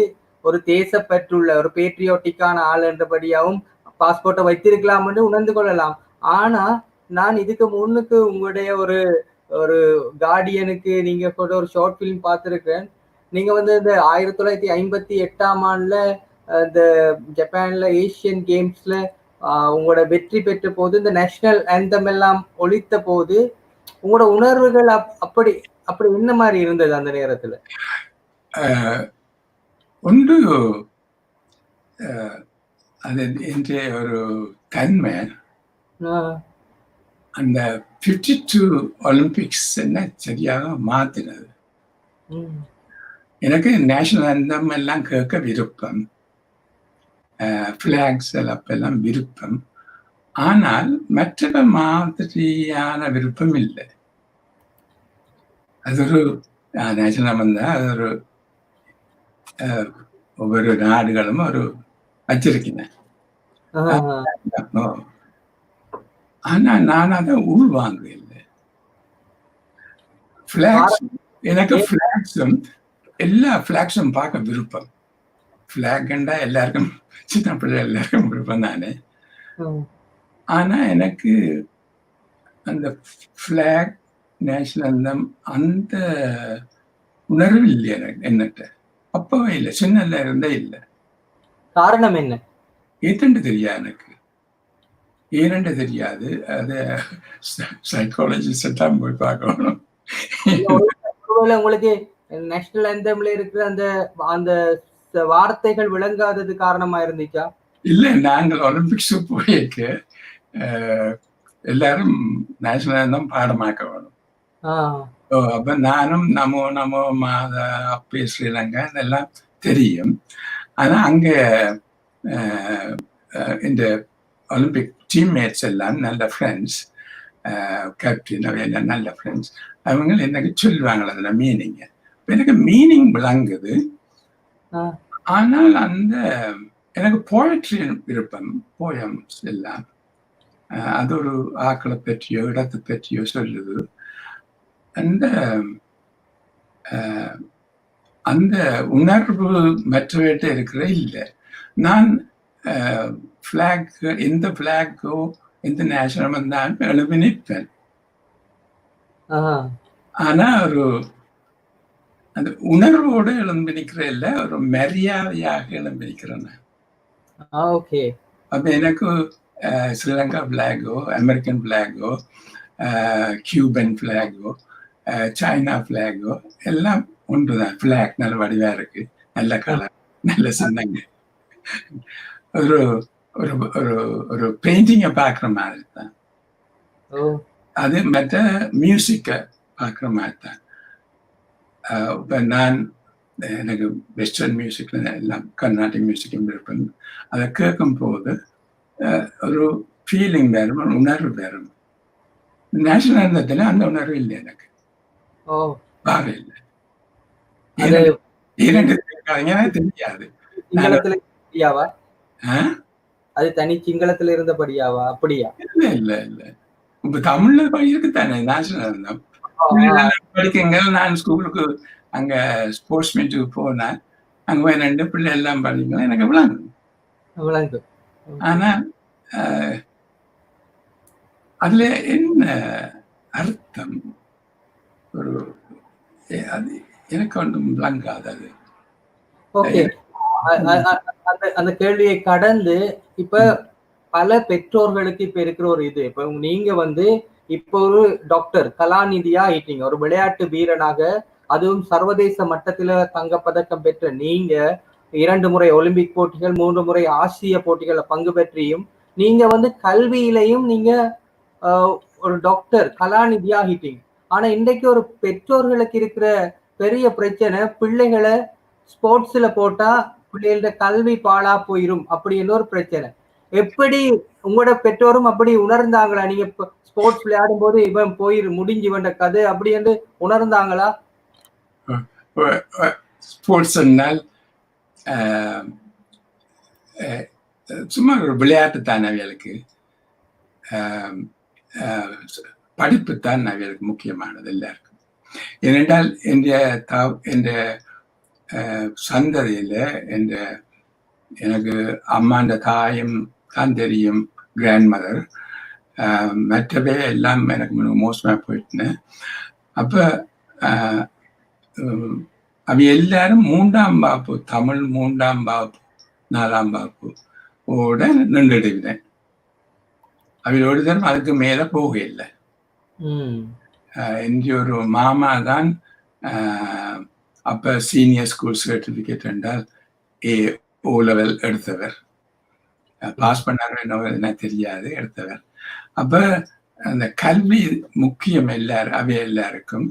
ஒரு தேசப்பற்றுள்ள ஒரு பேட்ரியோட்டிக்கான ஆள் என்றபடியாகவும் பாஸ்போர்ட்டை வைத்திருக்கலாம் என்று உணர்ந்து கொள்ளலாம். ஆனா நான் இதுக்கு முன்னுக்கு உங்களுடைய ஒரு ஒரு கார்டியனுக்கு நீங்க கூட ஒரு ஷார்ட் பிலிம் பார்த்திருக்கேன். நீங்க இந்த 1958ஆம் ஆண்டுல இந்த ஜப்பான்ல ஏசியன் கேம்ஸ்ல உங்களோட வெற்றி பெற்ற போது இந்த நேஷனல் ஆந்தம் எல்லாம் ஒலித்த போது உங்களோட உணர்வுகள் அப்படி அப்படி என்ன மாதிரி இருந்தது அந்த நேரத்துல? ஒன்று அது என்ற ஒரு தன்மை அந்த 52 ஒலிம்பிக்ஸ் என்ன சரியாக மாத்தினது. எனக்கு நேஷனல் ஆந்தம் எல்லாம் கேட்க விருப்பம், பிளாக்ஸ் எல்லாம் விருப்பம். ஆனால் மற்ற மாதிரியான விருப்பம் இல்லை. அது ஒரு நேஷனல் வந்தா அது ஒரு ஒவ்வொரு நாடுகளும் ஒரு வச்சிருக்கிறேன். ஆனா நான் அதை உள்வாங்க இல்லை. எனக்கு பிளாக்ஸும் எல்லா பிளாக்ஸும் பார்க்க விருப்பம். பிளாக்ண்டா எல்லாருக்கும் சின்ன பிள்ளை எல்லாருக்கும் விருப்பம் தானே. ஆனா எனக்கு அந்த பிளாக் நேஷனல் அந்த உணர்வு இல்லை எனக்கு. என்னட்ட அப்பவே இல்லை, சின்னல இருந்தே இல்லை. காரணம் என்ன ஏத்தண்டு தெரியாது எனக்கு. ஏனண்டு தெரியாது. அது சைக்காலஜிஸ்ட் தான் போய் பார்க்கணும். உங்களுக்கு நேஷனல் ஆந்தம்ல இருக்கிற அந்த அந்த வார்த்தைகள் விளங்காதது காரணமா இருந்துச்சா? இல்ல, நாங்கள் ஒலிம்பிக்ஸ் போயிருக்க எல்லாரும் நேஷனல் ஆந்தம் பாடமாக்க வேணும். அப்ப நானும் நமோ நமோ மாத அப்பே ஸ்ரீலங்கா இதெல்லாம் தெரியும். ஆனா அங்க இந்த ஒலிம்பிக் டீம்மேட்ஸ் எல்லாம் நல்ல ஃப்ரெண்ட்ஸ், கேப்டன் எல்லாம் நல்ல ஃப்ரெண்ட்ஸ். அவங்க எனக்கு சொல்லுவாங்க அதுல மீனிங். எனக்கு மீனிங் விளங்குது. ஆனால் அந்த எனக்கு போயட்ரி விருப்பம், போயம்ஸ் எல்லாம். அது ஒரு ஆக்களை பற்றியோ இடத்தை பற்றியோ சொல்லுது. அந்த அந்த உணர்வு மற்றவர்கிட்ட இருக்கிற இல்லை. நான் ஃபிளாக், எந்த ஃபிளாக்கோ எந்த நேஷனல் வந்தாலும் எழுப்பி நிற்பேன். ஆனா ஒரு அந்த உணர்வோடு எழும்பி நிற்கிற இல்லை, ஒரு மரியாதையாக எழும்பி நிற்கிறேன். அப்ப எனக்கு ஸ்ரீலங்கா பிளாகோ, அமெரிக்கன் பிளாகோ, கியூபன் பிளாகோ, சைனா பிளாகோ எல்லாம் ஒன்றுதான். பிளாக் நல்ல வடிவா இருக்கு, நல்ல கலர், நல்ல சின்னங்க. ஒரு ஒரு ஒரு பெயிண்டிங்கை பார்க்குற மாதிரி தான். அது மற்ற மியூசிக்கை பார்க்குற மாதிரி தான். இப்போ நான் எனக்கு வெஸ்டர்ன் மியூசிக்ல எல்லாம் கர்நாடிக் மியூசிக்கும் விருப்பம். அதை கேட்கும் போது ஒரு ஃபீலிங் வேறும், உணர்வு வேறும். நேஷனல் ஆந்தத்துல அந்த உணர்வு இல்லை எனக்கு. பாரு இல்லை. இரண்டு தெரியாது. அது தனி சிங்களத்துல இருந்தபடியாவா? அப்படியா? இல்ல இல்ல இல்ல, இப்ப தமிழ்ல இருக்குத்தானே நேஷனல் ஆந்தம். படிக்குங்க. நான் ஸ்கூலுக்கு அங்க ஸ்போர்ட்ஸ் மீட்டுக்கு போனேன். அங்க போய் 2 பிள்ளை எல்லாம் படிக்கலாம் எனக்கு விளங்கும். ஆனா அதுல என்ன அர்த்தம் ஒரு அது எனக்கு ஒன்றும் விளங்காது. அது ஓகே, அந்த கேள்வியை கடந்து இப்ப பல பெற்றோர்களுக்கு இப்ப இருக்கிற ஒரு இது, இப்ப நீங்க இப்ப ஒரு டாக்டர் கலாநிதியா ஆயிட்டீங்க, ஒரு விளையாட்டு வீரனாக, அதுவும் சர்வதேச மட்டத்துல தங்கப்பதக்கம் பெற்ற நீங்க 2 முறை ஒலிம்பிக் போட்டிகள், 3 முறை ஆசிய போட்டிகள்ல பங்கு பெற்றியும் நீங்க கல்வியிலையும் நீங்க ஒரு டாக்டர் கலாநிதியா ஆகிட்டீங்க. ஆனா இன்றைக்கு ஒரு பெற்றோர்களுக்கு இருக்கிற பெரிய பிரச்சனை, பிள்ளைகளை ஸ்போர்ட்ஸ்ல போட்டா பிள்ளைகளோட கல்வி பாழா போயிரும் அப்படின்னு ஒரு பிரச்சனை. எப்படி உங்களோட பெற்றோரும் அப்படி உணர்ந்தாங்களா? நீங்க ஸ்போர்ட்ஸ் விளையாடும் போது இவன் முடிஞ்சு இவன் கதை அப்படி என்று உணர்ந்தாங்களா? ஸ்போர்ட்ஸ் சும்மா ஒரு விளையாட்டு தான் அவைகளுக்கு. படிப்பு தான் அவைகளுக்கு முக்கியமானது எல்லாருக்கும். ஏனென்றால் என்ற சந்ததியில எனக்கு அம்மாண்ட தாயும் தான் தெரியும், கிராண்ட் மதர். மற்றவே எல்லாம் எனக்கு மோசமாக போயிட்டுன்னு. அப்ப அவ எல்லாரும் 3ஆம் வகுப்பு, தமிழ் 3ஆம் வகுப்பு 4ஆம் வகுப்பு ஓட நின்றுடுவேன். அவளோட தரம் அதுக்கு மேல போக இல்லை. எங்க ஒரு மாமா தான் அப்ப சீனியர் ஸ்கூல் சர்டிபிகேட் என்றால் O level எடுத்தவர். பாஸ் பண்ணாரு என்ன தெரியாது, எடுத்தவர். அப்ப அந்த கல்வி முக்கியம் எல்லாருக்கும்.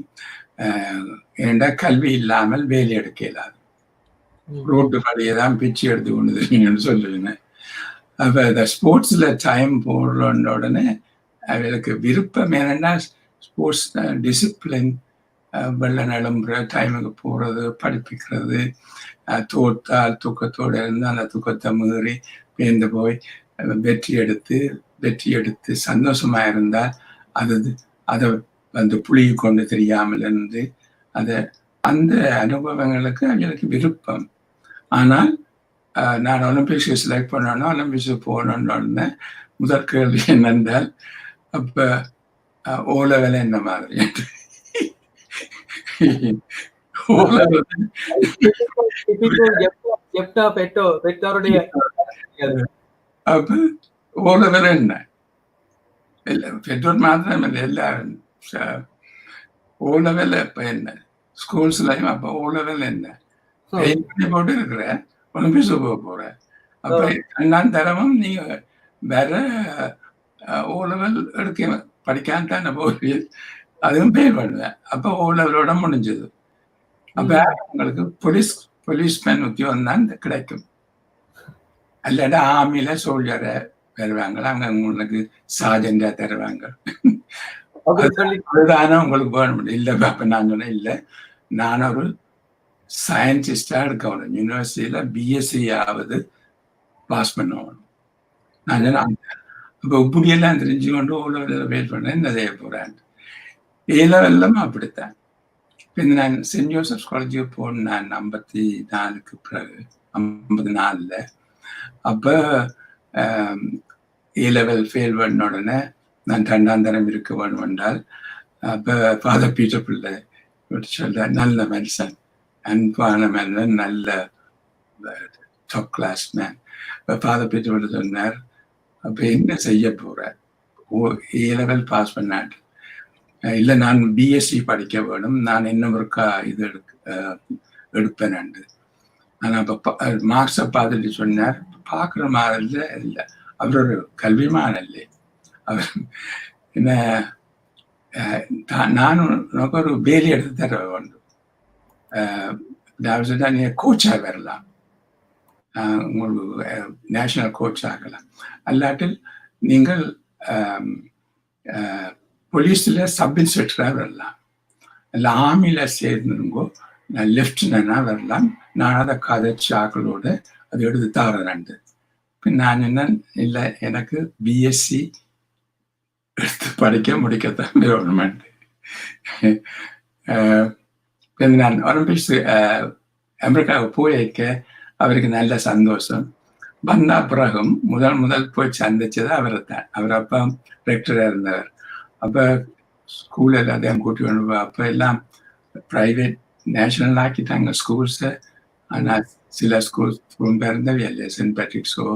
ஏண்டா கல்வி இல்லாமல் வேலை எடுக்க இயலாது. ரோட்டு கடையை தான் பிச்சு எடுத்து கொண்டு சொல்லுவேன். அப்ப இந்த ஸ்போர்ட்ஸ்ல டைம் போடுற உடனே அவளுக்கு விருப்பம் என்னன்னா ஸ்போர்ட்ஸ் டிசிப்ளின், வெள்ள நலம்புற டைமுக்கு போறது, படிப்பிக்கிறது, தோற்றால் தூக்கத்தோடு இருந்து அந்த தூக்கத்தை மீறி பேர்ந்து போய் வெற்றி எடுத்து சந்தோஷமா இருந்தால் அதை புளியை கொண்டு தெரியாமல் இருந்து அந்த அனுபவங்களுக்கு அவங்களுக்கு விருப்பம். ஆனால் நான் ஒலிம்பிக்ஸுக்கு செலக்ட் பண்ணணும், ஒலிம்பிக்ஸுக்கு போகணுன்னு முதல் கேள்வி என்னென்றால் அப்ப O level என்ன மாதிரி அப்ப O level என்ன இல்ல, பெற்றோர் மாத்திரம் இல்லை, எல்லாரும் O level இப்ப என்ன ஸ்கூல்ஸ்லயும் அப்ப O level என்ன போட்டு இருக்கிற ஒலிம்பிக்ஸ் போக போற. அப்ப 2ஆம் தரமும் நீங்க வேற O level எடுக்க படிக்காம தானே போகிறீர்கள், அதுவும் பே பண்ணுவேன். அப்ப O levelோட முடிஞ்சது. அப்ப உங்களுக்கு போலீஸ்மேன் உத்தியோகம் தான் கிடைக்கும். அல்லடா ஆர்மியில சோல்ஜரை தருவாங்க, அங்க உங்களுக்கு சார்ஜெண்டா தருவாங்க. அதுதானே உங்களுக்கு வேணும். இல்லை அப்ப நான் சொன்னேன், இல்லை நான் ஒரு சயின்டிஸ்டா இருக்கணும், யூனிவர்சிட்டியில பிஎஸ்சி ஆவது பாஸ் பண்ணணும். நான் சொன்னேன் அப்ப இப்படியெல்லாம் தெரிஞ்சு கொண்டு ஓலவெல்ல வெயிட் பண்ணேன், என்ன செய்ய போறேன். ஏலவெல்லாம் அப்படித்தான். நான் சென்ட் ஜோசப்ஸ் காலேஜுக்கு போனேன் 54க்கு பிறகு, 54ல. அப்ப A-level ஃபெயில் பண்ண உடனே நான் 2ஆம் தரம் இருக்க வேண்டும் என்றால் அப்ப ஃபாதர் பீட்டர் பிள்ளை சொல்ற நல்ல மனுஷன், அன்பான மனிதன், நல்ல top class man. Father Peter Pillai சொன்னார், அப்ப என்ன செய்ய போற, A-level பாஸ் பண்ணாட்டு, இல்லை நான் பிஎஸ்சி படிக்க வேணும், நான் இன்னும் ஒருக்கா இது எடுப்பேன். ஆனா அப்ப மார்க்ஸை பார்த்துட்டு சொன்னார், பார்க்குற மாதிரி இல்லை, அவர் ஒரு கல்விமான் இல்லை, அவர் என்ன நானும் உனக்கு ஒரு வேலை எடுத்து தர வேண்டும், நீங்க கோச்சா வரலாம், உங்களுக்கு நேஷனல் கோச் ஆகலாம், அல்லாட்டில் நீங்கள் போலீஸ்ல சப் இன்ஸ்பெக்டரா வரலாம், இல்லை ஆர்மியில சேர்ந்துருங்கோ நான் லெப்டினண்டா வரலாம், நான் அதை கதைச்சு ஆக்களோட அதை எடுத்து தரேன். நான் என்ன இல்லை, எனக்கு பிஎஸ்சி எடுத்து படிக்க முடிக்கத்தான் கவர்மெண்ட். நான் ஒலிம்பிக்ஸ் அமெரிக்காவுக்கு போயிருக்க அவருக்கு நல்ல சந்தோஷம். வந்தா பிறகும் முதல் போய் சந்திச்சது அவரை தான். அவர் அப்ப ரெக்டரா இருந்தவர். அப்ப ஸ்கூல் எல்லாத்தையும் கூட்டி கொண்டு அப்ப எல்லாம் பிரைவேட் நேஷனல் ஆக்கிட்டாங்க ஸ்கூல்ஸை. ஆனா சில ஸ்கூல்ஸ் ரொம்ப இருந்தவை இல்லை. சென்ட் பேட்ரிக்ஸோ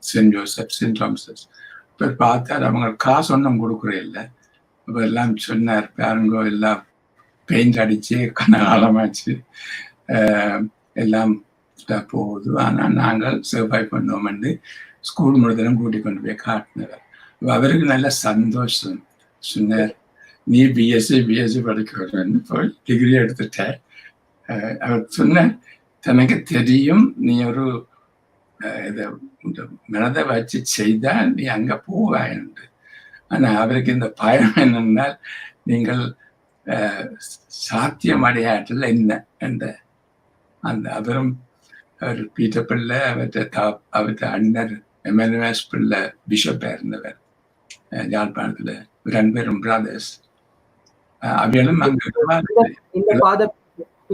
சென்ட் ஜோசப், சென்ட் தாமஸஸ். இப்போ பார்த்தார் அவங்க காசு ஒன்றும் கொடுக்குற இல்லை. அப்போ எல்லாம் சொன்னார், பாருங்கோ எல்லாம் பெயிண்ட் அடிச்சு காலமாச்சு, எல்லாம் போகுது. ஆனால் நாங்கள் சர்வை பண்ணுவோம்னு ஸ்கூல் முழுதலும் கூட்டி கொண்டு போய் காட்டினவர். அவருக்கு நல்ல சந்தோஷம். சொன்னார், நீ பிஎஸ்சி படிக்கிறன்னு போய் டிகிரி எடுத்துட்ட. அவர் சொன்னார், தனக்கு தெரியும் நீ ஒரு இதை மனதை வச்சு செய்தா நீ அங்க போவாயன்று. ஆனா அவருக்கு இந்த பயம் என்னன்னா, நீங்கள் சாத்தியம் அடையாற்றில் என்ன என்ற அந்த அவரும் அவர் பீட்டர் பிள்ளை, அவர்கிட்ட அண்ணர் எம்எல்ஏஸ் பிள்ளை பிஷப்பா இருந்தவர் யாழ்ப்பாணத்துல. ரெண்டு பேரும் பிரதர்ஸ். அவைகளும்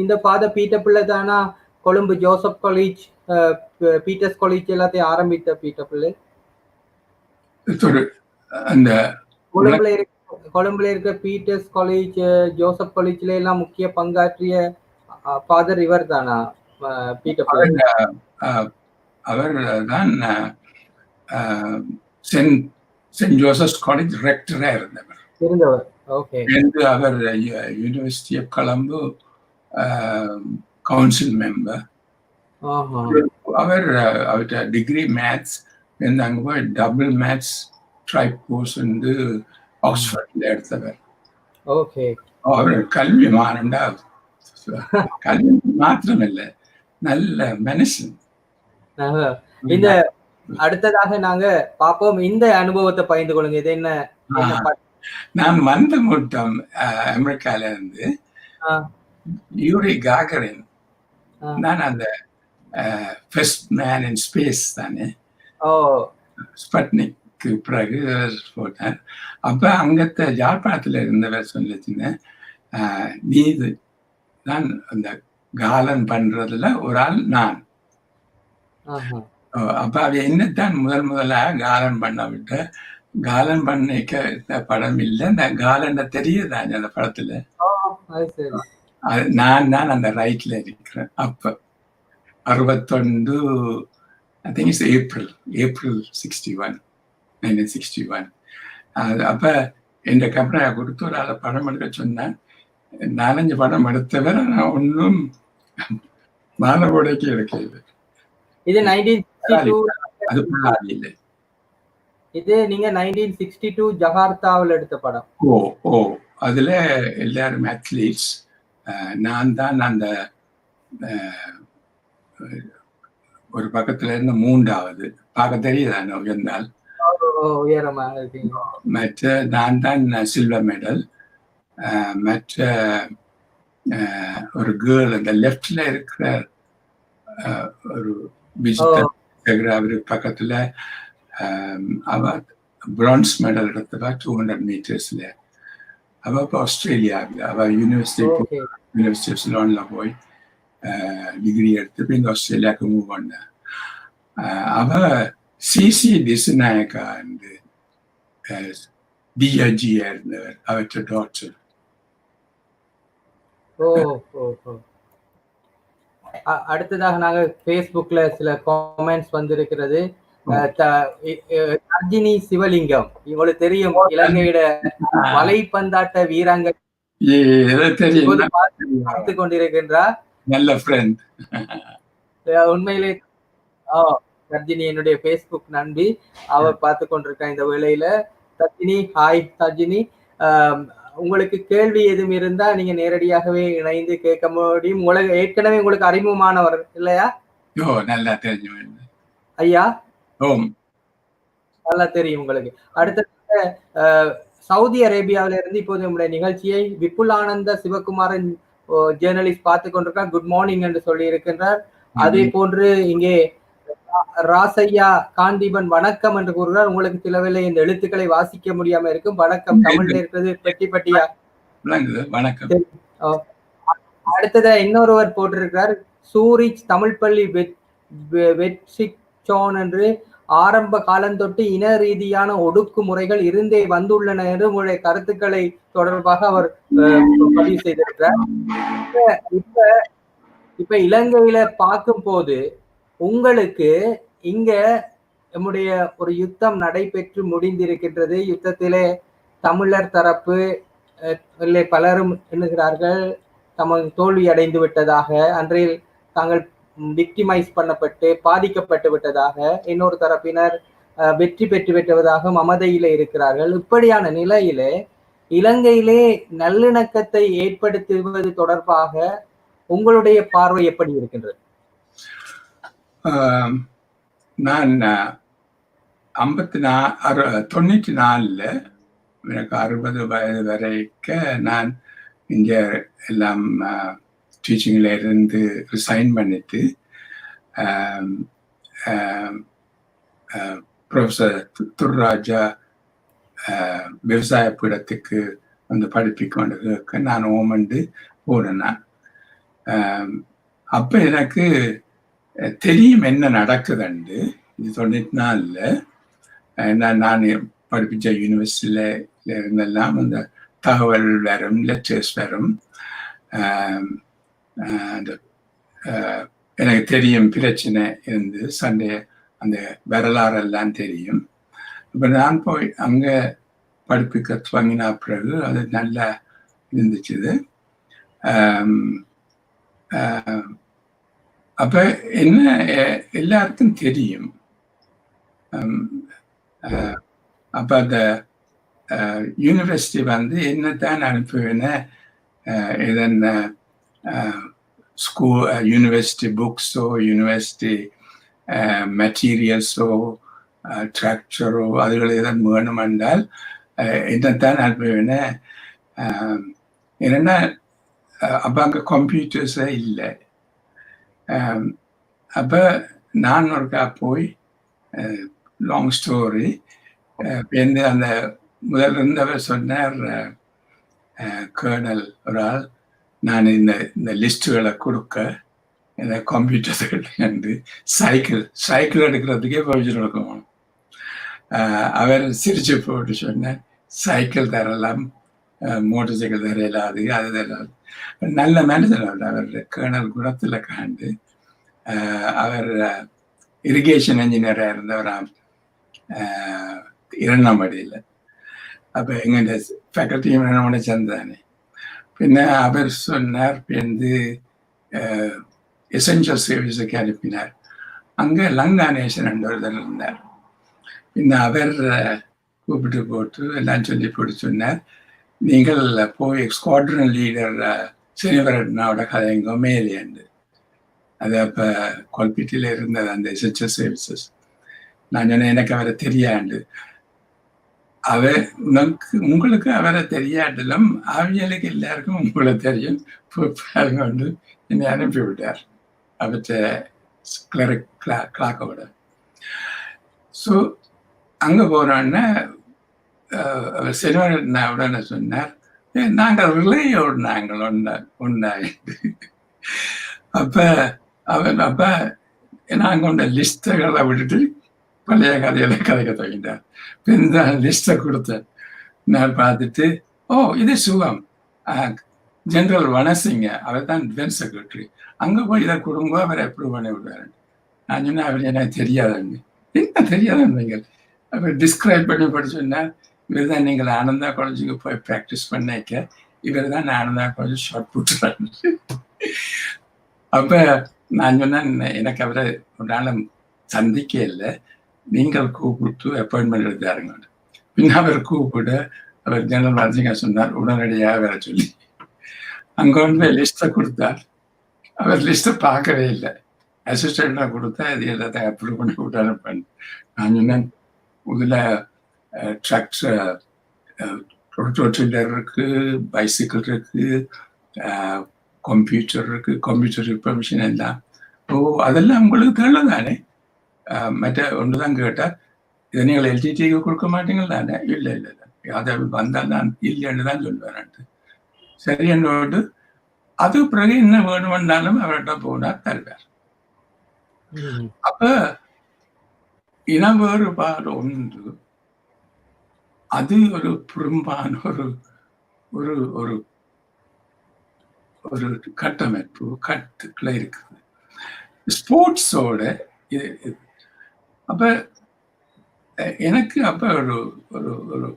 இந்த ஃபாதர் பீட்டர் பிள்ளை தானா Colombo Joseph college, Peter's college எல்லாத்தையும் ஆரம்பித்த பீட்டர் பிள்ளை? அந்த கொழும்புல இருக்க பீட்டர்ஸ் காலேஜ், ஜோசப் காலேஜ்ல எல்லாம் முக்கிய பங்காற்றிய ஃபாதர் இவர் தானா பீட்டர் பிள்ளை? அவர் தான் சென்ட் ஜோசப் காலேஜ் ரெக்டரா இருந்தவர். ஓகே. அவர் University of Colombo council member. அவர் அவர்கிட்ட டிகிரி மேத்ஸ், அங்கே போய் டபுள் மேத்ஸ் ட்ரைப் கோர்ஸ் வந்து ஆக்ஸ்போர்ட்ல எடுத்தவர். ஓகே. அவர் கல்வி மாறண்டா, கல்வி மாத்திரம் இல்லை, நல்ல மனுஷன். இந்த அடுத்ததாக நாங்க பாப்போம், இந்த அனுபவத்தை பகிர்ந்து கொள்ளுங்க. இது என்ன? நான் வந்த மட்டும் அமெரிக்கால இருந்து யூரி காகரின், நான் அந்த ஃபர்ஸ்ட் மேன் இன் ஸ்பேஸ் தானே, ஸ்பட்னிக்கு பிறகு போட்டேன். அப்ப அங்கத்த யாழ்ப்பாணத்துல இருந்தவர் சொல்லிச்சுன்னு, நீ நான் அந்த காலன் பண்றதுல ஒரு ஆள் நான். அப்ப அவ என்னத்தான் முதலாக காலன் பண்ண விட்டு, காலன் பண்ணிக்க படம் இல்லை, இந்த காலன் தெரியுதான் அந்த படத்துல. நான் தான் அந்த ரைட்ல இருக்கிறேன். அப்ப 61, I think it's April 1961. அப்ப இந்த கம்பெனி கொடுத்து ஒரு ஆளை படம் எடுக்க சொன்னேன். 4-5 படம் எடுத்தவர், நான் ஒன்றும் மாணவடைக்கு எடுக்கல. இது 1962. அது இல்லை. இது நீங்க 1962 ஜகார்த்தாவில் எடுத்த படம். அதுல எல்லாரும் அத்லீட்ஸ். நான் தான் அந்த ஒரு பக்கத்துல இருந்து 3வது பார்க்க தெரியுதான உயர்ந்தால் மற்ற நான் தான் சில்வர் மெடல். மற்ற ஒரு கேர்ள் அந்த லெப்ட்ல இருக்கிற ஒரு அவரு பக்கத்துல அவ பிரான்ஸ் மெடல் எடுத்தவா 200 மீட்டர்ஸ்ல. அவ இப்போ ஆஸ்திரேலியாவில் அவ யூனிவர்சிட்டி ஆஃப் சிலோன்ல போய் டிகிரி எடுத்து இந்த ஆஸ்திரேலியாவுக்கு மூவ் பண்ண. அவ சிசி திசுநாயக்கா டிஜியா இருந்தவர், அவற்ற டாக்டர். அடுத்ததாக நாங்க பேஸ்புக்ல சில காமெண்ட்ஸ் வந்திருக்கிறது. தர்ஜினி சிவலிங்கம், உங்களுக்கு தெரியும், இலங்கையோட வலைப்பந்தாட்ட வீராங்கனை பார்த்து கொண்டிருக்கின்றார். நல்ல ஃப்ரெண்ட். உண்மையிலே தர்ஜினி என்னுடைய பேஸ்புக் நண்பி, அவர் பார்த்து கொண்டிருக்க இந்த வேளையில. தர்ஜினி, ஹாய் தர்ஜினி. உங்களுக்கு கேள்வி எதுவும் இருந்தா நீங்க நேரடியாகவே இணைந்து கேட்க முடியும். உங்களுக்கு ஏற்கனவே உங்களுக்கு அறிமுகமானவர் இல்லையா? நல்லா தெரியும் ஐயா, நல்லா தெரியும் உங்களுக்கு. அடுத்த சவுதி அரேபியாவில இருந்து இப்போது நம்முடைய நிகழ்ச்சியை விபுலானந்த சிவகுமாரன் ஜேர்னலிஸ்ட் பார்த்து கொண்டிருக்கார். குட் மார்னிங் என்று சொல்லி இருக்கின்றார். அதே போன்று இங்கே ராசையா காந்தீபன் வணக்கம் என்று கூறுகிறார். உங்களுக்கு சிலவேளை இந்த எழுத்துக்களை வாசிக்க முடியாம இருக்கும். வணக்கம் தமிழ்ல இருக்கிறது பெட்டி பெட்டியா. வணக்கம். அடுத்ததா இன்னொருவர் போட்டிருக்கிறார், சூரிச் தமிழ் பள்ளி வெட்சிச்சோன் என்று ஆரம்ப காலந்தொட்டு இன ரீதியான ஒடுக்குமுறைகள் இருந்தே வந்துள்ளன என்று உங்களுடைய கருத்துக்களை தொடர்பாக அவர் பதிவு செய்திருக்கிறார். இப்ப இலங்கையில பார்க்கும் போது உங்களுக்கு இங்க நம்முடைய ஒரு யுத்தம் நடைபெற்று முடிந்திருக்கின்றது. யுத்தத்திலே தமிழர் தரப்பு பலரும் எண்ணுகிறார்கள் தமது தோல்வி அடைந்து விட்டதாக, அன்றையில் தாங்கள் விக்டிமைஸ் பண்ணப்பட்டு பாதிக்கப்பட்டு விட்டதாக, இன்னொரு தரப்பினர் வெற்றி பெற்று விட்டதாக மமதையிலே இருக்கிறார்கள். இப்படியான நிலையிலே இலங்கையிலே நல்லிணக்கத்தை ஏற்படுத்துவது தொடர்பாக உங்களுடைய பார்வை எப்படி இருக்கின்றது? நான் 94 எனக்கு 60 வயது வரைக்கும் நான் இங்க எல்லாம் டீச்சிங்ல இருந்து ரிசைன் பண்ணிட்டு ப்ரொஃபஸர் துர்ராஜா விவசாய பீடத்துக்கு வந்து படிப்பிக்க நான் ஓமண்டு போனேன். அப்ப எனக்கு தெரியும் என்ன நடக்குதுண்டு. இது 94 நான் படிப்பிச்ச யூனிவர்சிட்டியில இருந்தெல்லாம் அந்த தகவல் வரும், லெக்சர்ஸ் வரும். எனக்கு தெரியும் பிரச்சனை இருந்து சண்டே அந்த வரலாறெல்லாம் தெரியும். இப்போ நான் போய் அங்க படிப்பிக்க துவங்கின பிறகு அது நல்லா இருந்துச்சு. அப்ப என்ன எல்லாருக்கும் தெரியும். அப்ப அந்த யூனிவர்சிட்டி வந்து என்னத்தான் அனுப்புவேன்னு இதன் ஸ்கூல் யூனிவர்சிட்டி புக்ஸோ யூனிவர்சிட்டி மெட்டீரியல்ஸோ ஸ்ட்ரக்சரோ அதுகள் எதாவது வேணும் என்றால் என்னத்தான் அனுப்புவேன்னு. என்னென்னா அப்போ அங்கே கம்ப்யூட்டர்ஸே இல்லை. அப்போ நான் ஒருக்கா போய் லாங் ஸ்டோரி வந்து அந்த முதல்ல இருந்தவர் சொன்னார், கர்னல் ஒரு ஆள், நான் இந்த லிஸ்ட்டுகளை கொடுக்க இந்த கம்ப்யூட்டர் சைக்கிள் எடுக்கிறதுக்கே பவிச்சு நடக்கும். அவர் சிரிச்சு போட்டு சொன்னார், சைக்கிள் தரலாம், மோட்டர் சைக்கிள் தரையிலாது, அது தராது. நல்ல மனுஷன் அவர் கர்னல் குணத்தில் காண்டு அவர் இரிகேஷன் இன்ஜினியராக இருந்தவராம் இரண்டாம்படியில். அப்போ எங்கள் ஃபேக்கல்ட்டியும் என்னோட சேர்ந்தானே. பின்ன அவர் சொன்னார், வந்து எசென்ஷியல் சர்வீஸுக்கு அனுப்பினார். அங்கே லங்கானேஷன் ஒருத்தர் இருந்தார். பின்ன அவர் கூப்பிட்டு போட்டு எல்லாம் சொல்லி போட்டு சொன்னார், நீங்கள் போய் ஸ்குவாட்ரன் லீடர் சீனிவரட்னாவோட கதைங்கோ மேலேண்டு. அது அப்போ கொல்பிட்டியில் இருந்தது அந்த எசென்ஷியல் சர்வீசஸ். நான் சொன்னேன், எனக்கு அவரை தெரியாண்டு. உங்களுக்கு அவரை தெரியாட்டிலும் ஆவியலுக்கு எல்லாருக்கும் உங்களை தெரியும் கொண்டு என்னை அனுப்பி விட்டார் அவற்றை கிளாக்கோட. ஸோ அங்கே போனோடனே அவர் செல்வன சொன்னார், நாங்கள் ரிலேயோடு நாங்கள் ஒன்றாயிட்டு. அப்போ நாங்கள் உண்ட லிஸ்ட்டுகளை விட்டுட்டு பழைய கதைகளை கதைக்க தொடங்கிட்டார். இந்த லிஸ்ட்டை கொடுத்தேன். நான் பார்த்துட்டு, இது சுகம், ஜெனரல் வனசிங்க, அவர் தான் டிஃபென்ஸ் செக்ரட்டரி, அங்கே போய் இதை கொடுங்க, அவரை அப்ரூவ் பண்ணி விடுவாரு. நான் சொன்னேன், அவர் எனக்கு தெரியாதுங்க. என்ன தெரியாதுன்னு நீங்கள் அவர் டிஸ்கிரைப் பண்ணி படிச்சோன்னா, இவர் தான் நீங்கள் ஆனந்தா காலேஜுக்கு போய் ப்ராக்டிஸ் பண்ணிக்க, இவர் தான் ஆனந்தா காலேஜ் ஷார்ட் புட்டுறாரு. அப்போ நான் சொன்னேன், எனக்கு அவரை ஒரு நாளும் சந்திக்க இல்லை, நீங்கள் கூப்பிட்டு அப்பாயின்மெண்ட் எடுத்தாருங்க. பின்ன அவர் கூப்பிட அவர் ஜெனரல் வனசிங்க சொன்னார், உடனடியாக வேற சொல்லி அங்கே வந்து லிஸ்ட்டை கொடுத்தார். அவர் லிஸ்ட்டை பார்க்கவே இல்லை. அசிஸ்டண்டாக கொடுத்தா இது எல்லாத்தையும் அப்ரூவ் பண்ணி விட்டாரு. நான் சொன்னேன், இதில் ட்ரக்ஸ் ரோட்டோட்டிலர் இருக்கு, பைசிக்கிள் இருக்கு, கம்ப்யூட்டர் இருக்கு, கம்ப்யூட்டர் ரிப்பேர் மிஷின் எல்லாம். அதெல்லாம் உங்களுக்கு தேவை தானே, மற்ற ஒன்றுதான் கேட்டார், இதை நீங்கள் எல்டிடிக்கு கொடுக்க மாட்டீங்களா? இல்லை இல்லை இல்லை, அதை வந்தால் நான் இல்லைன்னு தான் சொல்லுவேன். சரி என்னோடு அது பிறகு என்ன வேணுமென்றாலும் அவர்கிட்ட போனார், தருவார். அப்ப இன வேறுபாடு ஒன்று, அது ஒரு புறம்பான ஒரு ஒரு ஒரு ஒரு கட்டமைப்பு கட்டுக்குள்ள இருக்குது ஸ்போர்ட்ஸோட. அப்ப எனக்கு அப்ப ஒரு ஒரு ஒரு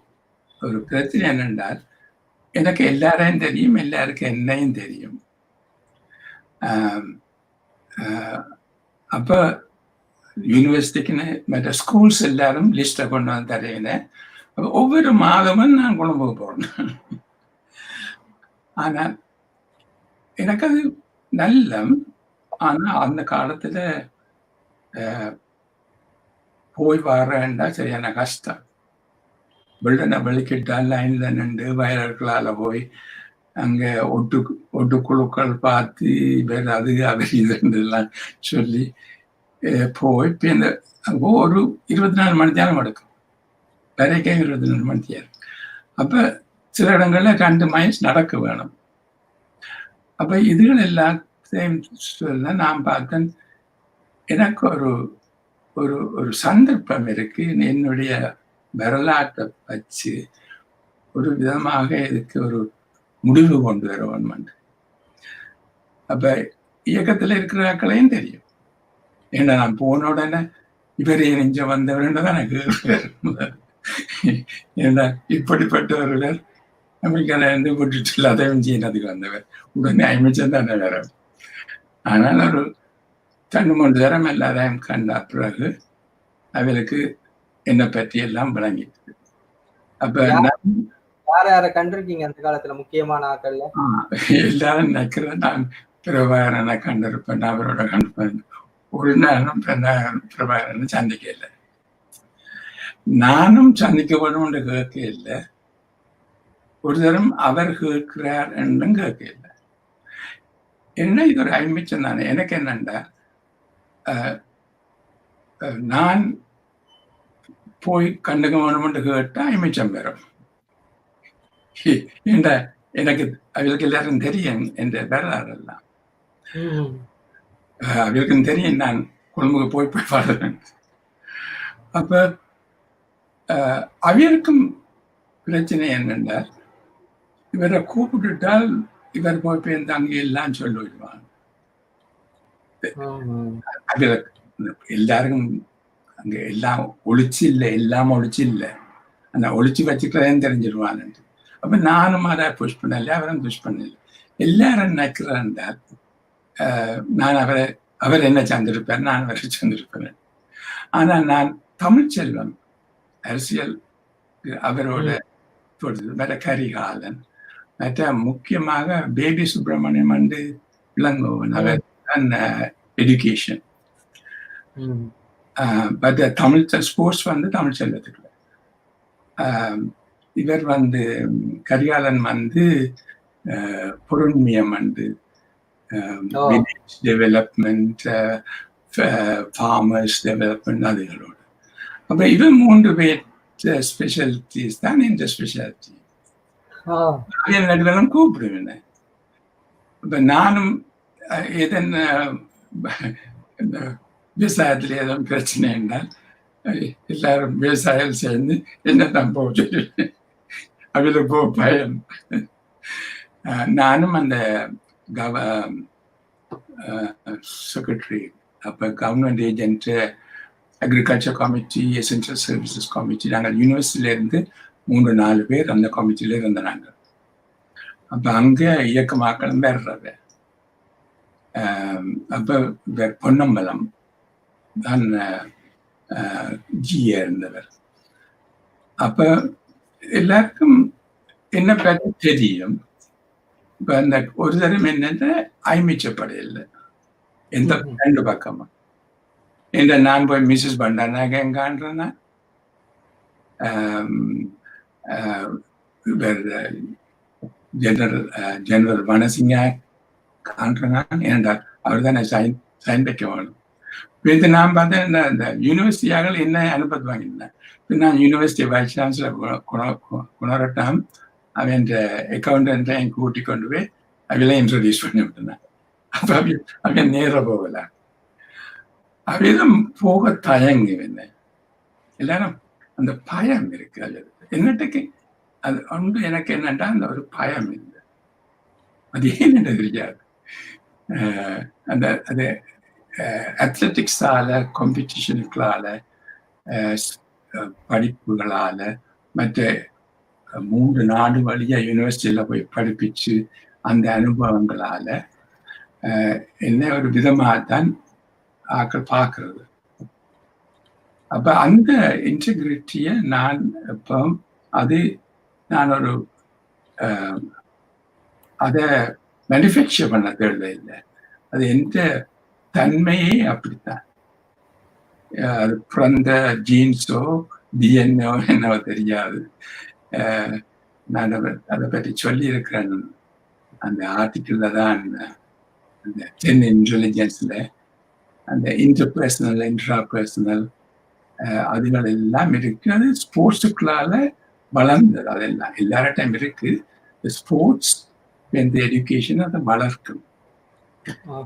ஒரு பிரச்சனை என்னென்றால், எனக்கு எல்லாரையும் தெரியும், எல்லாருக்கும் என்னையும் தெரியும். அப்ப யூனிவர்சிட்டிக்குன்னு மற்ற ஸ்கூல்ஸ் எல்லாரும் லிஸ்ட்டை கொண்டு வந்து தருவேன். ஒவ்வொரு மாதமும் நான் கொழும்புக்கு போறேன். ஆனால் எனக்கு அது நல்ல, ஆனா அந்த காலத்துல போய் வரேன்டா சரியான கஷ்டம். வெள்ளனை வெளிக்கிட்டால் லைன்ல நின்று வயலர்களால போய் அங்க ஒட்டு குழுக்கள் பார்த்து வேற அது அவர் இதுலாம் சொல்லி போய் ஒரு 24 மணி நேரம் எடுக்கும், வரைக்கும் 24 மணி நேரம். அப்ப சில இடங்கள்ல 2 மைல்ஸ் நடக்க வேணும். அப்ப இதுகள் எல்லாத்தையும் சொல்ல நான் பார்த்தேன், எனக்கு ஒரு ஒரு ஒரு சந்தர்ப்பம் இருக்கு, என்னுடைய வரலாற்றை வச்சு ஒரு விதமாக இதுக்கு ஒரு முடிவு கொண்டு வர வேண்டும். அப்ப இயக்கத்துல இருக்கிறாக்களையும் தெரியும். ஏன்னா நான் போன உடனே இவரே நெஞ்ச வந்தவர் தான் எனக்கு ஏன்னா இப்படிப்பட்டவர்கள் அமெரிக்கால இருந்து விட்டுட்டு எல்லாத்தையும் செய்யறதுக்கு வந்தவர், உடனே அமைச்சர் தானே வேற. ஆனால் ஒரு 2-3 தரம் எல்லாரையும் கண்ட பிறகு அவருக்கு என்னை பற்றி எல்லாம் விளங்கிட்டு. அப்ப யார கண்டிருக்கீங்க அந்த காலத்துல முக்கியமான ஆட்கள்ல? எல்லாரும் நினைக்கிறேன் நான் பிரபாகரனை கண்டிருப்பேன், அவரோட கண்டிப்பேன். ஒரு நேரம் பிரபாகரனை சந்திக்க இல்லை, நானும் சந்திக்க வேணும்னு கேட்க இல்லை, ஒரு தரம் அவர் கேட்கிறார் என்றும் கேட்க இல்லை. என்ன இது ஒரு ஐமிச்சம் தானே. எனக்கு என்னண்டா, நான் போய் கண்டுக்க வேணும்னு கேட்டா ஐமிச்சம் பெறும். எனக்கு அவளுக்கு எல்லாரும் தெரியும் என்ற வரலாறு எல்லாம், அவளுக்கும் தெரியும் நான் கொழும்புக்கு போய் பாடுறேன். அப்ப அவருக்கும் பிரச்சனை என்னென்றால், இவரை கூப்பிட்டுட்டால் இவர் போய் பேருந்து அங்கே எல்லாம் சொல்லிடுவாங்க. எல்லாருக்கும் அங்க எல்லாம் ஒழிச்சு இல்லை, எல்லாம் ஒழிச்சு இல்லை, அந்த ஒழிச்சு வச்சுக்கிறேன்னு தெரிஞ்சிருவான். அப்ப நானும் அதை புஷ் பண்ணல, அவரும் புஷ் பண்ணல. எல்லாரும் நினைக்கிறான் நான் அவர் என்ன சந்திருப்பேன், நான் அவரை சந்திருப்பேன். ஆனா நான் தமிழ்ச்செல்வம் அரசியல் அவரோட வேற கரிகாலன், மற்ற முக்கியமாக பேபி சுப்பிரமணியம் வந்து இளங்கோவன், அவர் தான் எஜுகேஷன். பட் தமிழ் ஸ்போர்ட்ஸ் வந்து தமிழ் செல்வத்துக்குள்ள. இவர் வந்து கரிகாலன் வந்து பொருண்மியம் வந்து டெவலப்மெண்ட், ஃபார்மர்ஸ் டெவலப்மெண்ட் அதுகளோட. அப்ப இவன் 3 பேர் ஸ்பெஷாலிட்டிஸ் தான் இந்த ஸ்பெஷாலிட்டி. நடுவெல்லாம் கூப்பிடுவேன். இப்ப நானும் எதன் விவசாயத்துல ஏதாவது பிரச்சனை என்றால் எல்லாரும் விவசாயம் சேர்ந்து என்னதான் போச்சு அவளுக்கு போ பயம். நானும் அந்த செக்ரட்டரி, அப்ப government agent, agriculture committee, essential services committee, நாங்கள் யூனிவர்சிட்டியில இருந்து 3-4 பேர் அந்த கமிட்டியில இருந்தாங்க. அப்ப அங்க இயக்கமாக்களும் வர்றது. அப்ப பொன்னம்பலம் தான் ஜியா இருந்தவர். அப்ப எல்லாருக்கும் என்ன பற்றி தெரியும். இப்ப அந்த ஒரு தரம் என்னன்னா ஐமிச்சப்படையில எந்த 2 பக்கமா இந்த நான் போய் மிஸ்ஸஸ் பண்டானாக எங்கான்றேன்னா ஜெனரல் வனசிங்கா காண்றான். ஏன்டா அவர் தானே சைன் வைக்க வேணும். இது நான் பார்த்தேன் இந்த யூனிவர்சிட்டியாக என்ன அனுப்பத்துவாங்க. நான் யூனிவர்சிட்டி வைஸ் சான்சலர் குணரட்டம் அவன் அக்கௌண்டன்ட்டையும் கூட்டி கொண்டு போய் அவையில இன்ட்ரடியூஸ் பண்ணி விட்டுனேன். அப்ப அவன் நேர போகல. அவையிலும் போக தயங்கி வந்தேன். எல்லாரும் அந்த பயம் இருக்கு. அது என்னட்டுக்கு அது ஒன்று எனக்கு என்னன்னா அந்த ஒரு பயம் இல்லை. அது ஏன்னு தெரியாது. அந்த அது அத்லெட்டிக்ஸால காம்படிஷனுக்களால படிப்புகளால மற்ற 3 நாடு வழியா யூனிவர்சிட்டியில போய் படிப்பிச்சு அந்த அனுபவங்களால என்ன ஒரு விதமாகத்தான் ஆக்கள் பார்க்கறது. அப்ப அந்த இன்டெகிரிட்டியை நான் இப்போ அது நான் ஒரு அதை மேனுஃபேக்சர் பண்ண தேவையில்லை. அது எந்த தன்மையே அப்படித்தான். அது பிறந்த ஜீன்ஸோ டிஎன்ஓ என்னவோ தெரியாது. நான் அதை பற்றி சொல்லியிருக்கிறேன் அந்த ஆர்டிக்கிள்ல தான். அந்த 10 இன்டெலிஜென்ஸ்ல அந்த இன்டர்பர்சனல் இன்ட்ராபர்சனல் அதுகள் எல்லாம் இருக்கு. அது ஸ்போர்ட்ஸுக்குள்ளால வளர்ந்தது. அதெல்லாம் எல்லார்டையும் இருக்கு. ஸ்போர்ட்ஸ் இந்த எஜுகேஷன் அதை வளர்க்கும்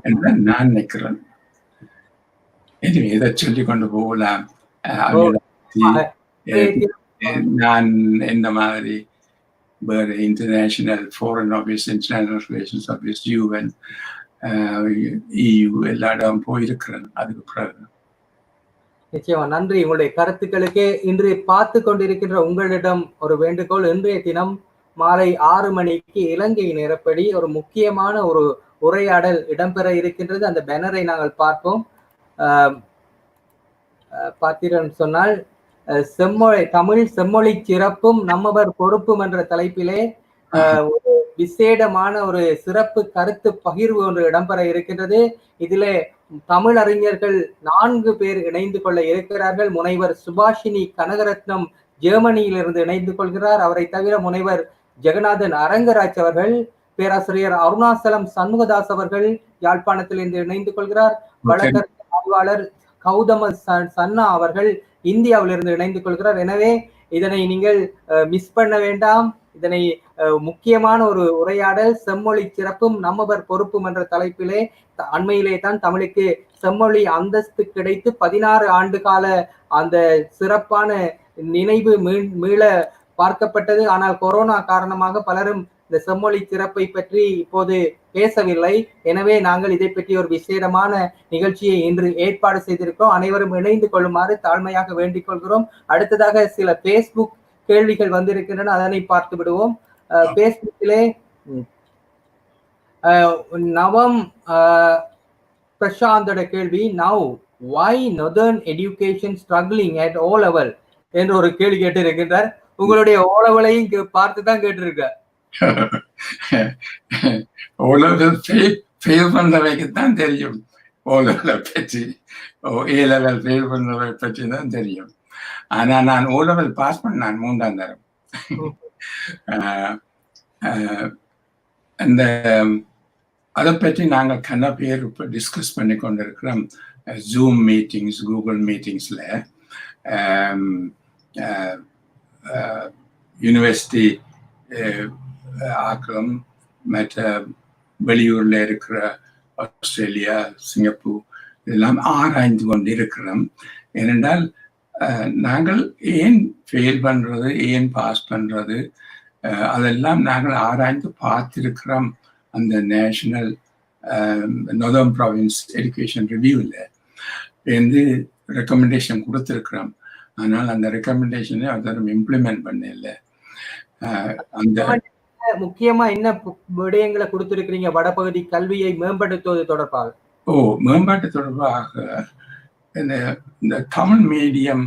என்று நான் நினைக்கிறேன். இதை சொல்லி கொண்டு போகலாம். நான் இந்த மாதிரி வேறு international foreign office, international relations office, UN, EU எல்லா இடம் போயிருக்கிறேன். அதுக்கு பிறகு நிச்சயமா நன்றி. உங்களுடைய கருத்துக்களுக்கு இன்று பார்த்து கொண்டிருக்கின்ற உங்களிடம் ஒரு வேண்டுகோள். இன்றைய தினம் மாலை 6 மணிக்கு இலங்கை நேரப்படி ஒரு முக்கியமான ஒரு உரையாடல் இடம்பெற இருக்கின்றது. அந்த பேனரை நாங்கள் பார்ப்போம். பார்த்தீர்கள் சொன்னால் தமிழ் செம்மொழி சிறப்பும் நம்மவர் பொறுப்பும் என்ற தலைப்பிலே ஒரு விசேடமான ஒரு சிறப்பு கருத்து பகிர்வு ஒன்று இடம்பெற இருக்கின்றது. இதிலே தமிழ் அறிஞர்கள் 4 பேர் இணைந்து கொள்ள இருக்கிறார்கள். முனைவர் சுபாஷினி கனகரத்னம் ஜெர்மனியிலிருந்து இணைந்து கொள்கிறார். அவரை தவிர முனைவர் ஜெகநாதன் அரங்கராஜ் அவர்கள், பேராசிரியர் அருணாசலம் சண்முகதாஸ் அவர்கள் யாழ்ப்பாணத்திலிருந்து இணைந்து கொள்கிறார். வழக்கறிஞர் ஆய்வாளர் கௌதம சன்னா அவர்கள் இந்தியாவிலிருந்து இணைந்து கொள்கிறார். எனவே இதனை நீங்கள் மிஸ் பண்ண வேண்டாம். இதனை முக்கியமான ஒரு உரையாடல். செம்மொழி சிறப்பும் நம்மவர் பொறுப்பும் என்ற தலைப்பிலே அண்மையிலே தான் தமிழுக்கு செம்மொழி அந்தஸ்து கிடைத்து 16 ஆண்டு கால அந்த சிறப்பான நினைவு மீள பார்க்கப்பட்டது. ஆனால் கொரோனா காரணமாக பலரும் இந்த செம்மொழி சிறப்பை பற்றி இப்போது பேசவில்லை. எனவே நாங்கள் இதை பற்றி ஒரு விசேடமான நிகழ்ச்சியை இன்று ஏற்பாடு செய்திருக்கிறோம். அனைவரும் இணைந்து கொள்ளுமாறு தாழ்மையாக வேண்டிக் கொள்கிறோம். அடுத்ததாக சில பேஸ்புக் கேள்விகள் வந்திருக்கின்றன, அதனை பார்த்து விடுவோம். பேஸ்புக்கிலே நவம் பிரசாந்தோட கேள்வி, now why northern education struggling at O level என்று ஒரு கேள்வி கேட்டு இருக்கின்றார். உங்களுடைய O level-ஐயும் பார்த்து தான் கேட்டிருக்க. O level ஃபெயில் பண்றவைக்கு தான் தெரியும் O level பற்றி. A level ஃபெயில் பண்றவை பற்றி தான் தெரியும். ஆனா நான் O level பாஸ் பண்ணேன் 3ஆம் தரம். அந்த அதை பற்றி நாங்கள் கண்ண பேர் இப்போ டிஸ்கஸ் பண்ணி கொண்டிருக்கிறோம். ஜூம் மீட்டிங்ஸ், கூகுள் மீட்டிங்ஸில் யூனிவர்சிட்டி ஆக்களும் மற்ற வெளியூரில் இருக்கிற ஆஸ்திரேலியா, சிங்கப்பூர் இதெல்லாம் ஆராய்ந்து கொண்டு இருக்கிறோம். ஏனென்றால் நாங்கள் ஏன் ஃபெயில் பண்ணுறது, ஏன் பாஸ் பண்ணுறது, அதெல்லாம் நாங்கள் ஆராய்ந்து பார்த்திருக்கிறோம். அந்த நேஷனல் நார்தர்ன் ப்ராவின்ஸ் எஜுகேஷன் ரிவ்யூவில் வந்து ரெக்கமெண்டேஷன் கொடுத்துருக்குறோம். ஆனால் அந்த ரெக்கமெண்டேஷனை அதரும் இம்ப்ளிமெண்ட் பண்ணல. அந்த முக்கியமா என்ன விடயங்களை கொடுத்திருக்கிறீங்க வடபகுதி கல்வியை மேம்படுத்துவது தொடர்பாக? மேம்பாட்டு தொடர்பாக இந்த தமிழ் மீடியம்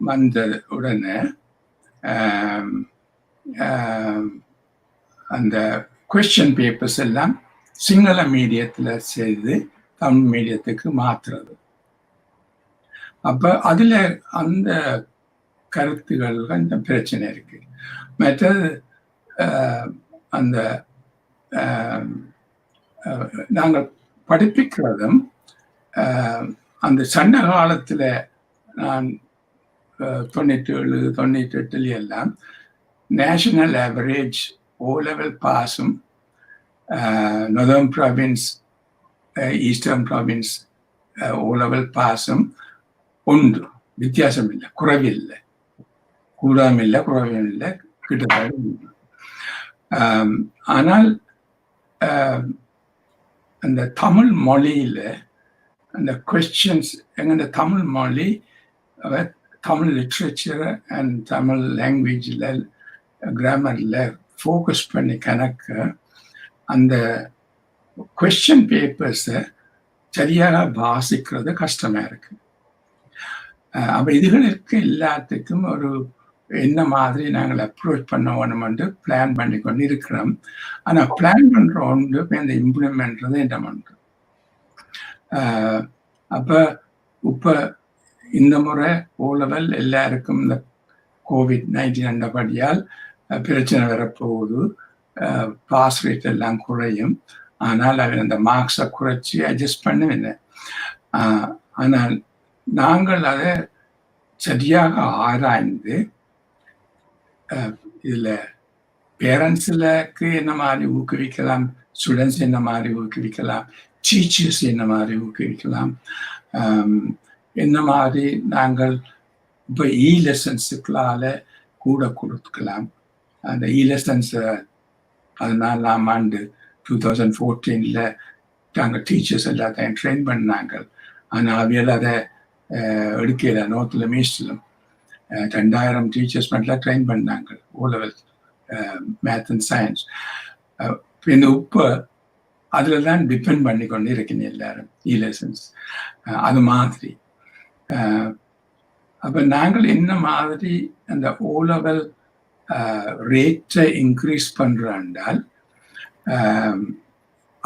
வந்த உடனே அந்த கொஸ்டின் பேப்பர்ஸ் எல்லாம் சிங்கள மீடியத்தில் செய்து தமிழ் மீடியத்துக்கு மாற்றுறது. அப்போ அதில் அந்த கருத்துகள் அந்த பிரச்சனை இருக்கு. மற்றது அந்த நாங்கள் படிப்பிக்கிறதும் அந்த சண்ட காலத்துல நான் 97 98 எல்லாம் நேஷனல் ஆவரேஜ் ஓ லெவல் பாஸும் northern province eastern province O level பாஸும் ஒன்று, வித்தியாசம் இல்லை, குறைவில்லை, கூடாமல் இல்லை, குறைவும் இல்லை, கிட்டத்தட்ட. ஆனால் அந்த தமிழ் மொழியில அந்த கொஸ்டின்ஸ் எங்க தமிழ் மொழி தமிழ் லிட்ரேச்சர் அண்ட் தமிழ் லாங்குவேஜில் கிராமரில் ஃபோக்கஸ் பண்ணி கணக்க அந்த கொஸ்டின் பேப்பர்ஸை சரியாக வாசிக்கிறது கஷ்டமா இருக்கு. அப்ப இதுகளுக்கு எல்லாத்துக்கும் ஒரு என்ன மாதிரி நாங்கள் அப்ரோச் பண்ண வேணும்னு பிளான் பண்ணி கொண்டு இருக்கிறோம். ஆனா பிளான் பண்ற ஒன்று இந்த இம்ப்ளிமெண்ட்றது என்ன பண்றோம். அப்ப இப்ப இந்த முறை ஓ லெவல் எல்லாருக்கும் இந்த COVID-19 அண்டபடியால் பிரச்சனை வரப்போகுது, பாஸ் ரேட் எல்லாம் குறையும். ஆனால் அவர் அந்த மார்க்ஸை குறைச்சி அட்ஜஸ்ட் பண்ணுவேன். ஆனால் நாங்கள் அதை சரியாக ஆராய்ந்து இதுல பேரண்ட்ஸுக்கு என்ன மாதிரி ஊக்குவிக்கலாம், ஸ்டூடெண்ட்ஸ் என்ன மாதிரி ஊக்குவிக்கலாம், டீச்சர்ஸ் என்ன மாதிரி ஊக்குவிக்கலாம், என்ன மாதிரி நாங்கள் இப்போ லெசன்ஸுக்களால கூட கொடுக்கலாம். அந்த லெசன்ஸ் 14ஆம் ஆண்டு 2014 நாங்கள் டீச்சர்ஸ் எல்லாத்தையும் ட்ரெயின் பண்ணாங்க. ஆனால் அவையில் அதை எடுக்கல. நோர்த்லும் ஈஸ்ட்லும் 2000 டீச்சர்ஸ் மட்டும் ட்ரெயின் பண்ணாங்க O level math and science. இப்போ அதில் தான் டிபெண்ட் பண்ணி கொண்டு இருக்கீங்க எல்லாரும் லெசன்ஸ் அது மாதிரி. அப்போ நாங்கள் என்ன மாதிரி அந்த ஓ லெவல் ரேட்டை இன்க்ரீஸ் பண்ணுறாண்டால்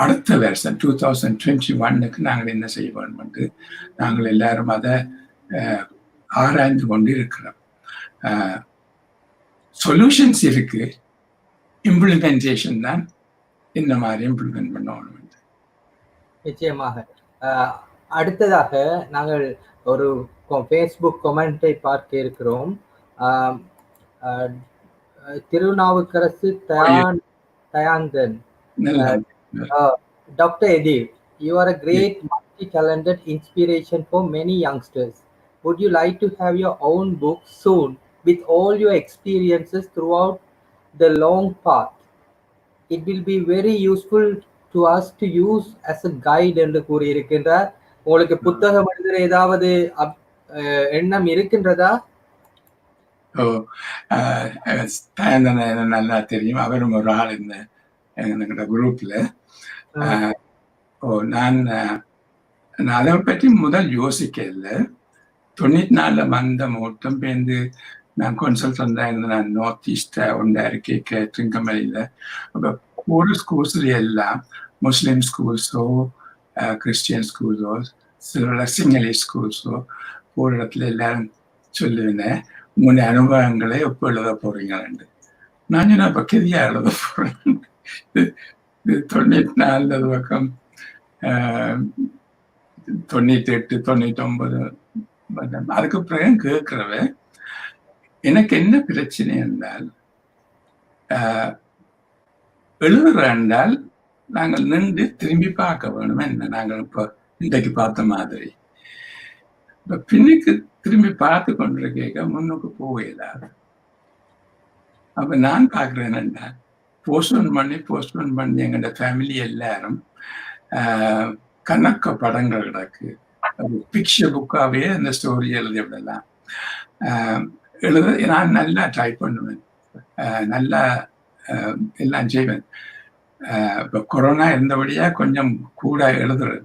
அடுத்த வருஷம் 2021 நாங்கள் என்ன செய்ய வேண்டும், நாங்கள் எல்லாரும் அதை ஆராய்ந்து கொண்டு இருக்கிறோம். சொல்யூஷன்ஸ் இருக்கு, இம்ப்ளிமெண்டேஷன் தான் இந்த மாதிரி இம்ப்ளிமெண்ட் பண்ணணும். நிச்சயமாக. அடுத்ததாக நாங்கள் ஒரு ஃபேஸ்புக் கமெண்டை பார்க்க இருக்கிறோம். Thirunavukkarasu தயாந்தன், Dr. Edir, you are a great multi-talented inspiration for many youngsters. Would you like to have your own book soon with all your experiences throughout the long path? It will be very useful to us to use as a guide என்று கூறியிருக்கின்றார். உங்களுக்கு புத்தகம் எழுதுற ஏதாவது எண்ணம் இருக்கின்றதா? நல்லா தெரியும், அவரும் ஒரு ஆள் இந்த எங்களோட குரூப்ல. நான் அதை பற்றி முதல் யோசிக்கல. 94 வந்த மூட்டம் பேருந்து நான் கன்சல்டன்ட் தான் இருந்தேன். நான் நார்த் ஈஸ்ட் ஒண்டாரிக்கை ட்ரிங்கமலையில். அப்போ ஒரு ஸ்கூல்ஸ்ல எல்லாம் முஸ்லீம் ஸ்கூல்ஸோ கிறிஸ்டியன் ஸ்கூல்ஸோ சில சிங்களி ஸ்கூல்ஸோ ஒரு இடத்துல எல்லாரும் சொல்லுவேன், உங்களுடைய அனுபவங்களை எப்போ எழுத போறீங்கன்னு. நான் சொன்ன பக்கதியா எழுத போறேன். 94 பக்கம் 98 99 அதுக்கு பிறகு கேட்கிறவ எனக்கு என்ன பிரச்சனை என்றால், எழுதுற என்றால் நாங்கள் நின்று திரும்பி பார்க்க வேணும். என்ன நாங்கள் இப்போ இன்றைக்கு பார்த்த மாதிரி இப்ப பின்னுக்கு திரும்பி பார்த்து கொண்டிருக்க முன்னுக்கு போக இயலாது. அப்ப நான் பார்க்கிறேன் என்றால் போஸ்ட்போன் பண்ணி எங்களோட ஃபேமிலி எல்லாரும் கணக்க படங்கள் கிடக்கு, பிக்சர் புக்காவே அந்த ஸ்டோரி எழுதி விடலாம். நான் நல்லா ட்ரை பண்ணுவேன், நல்லா எல்லாம் செய்வேன். இப்போ கொரோனா இருந்தபடியா கொஞ்சம் கூட எழுதுறது,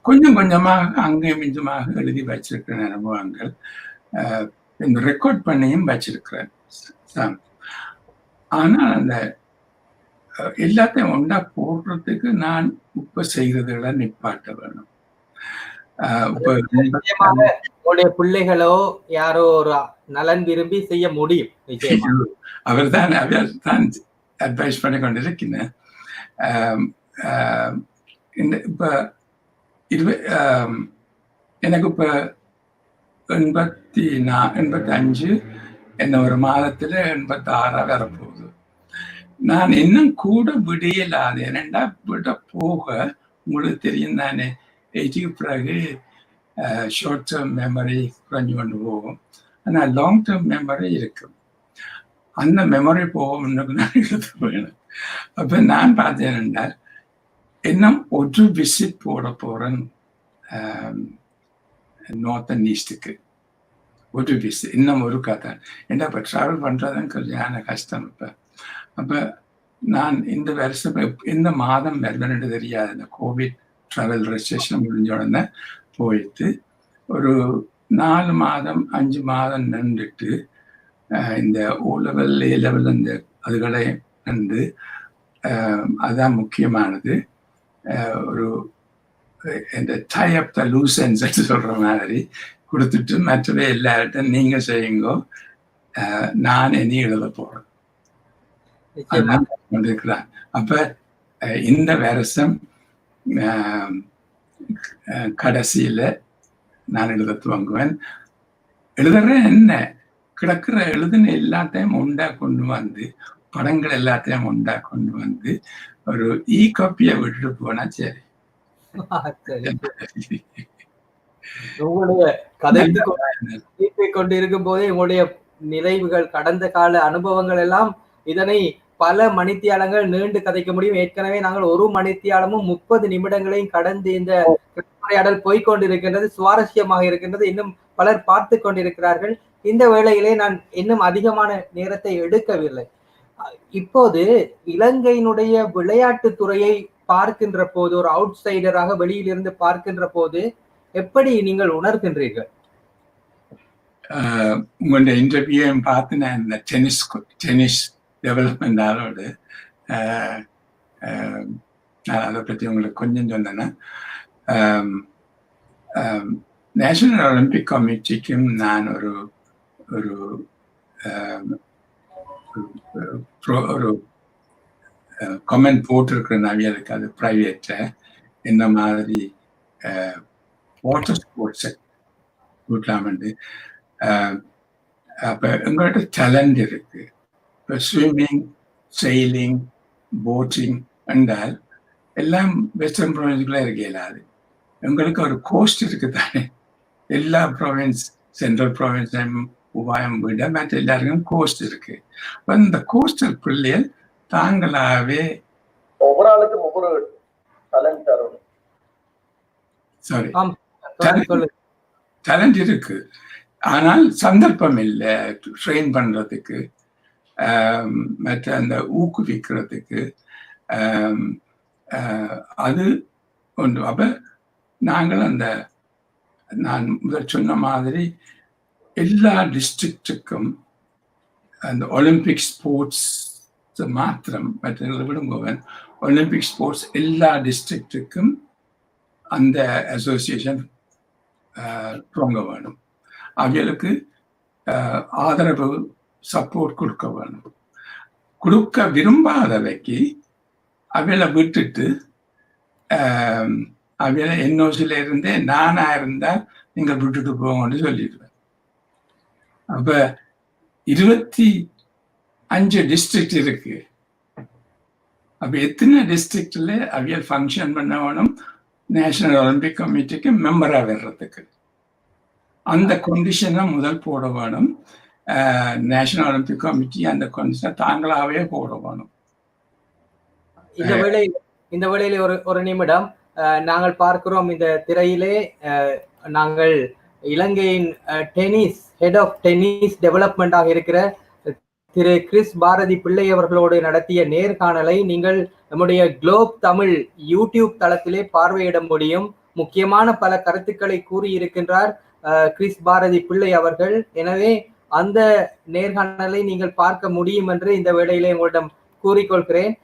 கொஞ்சம் கொஞ்சமாக அங்கேயும் இஞ்சுமாக எழுதி வச்சிருக்கிற அனுபவங்கள் ரெக்கார்ட் பண்ணியும் வச்சிருக்கிறேன். ஆனால் அந்த எல்லாத்தையும் ஒன்றா போடுறதுக்கு நான் இப்ப செய்யறதுல நிப்பாட்ட வேணும். உங்களுடைய பிள்ளைகளோ யாரோ ஒரு நலன் விரும்பி செய்ய முடியும். அவர் தான் அட்வைஸ் பண்ணி கொண்டிருக்கிறேன். இப்ப எனக்கு இப்போ 85 என்ன ஒரு மாதத்துல 86 வரப்போகுது. நான் இன்னும் கூட விடையில்லாது என்னண்டா விட போக உங்களுக்கு தெரியும் தானே, ஏஜுக்கு பிறகு ஷார்ட் டேர்ம் மெமரி குறைஞ்சு கொண்டு போகும். ஆனால் லாங் டேர்ம் மெமரி இருக்கும். அந்த மெமரி போகணும்னு நான் எழுத வேணும். அப்போ நான் பார்த்தேன் என்றால் இன்னும் ஒரு விசிட் போட போகிறேன் நார்த் அண்ட் ஈஸ்ட்டுக்கு. ஒரு விசிட் இன்னும் ஒரு கதை. ஏன்னா இப்போ ட்ராவல் பண்ணுறதுன்னு கொஞ்சம் கஷ்டம். அப்போ நான் இந்த வருஷம் இந்த மாதம் மெல்பர்ன் தெரியாது, இந்த கோவிட் ட்ராவல் ரெஸ்ட்ரிக்ஷன் முடிஞ்ச உடனே போயிட்டு ஒரு 4 மாதம் 5 மாதம் நின்றுட்டு இந்த O லெவல் A லெவல் இந்த அதுகளை நின்று அதுதான் முக்கியமானது. ஒரு இந்த tie up the loose ends சொல்ற மாதிரி கொடுத்துட்டு மற்றவை எல்லார்ட்டும் நீங்க செய்யுங்கோ, நான் இனி எழுத போறேன் கொண்டிருக்கிறான். அப்ப இந்த வருஷம் கடைசியில நான் எழுத துவங்குவேன். எழுதுறேன் என்ன கிடக்கிற எழுதுன எல்லாத்தையும் உண்டா கொண்டு வந்து, படங்கள் எல்லாத்தையும் உண்டா கொண்டு வந்து ஒரு காப்பியை விட்டுட்டு போனா சரி. உங்களுடைய கதைத்து கொண்டிருக்கும் போதே உங்களுடைய நிறைவுகள், கடந்த கால அனுபவங்கள் எல்லாம் இதனை பல மணித்தியாலங்கள் நீண்டு கதைக்க முடியும். ஏற்கனவே நாங்கள் 1 மணித்தியாலமும் 30 நிமிடங்களையும் கடந்து இந்த உரையாடல் போய்கொண்டிருக்கின்றது. சுவாரஸ்யமாக இருக்கின்றது. இன்னும் பலர் பார்த்து கொண்டிருக்கிறார்கள். இந்த வேளையிலே நான் இன்னும் அதிகமான நேரத்தை எடுக்கவில்லை. இப்போது இலங்கையினுடைய விளையாட்டு துறையை பார்க்கின்ற போது, ஒரு அவுட் சைடராக வெளியிலிருந்து பார்க்கின்ற போது எப்படி நீங்கள் உணர்கின்றீர்கள்? உங்களுடைய இன்டர்வியூ பார்த்து நான் இந்த டென்னிஸ் டெவலப்மெண்ட் ஆளோடு நான் அதை பற்றி உங்களுக்கு கொஞ்சம் சொன்னேன்னா, நேஷனல் ஒலிம்பிக் கமிட்டிக்கும் நான் ஒரு ஒரு ஒரு கமெண்ட் போட்டிருக்கிறேன். அவியலுக்கு அது ப்ரைவேட்டை இந்த மாதிரி வாட்டர் ஸ்போர்ட்ஸை கூட்டலாமெண்டு. அப்போ எங்கள்கிட்ட டேலண்ட் இருக்கு. இப்போ ஸ்விம்மிங், செயிலிங், போட்டிங் என்றால் எல்லாம் வெஸ்டர்ன் ப்ரொவின்ஸுக்குள்ளே இருக்க இயலாது. எங்களுக்கு ஒரு கோஸ்ட் இருக்கு தானே. எல்லா ப்ரொவின்ஸ், சென்ட்ரல் ப்ரொவின்ஸையும் உபாயம் விட மற்ற எல்லாருக்கும் கோஸ்ட் இருக்கு. இப்போ இந்த கோஸ்டல் பிள்ளைகள் தாங்களாகவே ஒவ்வொரு ஆளுக்கும் ஒவ்வொரு டேலண்ட் தரும். சாரி, டேலண்ட் இருக்கு, ஆனால் சந்தர்ப்பம் இல்லை ட்ரெயின் பண்றதுக்கு, மற்ற அந்த ஊக்குவிக்கிறதுக்கு. அது ஒன்று. அப்ப நாங்கள் அந்த நான் முதல் சொன்ன மாதிரி எல்லா டிஸ்ட்ரிக்டுக்கும் அந்த ஒலிம்பிக் ஸ்போர்ட்ஸ் மாத்திரம் மற்ற விடும்போவன், ஒலிம்பிக் ஸ்போர்ட்ஸ் எல்லா டிஸ்ட்ரிக்டுக்கும் அந்த அசோசியேஷன் துவங்க வேணும். அவைகளுக்கு ஆதரவு சப்போர்ட் கொடுக்க வேணும். கொடுக்க விரும்பாதவைக்கு அவைகளை விட்டுட்டு அவைகளை என்ஓசியில இருந்தே நானா இருந்தால் நீங்கள் விட்டுட்டு போங்கன்னு சொல்லிடுவேன். அப்ப 25 டிஸ்ட்ரிக்ட் இருக்கு. அப்ப எத்தனை டிஸ்ட்ரிக்ட்ல அவையல் ஃபங்க்ஷன் பண்ண வேணும் நேஷனல் ஒலிம்பிக் கமிட்டிக்கு மெம்பரா வர்றதுக்கு? அந்த கொண்டிஷனை முதல் போட வேணும். நேஷனல் ஒலிம்பிக் கமிட்டி அந்த கண்டிஷனை தாங்களாகவே போட வேணும். இந்த வேளையிலே ஒரு நிமிடம் நாங்கள் பார்க்கிறோம் இந்த திரையிலே நாங்கள் இலங்கையின் டென்னிஸ் ஹெட் ஆஃப் டென்னிஸ் டெவலப்மெண்டாக இருக்கிற திரு கிறிஸ் பாரதி பிள்ளை அவர்களோடு நடத்திய நேர்காணலை நீங்கள் நம்முடைய குளோப் தமிழ் யூடியூப் தளத்திலே பார்வையிட முடியும். முக்கியமான பல கருத்துக்களை கூறியிருக்கின்றார் கிறிஸ் பாரதி பிள்ளை அவர்கள். எனவே அந்த நேர்காணலை நீங்கள் பார்க்க முடியும் என்று இந்த வேளையிலே உங்களிடம் கூறிக்கொள்கிறேன்.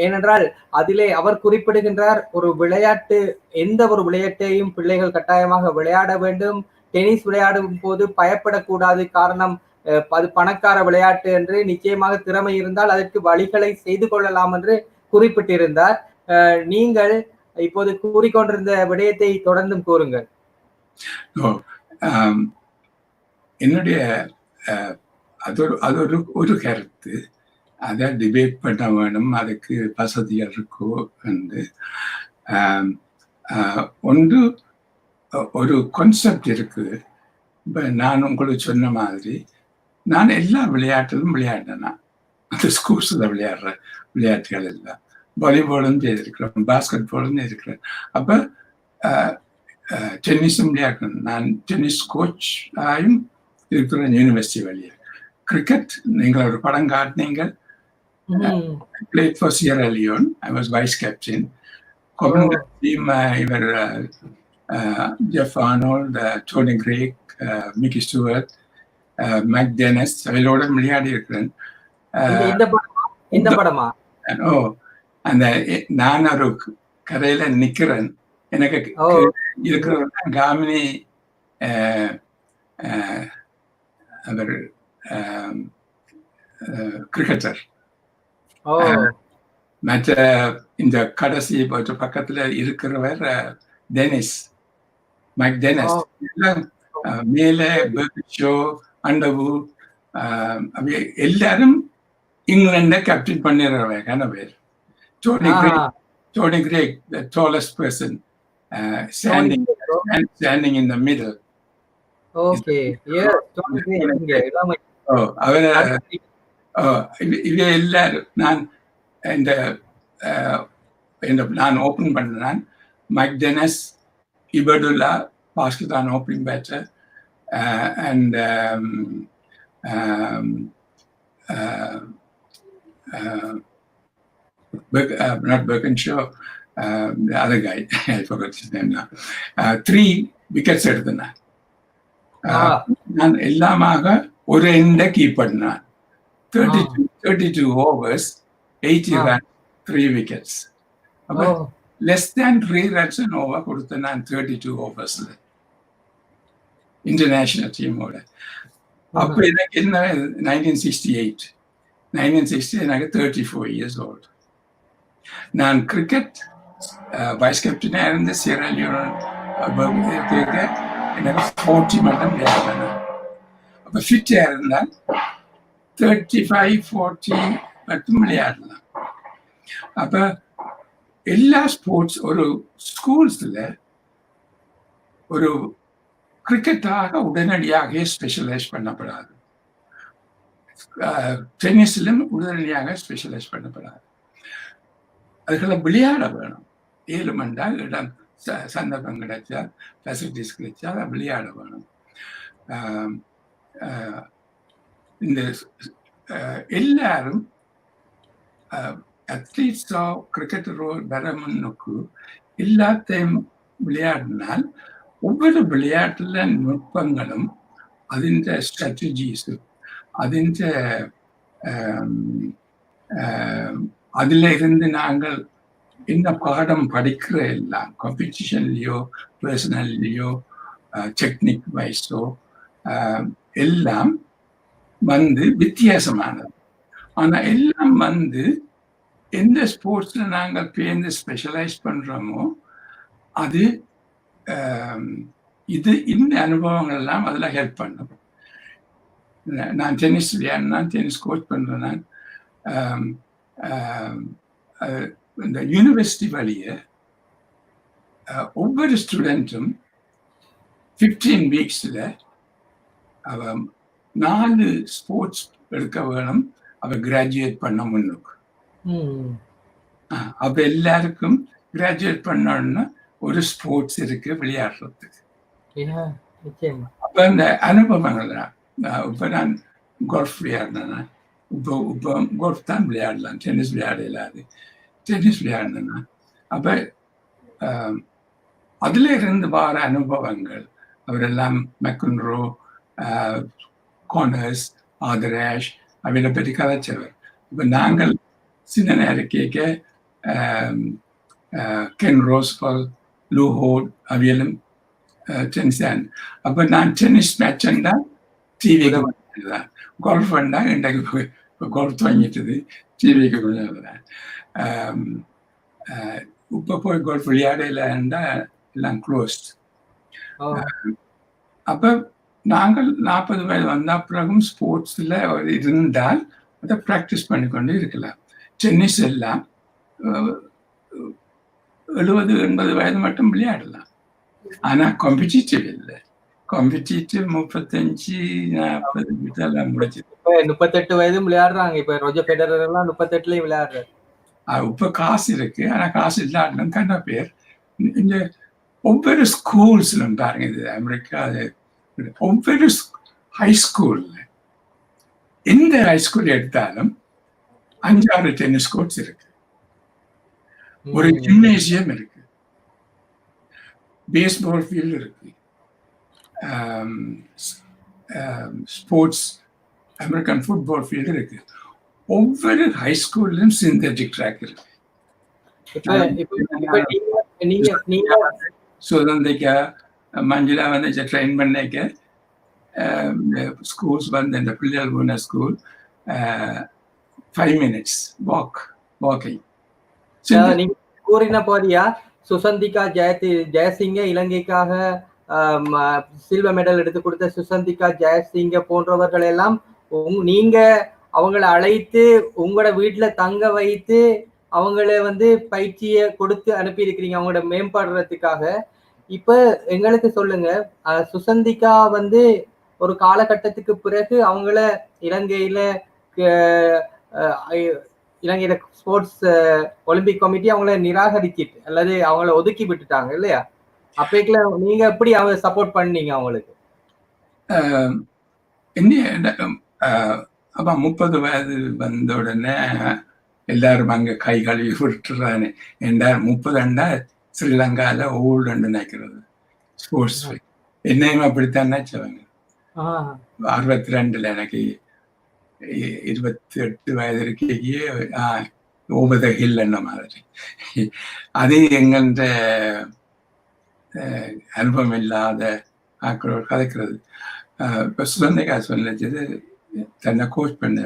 ஏனென்றால் அதிலே அவர் குறிப்பிடுகின்றார், ஒரு விளையாட்டு, எந்த ஒரு விளையாட்டையும் பிள்ளைகள் கட்டாயமாக விளையாட வேண்டும். டென்னிஸ் விளையாடும் போது பயப்படக்கூடாது. காரணம் அது பணக்கார விளையாட்டு என்று. நிச்சயமாக திறமை இருந்தால் அதற்கு வழிகளை செய்து கொள்ளலாம் என்று குறிப்பிட்டிருந்தார். நீங்கள் இப்போது கூறிக்கொண்டிருந்த விடயத்தை தொடர்ந்தும் கூறுங்கள். என்னுடைய அது ஒரு கருத்து. அதை டிபேட் பண்ண வேணும், அதுக்கு வசதிகள் இருக்கோ என்று. ஒன்று ஒரு கான்செப்ட் இருக்கு. இப்போ நான் உங்களுக்கு சொன்ன மாதிரி நான் எல்லா விளையாட்டிலும் விளையாடினேன். அந்த ஸ்கூல்ஸில் விளையாடுற விளையாட்டுகள் எல்லாம் வாலிபாலும் செய்திருக்கிறேன், பாஸ்கெட் பாலும் செய்திருக்கிறேன். அப்போ டென்னிஸும் விளையாடுறேன். நான் டென்னிஸ் கோச் ஆயும் இருக்கிறேன் யூனிவர்சிட்டி வழியாக. கிரிக்கெட் நீங்கள் ஒரு படம் காட்டினீங்க. Played for Sierra Leone. I was vice captain. Commonwealth team, இவர் Jeff Arnold, Tony Greig, Mickey Stewart, Mike Dennis அவரோட விளையாடி இருக்கிறேன். இந்த படமா? அந்த நான் ஒரு கரையில நிக்கிறேன். எனக்கு இருக்கிற காமினி அவர் கிரிக்கெட்டர். மற்ற இந்த கடைசி பக்கத்துல இருக்கிறவர் டெனிஸ், மைக் டெனிஸ். மேலே ஷோ அண்டவு எல்லாரும் இங்கிலாண்ட கேப்டன் பண்ணிடுறவங்க பேர். Tony Greig, the tallest person, standing in the middle. Okay, yes, Tony Greig. இவ எல்லாரும் நான் ஓப்பன் பண்ணேன். Mike Dennis, Ibadulla basket opening batter, and not Birkinshaw, the other guy, I forgot his name now. 3 wickets எடுத்தேன். நான் எல்லாமாக ஒரு எண்டை keep பண்ணேன். 32 overs, 80 runs, 3 wickets. Less than 3 runs an over கொடுத்தேன் நான் 32 overs இன்டர்நேஷனல் டீமோட. அப்போ எனக்கு என்ன 1960 எனக்கு 34 years old. நான் கிரிக்கெட் வைஸ் கேப்டனாக இருந்த சியரா லியோன் எனக்கு 40 மட்டும் விளையாடுவேன். அப்போ ஃபிட்டாக இருந்தால் 35-40 மட்டும் விளையாடலாம். அப்போ எல்லா ஸ்போர்ட்ஸ் ஒரு ஸ்கூல்ஸில் ஒரு கிரிக்கெட்டாக உடனடியாக ஸ்பெஷலைஸ் பண்ணப்படாது. டென்னிஸிலும் உடனடியாக ஸ்பெஷலைஸ் பண்ணப்படாது. அதுகளை விளையாட வேணும். 7 மணி நேரம் இடம் சந்தர்ப்பம் கிடைச்சா, ஃபெசிலிட்டிஸ் கிடைச்சா அதை விளையாட வேணும். இந்த எல்லாரும் அத்லீட்ஸோ கிரிக்கெட்டரோ வரமுன்னுக்கு எல்லாத்தையும் விளையாடினால் ஒவ்வொரு விளையாட்டுல நுட்பங்களும் അതിൻ്റെ സ്ട്രാറ്റജീസ് അതിൻ്റെ அதில் இருந்து நாங்கள் என்ன பாடம் படிக்கிற எல்லாம் காம்படிஷன்லையோ பர்சனல்லையோ டெக்னிக் வைஸோ எல்லாம் வந்து வித்தியாசமானது. ஆனால் எல்லாம் வந்து எந்த ஸ்போர்ட்ஸில் நாங்கள் பேர்ந்து ஸ்பெஷலைஸ் பண்ணுறோமோ அது இந்த அனுபவங்கள் எல்லாம் அதில் ஹெல்ப் பண்ணும். நான் டென்னிஸ் விளையாடினா டென்னிஸ் கோச் பண்ணுறேன். நான் இந்த யூனிவர்சிட்டி வழியை ஒவ்வொரு ஸ்டூடெண்ட்டும் 15 வீக்ஸில் அவ 4 ஸ்போர்ட்ஸ் எடுக்க வேணும். அவ கிராஜுவேட் பண்ண முன்னுக்கு. அப்ப எல்லாருக்கும் கிராஜுவேட் பண்ணணும்னா ஒரு ஸ்போர்ட்ஸ் இருக்கு விளையாடுறதுக்கு. அப்ப இந்த அனுபவங்கள் இப்ப நான் கோல்ஃப் விளையாடினேன்னா இப்போ கோல்ஃப் தான் விளையாடலாம், டென்னிஸ் விளையாட இல்லாது. டென்னிஸ் விளையாடினேன்னா அப்ப அதுல இருந்து வர அனுபவங்கள் அவரெல்லாம் மெக்கன்ரோ, கார்னர்ஸ், ஆதராஷ் அவரை பற்றி கதைச்சவர். இப்போ நாங்கள் சின்ன நேரம் கேட்க கென் ரோஸ்பால், லூஹோட் அவியலும் டென்னிஸ். அப்போ நான் டென்னிஸ் மேட்ச்ண்டா டிவிக்கு வந்துதான், கோல்ஃப் வந்தா இன்றைக்கு இப்போ கோல்ஃப் வாங்கிட்டது டிவிக்கு கொஞ்சம். இப்போ போய் கோல்ஃப் விளையாடலைன்னா எல்லாம் க்ளோஸ்ட். அப்போ நாங்கள் 40 வயது வந்த பிறகும் ஸ்போர்ட்ஸில் இருந்தால் அதை ப்ராக்டிஸ் பண்ணிக்கொண்டு இருக்கலாம். டென்னிஸ் எல்லாம் 70-80 வயது மட்டும் விளையாடலாம். ஆனால் காம்படிட்டிவ் இல்லை. காம்படிட்டிவ் 35-40 எல்லாம் முடிச்சு 38 வயதும் விளையாடுறாங்க. இப்ப ரோஜர் ஃபெடரர் எல்லாம் 38லயும் விளையாடுறாரு. இப்ப காசு இருக்கு, ஆனா காசு இல்லாட்டும் கண்ட பேர் இந்த ஒவ்வொரு ஸ்கூல்ஸ்லும் பாருங்க, இது அமெரிக்கா, ஒவ்வொரு ஹை ஸ்கூல்ல எந்த ஹை ஸ்கூல் எடுத்தாலும் 5-6 டென்னிஸ் கோர்ட்ஸ் இருக்கு, ஒரு ஜிம்னேசியம் இருக்கு, பேஸ்பால் ஃபீல்டு இருக்கு, ஸ்போர்ட்ஸ் அமெரிக்கன் ஃபுட்பால் ஃபீல்டு இருக்கு. ஒவ்வொரு ஹை ஸ்கூல்லையும் சிந்தட்டிக் ட்ராக் இருக்கு. சுதந்திரிக்கா மஞ்சுளா வந்து ட்ரெயின் பண்ணிக்க ஸ்கூல்ஸ் வந்து இந்த பிள்ளைகள் போன ஸ்கூல் 5 minutes வாக்கிங். நீங்க கூறின போதியா சுசந்திகா ஜெயசிங்க இலங்கைக்காக சில்வர் மெடல் எடுத்து கொடுத்த சுசந்திகா ஜெயசிங்க போன்றவர்கள் எல்லாம் நீங்க அவங்களை அழைத்து உங்களோட வீட்டுல தங்க வைத்து அவங்கள வந்து பயிற்சியை கொடுத்து அனுப்பி இருக்கிறீங்க அவங்களோட மேம்பாடுறதுக்காக. இப்ப எங்களுக்கு சொல்லுங்க, சுசந்திகா வந்து ஒரு காலகட்டத்துக்கு பிறகு அவங்கள இலங்கையில ஸ்போர்ட்ஸ் ஒலிம்பிக் கமிட்டி அவங்கள நிராகரிச்சிட்டு அல்லது அவங்கள ஒதுக்கி விட்டுட்டாங்க இல்லையா? அப்பேக்குல நீங்க எப்படி அவங்க சப்போர்ட் பண்ணீங்க அவங்களுக்கு? அப்ப 30 வயது வந்த உடனே எல்லாரும் அங்க கை கழுவி விட்டுறானே. 30 ஸ்ரீலங்கால ஓல்டு நினைக்கிறது ஸ்போர்ட்ஸ். என்னையும் அப்படித்தான் நினைச்சவங்க. 62 எனக்கு 28 வயது இருக்கே ஓவர் த ஹில் என்ன மாதிரி. அது எங்கள்ட அனுபவம் இல்லாத ஆக்களோடு கதைக்கிறது. இப்போ சுதந்திரிகா சொல்லிச்சது தன்னை கோச் பண்ண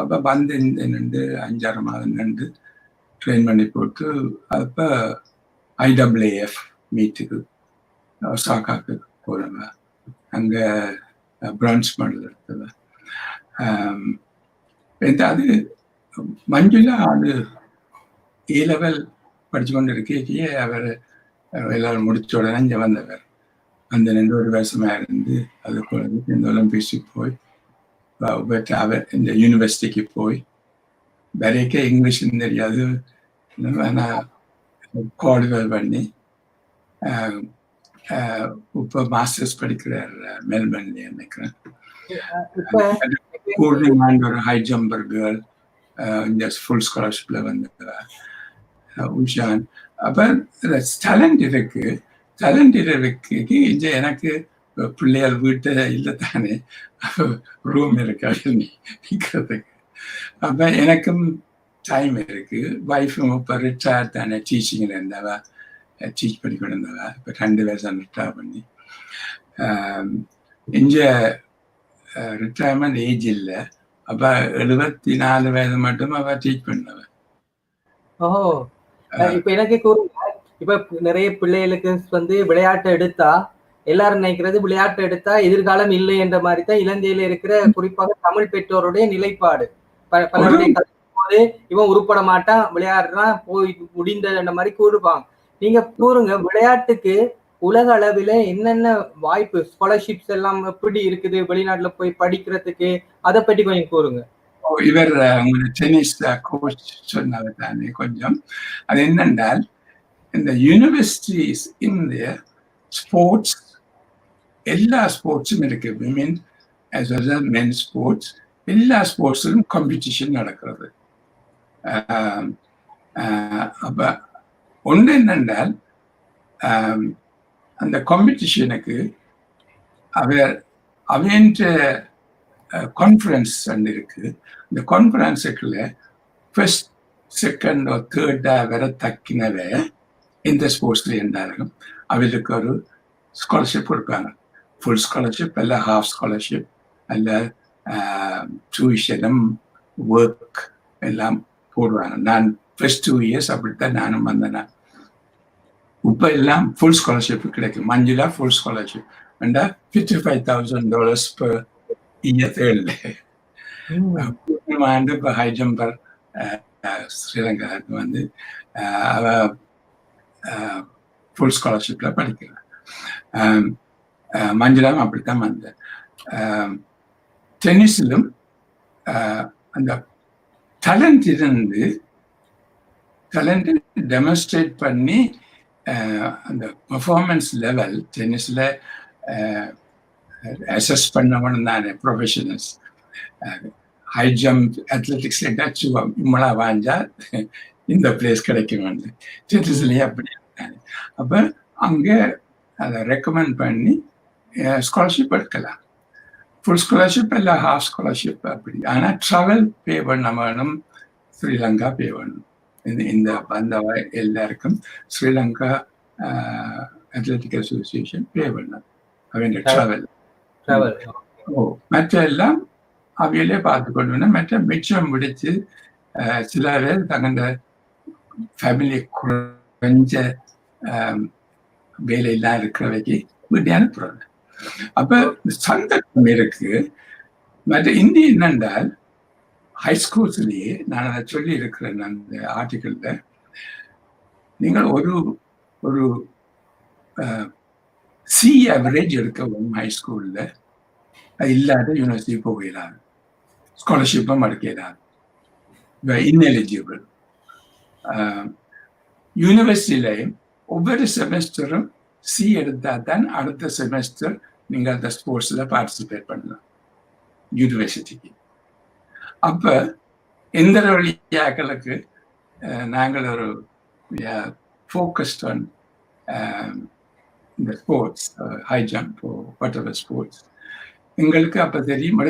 அப்போ வந்து நின்று 5-6 மாதம் நின்று ட்ரெயின் பண்ணி போட்டு அப்போ IAAF மீட்டுக்கு ஒசாகாக்கு போகிறவங்க, அங்கே பிரான்ஸ் மாடல் எடுத்தவ. அது மஞ்சுளா அது A-level படிச்சு கொண்டு இருக்கே அவர் எல்லாரும் முடிச்ச உடனே இங்கே வந்தவர். அந்த 2 வருஷமா இருந்து அது இந்த ஒலிம்பிக்ஸுக்கு போய் அவர் இந்த யூனிவர்சிட்டிக்கு போய் வரைக்க இங்கிலீஷ் தெரியாது, குவாலிஃபை பண்ணி இப்போ மாஸ்டர்ஸ் படிக்கிறார் மெல்பர்ன்ல நினைக்கிறேன். ஒரு ஹை ஜம்பர் கேர்ள் இந்த ஃபுல் ஸ்காலர்ஷிப்ல வந்து உஷான். அப்ப டேலண்ட் இருக்கு, டேலண்ட் இருக்கு. இங்க எனக்கு பிள்ளைகள் வீட்டு இல்லை தானே, ரூம் இருக்கு நிற்கிறதுக்கு. அப்ப எனக்கும் டைம் இருக்கு. வைஃபும் இப்போ ரிட்டையர் தானே, டீச்சிங்ல இருந்தவா, டீச் பண்ணி கொண்டு இருந்தவா. இப்போ 2 வருஷம் ரிட்டையர் பண்ணி இங்க ரிட்டையர்மெண்ட் ஏஜ் இல்லை. அப்ப 74 வயது மட்டும் அவ டீச் பண்ணவ. இப்ப எனக்கு கூறுங்க, இப்ப நிறைய பிள்ளைகளுக்கு வந்து விளையாட்டை எடுத்தா எல்லாரும் நினைக்கிறது விளையாட்டு எடுத்தா எதிர்காலம் இல்லை என்ற மாதிரி தான் இலங்கையில இருக்கிற குறிப்பாக தமிழ் பெற்றோருடைய நிலைப்பாடு. பலருடைய போது இவன் உருப்பட மாட்டான், விளையாடுறான், போய் முடிந்த மாதிரி கூறுவாங்க. நீங்க கூறுங்க, விளையாட்டுக்கு உலக அளவில என்னென்ன வாய்ப்பு, ஸ்காலர்ஷிப்ஸ் எல்லாம் எப்படி இருக்குது வெளிநாட்டுல போய் படிக்கிறதுக்கு, அதை பற்றி கொஞ்சம் கூறுங்க. இவர் டென்னிஸ் கோச் சொன்னது தானே கொஞ்சம். அது என்னென்றால் இந்த யூனிவர்சிட்டிஸ் இந்திய ஸ்போர்ட்ஸ் எல்லா ஸ்போர்ட்ஸும் இருக்கு. Women as well as men sports, எல்லா ஸ்போர்ட்ஸிலும் காம்படிஷன் நடக்கிறது. அப்ப ஒன்று என்னென்றால் அந்த காம்படிஷனுக்கு அவன்ற கான்ஃபரன்ஸ் இருக்கு. இந்த கான்ஃபரன்ஸுக்குள்ள ஃபர்ஸ்ட், செகண்ட், தேர்டா வர தக்கினவ இந்த ஸ்போர்ட்ஸ்ல இருந்தாலும் அவருக்கு ஒரு ஸ்காலர்ஷிப் கொடுப்பாங்க. ஃபுல் ஸ்காலர்ஷிப் அல்ல ஹாஃப் ஸ்காலர்ஷிப் அல்ல டியூஷனும் ஒர்க் எல்லாம் போடுவாங்க. நான் ஃபர்ஸ்ட் 2 years அப்படித்தான் நானும் வந்தேன். இப்ப எல்லாம் ஃபுல் ஸ்காலர்ஷிப் கிடைக்கும். Manjula full scholarship $55,000 per year தேர்ல. ஆண்டு இப்போ ஹை ஜம்பர் ஸ்ரீலங்கா வந்து அவ ஃபுல் ஸ்காலர்ஷிப்ல படிக்கிறான். மஞ்சுளாவும் அப்படித்தான் வந்தேன். டென்னிஸிலும் அந்த டேலண்ட் இருந்து டேலண்ட் டெமான்ஸ்ட்ரேட் பண்ணி அந்த பெர்ஃபார்மன்ஸ் லெவல் டென்னிஸ்ல அசஸ் பண்ணவனும் தானே ப்ரொஃபஷனல்ஸ். ஹை ஜம்ப் அத்லெட்டிக்ஸ்ல ஏதாச்சும் இம்மளா வாஞ்சா இந்த பிளேஸ் கிடைக்கும். டென்னிஸ்லயே அப்படி இருக்காங்க. அப்ப அங்க அதை ரெக்கமெண்ட் பண்ணி ஸ்காலர்ஷிப் எடுக்கலாம். ஃபுல் ஸ்காலர்ஷிப் இல்லை ஹாஃப் ஸ்காலர்ஷிப் அப்படி. ஆனால் ட்ராவல் பே பண்ண வேணும், ஸ்ரீலங்கா பே பண்ணணும். இந்த வந்த எல்லாருக்கும் ஸ்ரீலங்கா அத்லெட்டிக் அசோசியேஷன் பே பண்ணணும் அவங்க ட்ராவல். மற்ற எல்லாம் அவையிலே பார்த்து கொண்டு மற்ற மிச்சம் முடிச்சு சில பேர் தகுந்த ஃபேமிலி குறைஞ்ச வேலையெல்லாம் இருக்கிறவைக்கு வீட்டு அனுப்புறாங்க. அப்ப சந்தர்ப்பம் இருக்கு. மற்ற இந்திய என்னென்றால் ஹைஸ்கூல்ஸ்லயே நான் அதை சொல்லி இருக்கிறேன் அந்த ஆர்டிக்கிள்ல, நீங்கள் ஒரு சி ஆவரேஜ் எடுக்கவும் ஹைஸ்கூல்ல அது இல்லாத யூனிவர்சிட்டி போக இயலாது, ஸ்காலர்ஷிப்பும் எடுக்க இயலாது, இன்எலிஜிபிள். யூனிவர்சிட்டியிலையும் ஒவ்வொரு செமஸ்டரும் சி எடுத்தா தான் அடுத்த செமஸ்டர் நீங்கள் அந்த ஸ்போர்ட்ஸ்ல பார்ட்டிசிபேட் பண்ணலாம் யூனிவர்சிட்டிக்கு. அப்ப எந்த வழியாக்களுக்கு நாங்கள் ஒரு ஃபோக்கஸ்ட் ஆன் இந்த sports, high jump, what ever sports, எங்களுக்கு அப்ப தெரியும்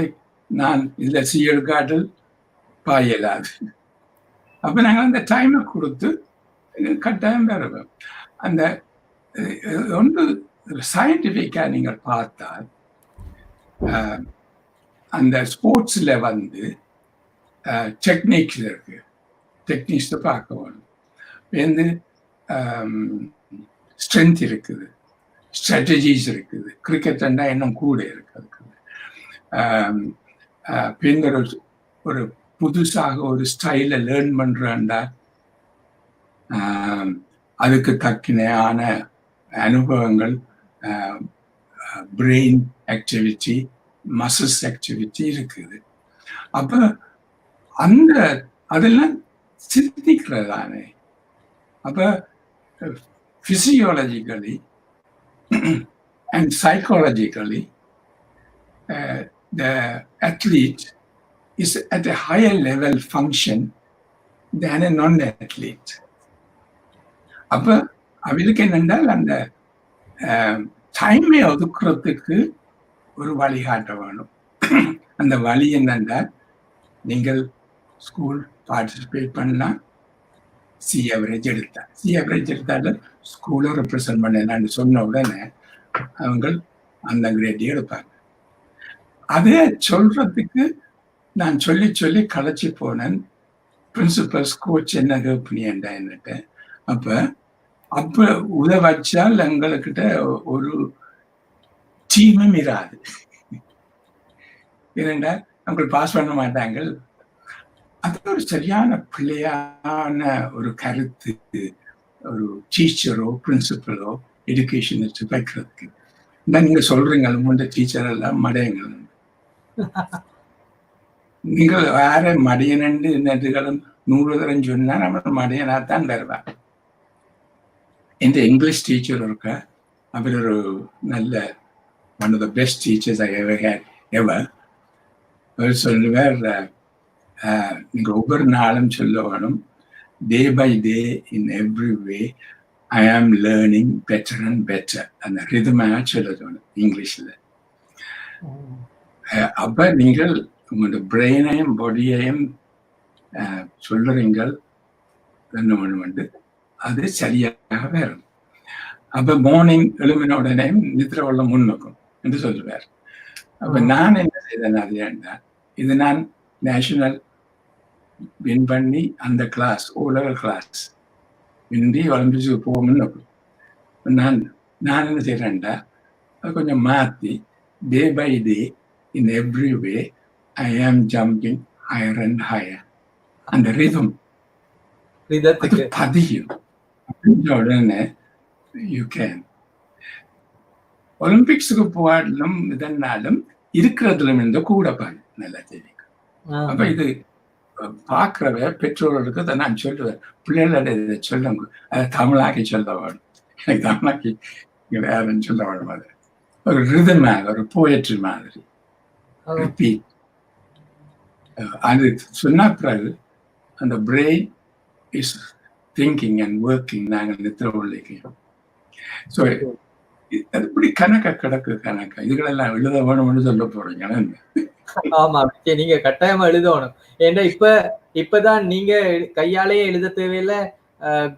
நான் இதுல சி எடுக்காட்டில் பாயலாது. அப்ப நாங்கள் அந்த டைமை கொடுத்து கட்டாயம் பெறுவோம். அந்த ஒன்று சயின்டிஃபிக்கா நீங்கள் பார்த்தால் அந்த ஸ்போர்ட்ஸ்ல வந்து டெக்னிக்ஸ் இருக்கு, டெக்னிக்ஸ் பார்க்க வேணும். வந்து ஸ்ட்ரென்த் இருக்குது, ஸ்ட்ராட்டஜிஸ் இருக்குது. கிரிக்கெட்னா இன்னும் கூட இருக்குது. ஒரு புதுசாக ஒரு ஸ்டைல லேர்ன் பண்றேன்டா அதுக்கு தக்கினையான அனுபவங்கள், பிரெயின் ஆக்டிவிட்டி, மசில்ஸ் ஆக்டிவிட்டி இருக்குது. அப்ப அதெல்லாம் சிந்திக்கிறதானே. அப்ப physiologically and psychologically the athlete is at a higher level function than a non-athlete. அப்ப அவளுக்கு என்னென்றால் அந்த டைமை ஒதுக்குறதுக்கு ஒரு வழிகாட்ட வேணும். அந்த வழி என்னென்றால் நீங்கள் ஸ்கூல் பார்ட்டிசிபேட் பண்ணலாம், சி ஆவரேஜ் எடுத்தாலும் ஸ்கூலை ரெப்ரசன்ட் பண்ணலான்னு சொன்ன உடனே அவங்க அந்த கிரேட்டை எடுப்பாங்க. அதே சொல்றதுக்கு நான் சொல்லி சொல்லி களைச்சி போனேன். பிரின்சிபல்ஸ் கோச் என்ன கேட்பணியண்டா என்னட்டு. அப்ப உதவச்சால் எங்கள்கிட்ட ஒரு டீமும் இராது. ஏனென்றா அவங்க பாஸ் பண்ண மாட்டாங்க. அது ஒரு சரியான பிள்ளையான ஒரு கருத்து ஒரு டீச்சரோ பிரின்சிபலோ எஜுகேஷனிஸ்ட் வைக்கிறதுக்கு. நீங்க சொல்றீங்க முன்ன டீச்சர் எல்லாம் மடையங்கள், நீங்கள் வேற மடையனண்டு நெடுகளும் 100 தரம் சொன்னா நம்ம மடையனாத்தான் தருவாங்க. இந்த இங்கிலீஷ் டீச்சர் இருக்க, அவர் ஒரு நல்ல one of the best teachers I ever had ever. அவர் சொல்லுவார், நீங்க ஒவ்வொரு நாளும் சொல்ல வேணும், day by day in every வே ஐ ஆம் லேர்னிங் பெட்டர் அண்ட் பெட்டர். அந்த ரிதமாக சொல்ல வேணும் இங்கிலீஷ்ல. அப்ப நீங்கள் உங்களோட பிரெயினையும் பாடியையும் சொல்றீங்கள் என்ன ஒன்று, அது சரியாக வரும். அப்ப மார்னிங் எழுமின உடனே நித்திர வெள்ள முன்னுக்கும் என்று சொல்லுவார். அப்ப நான் என்ன செய்தேன், அது ஏண்டா இது நான் நேஷனல் வின் பண்ணி அந்த கிளாஸ் O-level கிளாஸ் விந்தி ஒலிம்பிக்ஸுக்கு போகணும்னு நான் நான் என்ன செய்கிறேன்டா அது கொஞ்சம் மாற்றி day by day in every வே ஐ ஆம் ஜம்பிங் ஹையர் அண்ட் ஹையர். அந்த ரிதம் பதியும் அப்படின்ற உடனே யூ கேன் ஒலிம்பிக்ஸுக்கு போனாலும் இதனாலும் இருக்கிறதுல இருந்து கூட பாரு நல்லா தெரியும். அப்ப இது பார்க்கிறவ பெற்றோர்களுக்கு அதை நான் சொல்லுவேன், பிள்ளைகளோட இதை சொல்லுங்க, அதை தமிழாக்கி சொல்ல வேணும். எனக்கு தமிழாக்கி யாருன்னு சொல்ல வேணும். அது ஒரு ரிதம் மாதிரி, ஒரு போயட்ரி மாதிரி ரிப்பீட். அது சொன்ன பிறகு அந்த brain is thinking and working. நாங்கள் நித்திர உள்ளிக்கிறோம். ஸோ அது இப்படி கணக்கா கிடக்கு கணக்கா இதுகளெல்லாம் எழுத வேணும்னு சொல்ல போறீங்க. ஆமா, நீங்க கட்டாயமா எழுதணும். ஏன்னா இப்பதான் நீங்க கையாலேயே எழுத தேவையில்ல,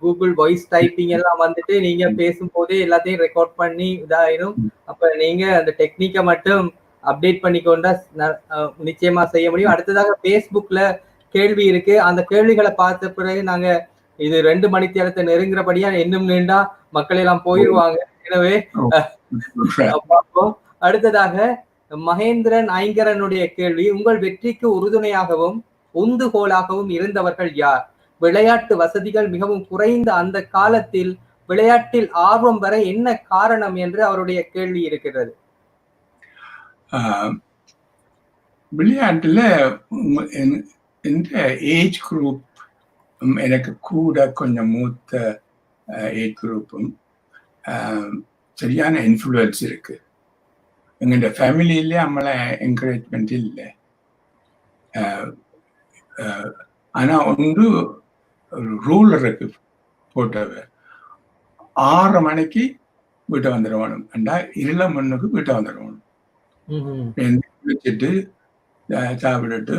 கூகுள் வாய்ஸ் டைப்பிங் எல்லாம் வந்துட்டு நீங்க பேசும்போதே எல்லாத்தையும் ரெக்கார்ட் பண்ணி இதாயிரும். அப்ப நீங்க அந்த டெக்னிக்கை மட்டும் அப்டேட் பண்ணிக்கொண்டா நிச்சயமா செய்ய முடியும். அடுத்ததாக பேஸ்புக்ல கேள்வி இருக்கு. அந்த கேள்விகளை பார்த்த பிறகு நாங்க இது 2 மணி நேரத்தை நெருங்குறபடியா இன்னும் நீண்டா மக்கள் எல்லாம் போயிருவாங்க. எனவே பார்ப்போம். அடுத்ததாக மகேந்திரன் ஐங்கரனுடைய கேள்வி, உங்கள் வெற்றிக்கு உறுதுணையாகவும் உந்துகோலாகவும் இருந்தவர்கள் யார்? விளையாட்டு வசதிகள் மிகவும் குறைந்த அந்த காலத்தில் விளையாட்டில் ஆர்வம் வர என்ன காரணம் என்று அவருடைய கேள்வி இருக்கிறது. விளையாட்டுல ஏஜ் குரூப் எனக்கு கூட கொஞ்சம் மூத்த ஏஜ் குரூப்பும் சரியான இன்ஃப்ளூயன்ஸ் இருக்கு. எங்கள்ட ஃபேமிலியிலே நம்மளை என்கரேஜ்மெண்ட் இல்லை. ஆனா ஒன்று ரூல் இருக்கு போட்டவ 6 மணிக்கு வீட்டை வந்துடுவானும், அண்டா 2 மணிக்கு வீட்டை வந்துடுவானும். குளிச்சுட்டு சாப்பிட்டுட்டு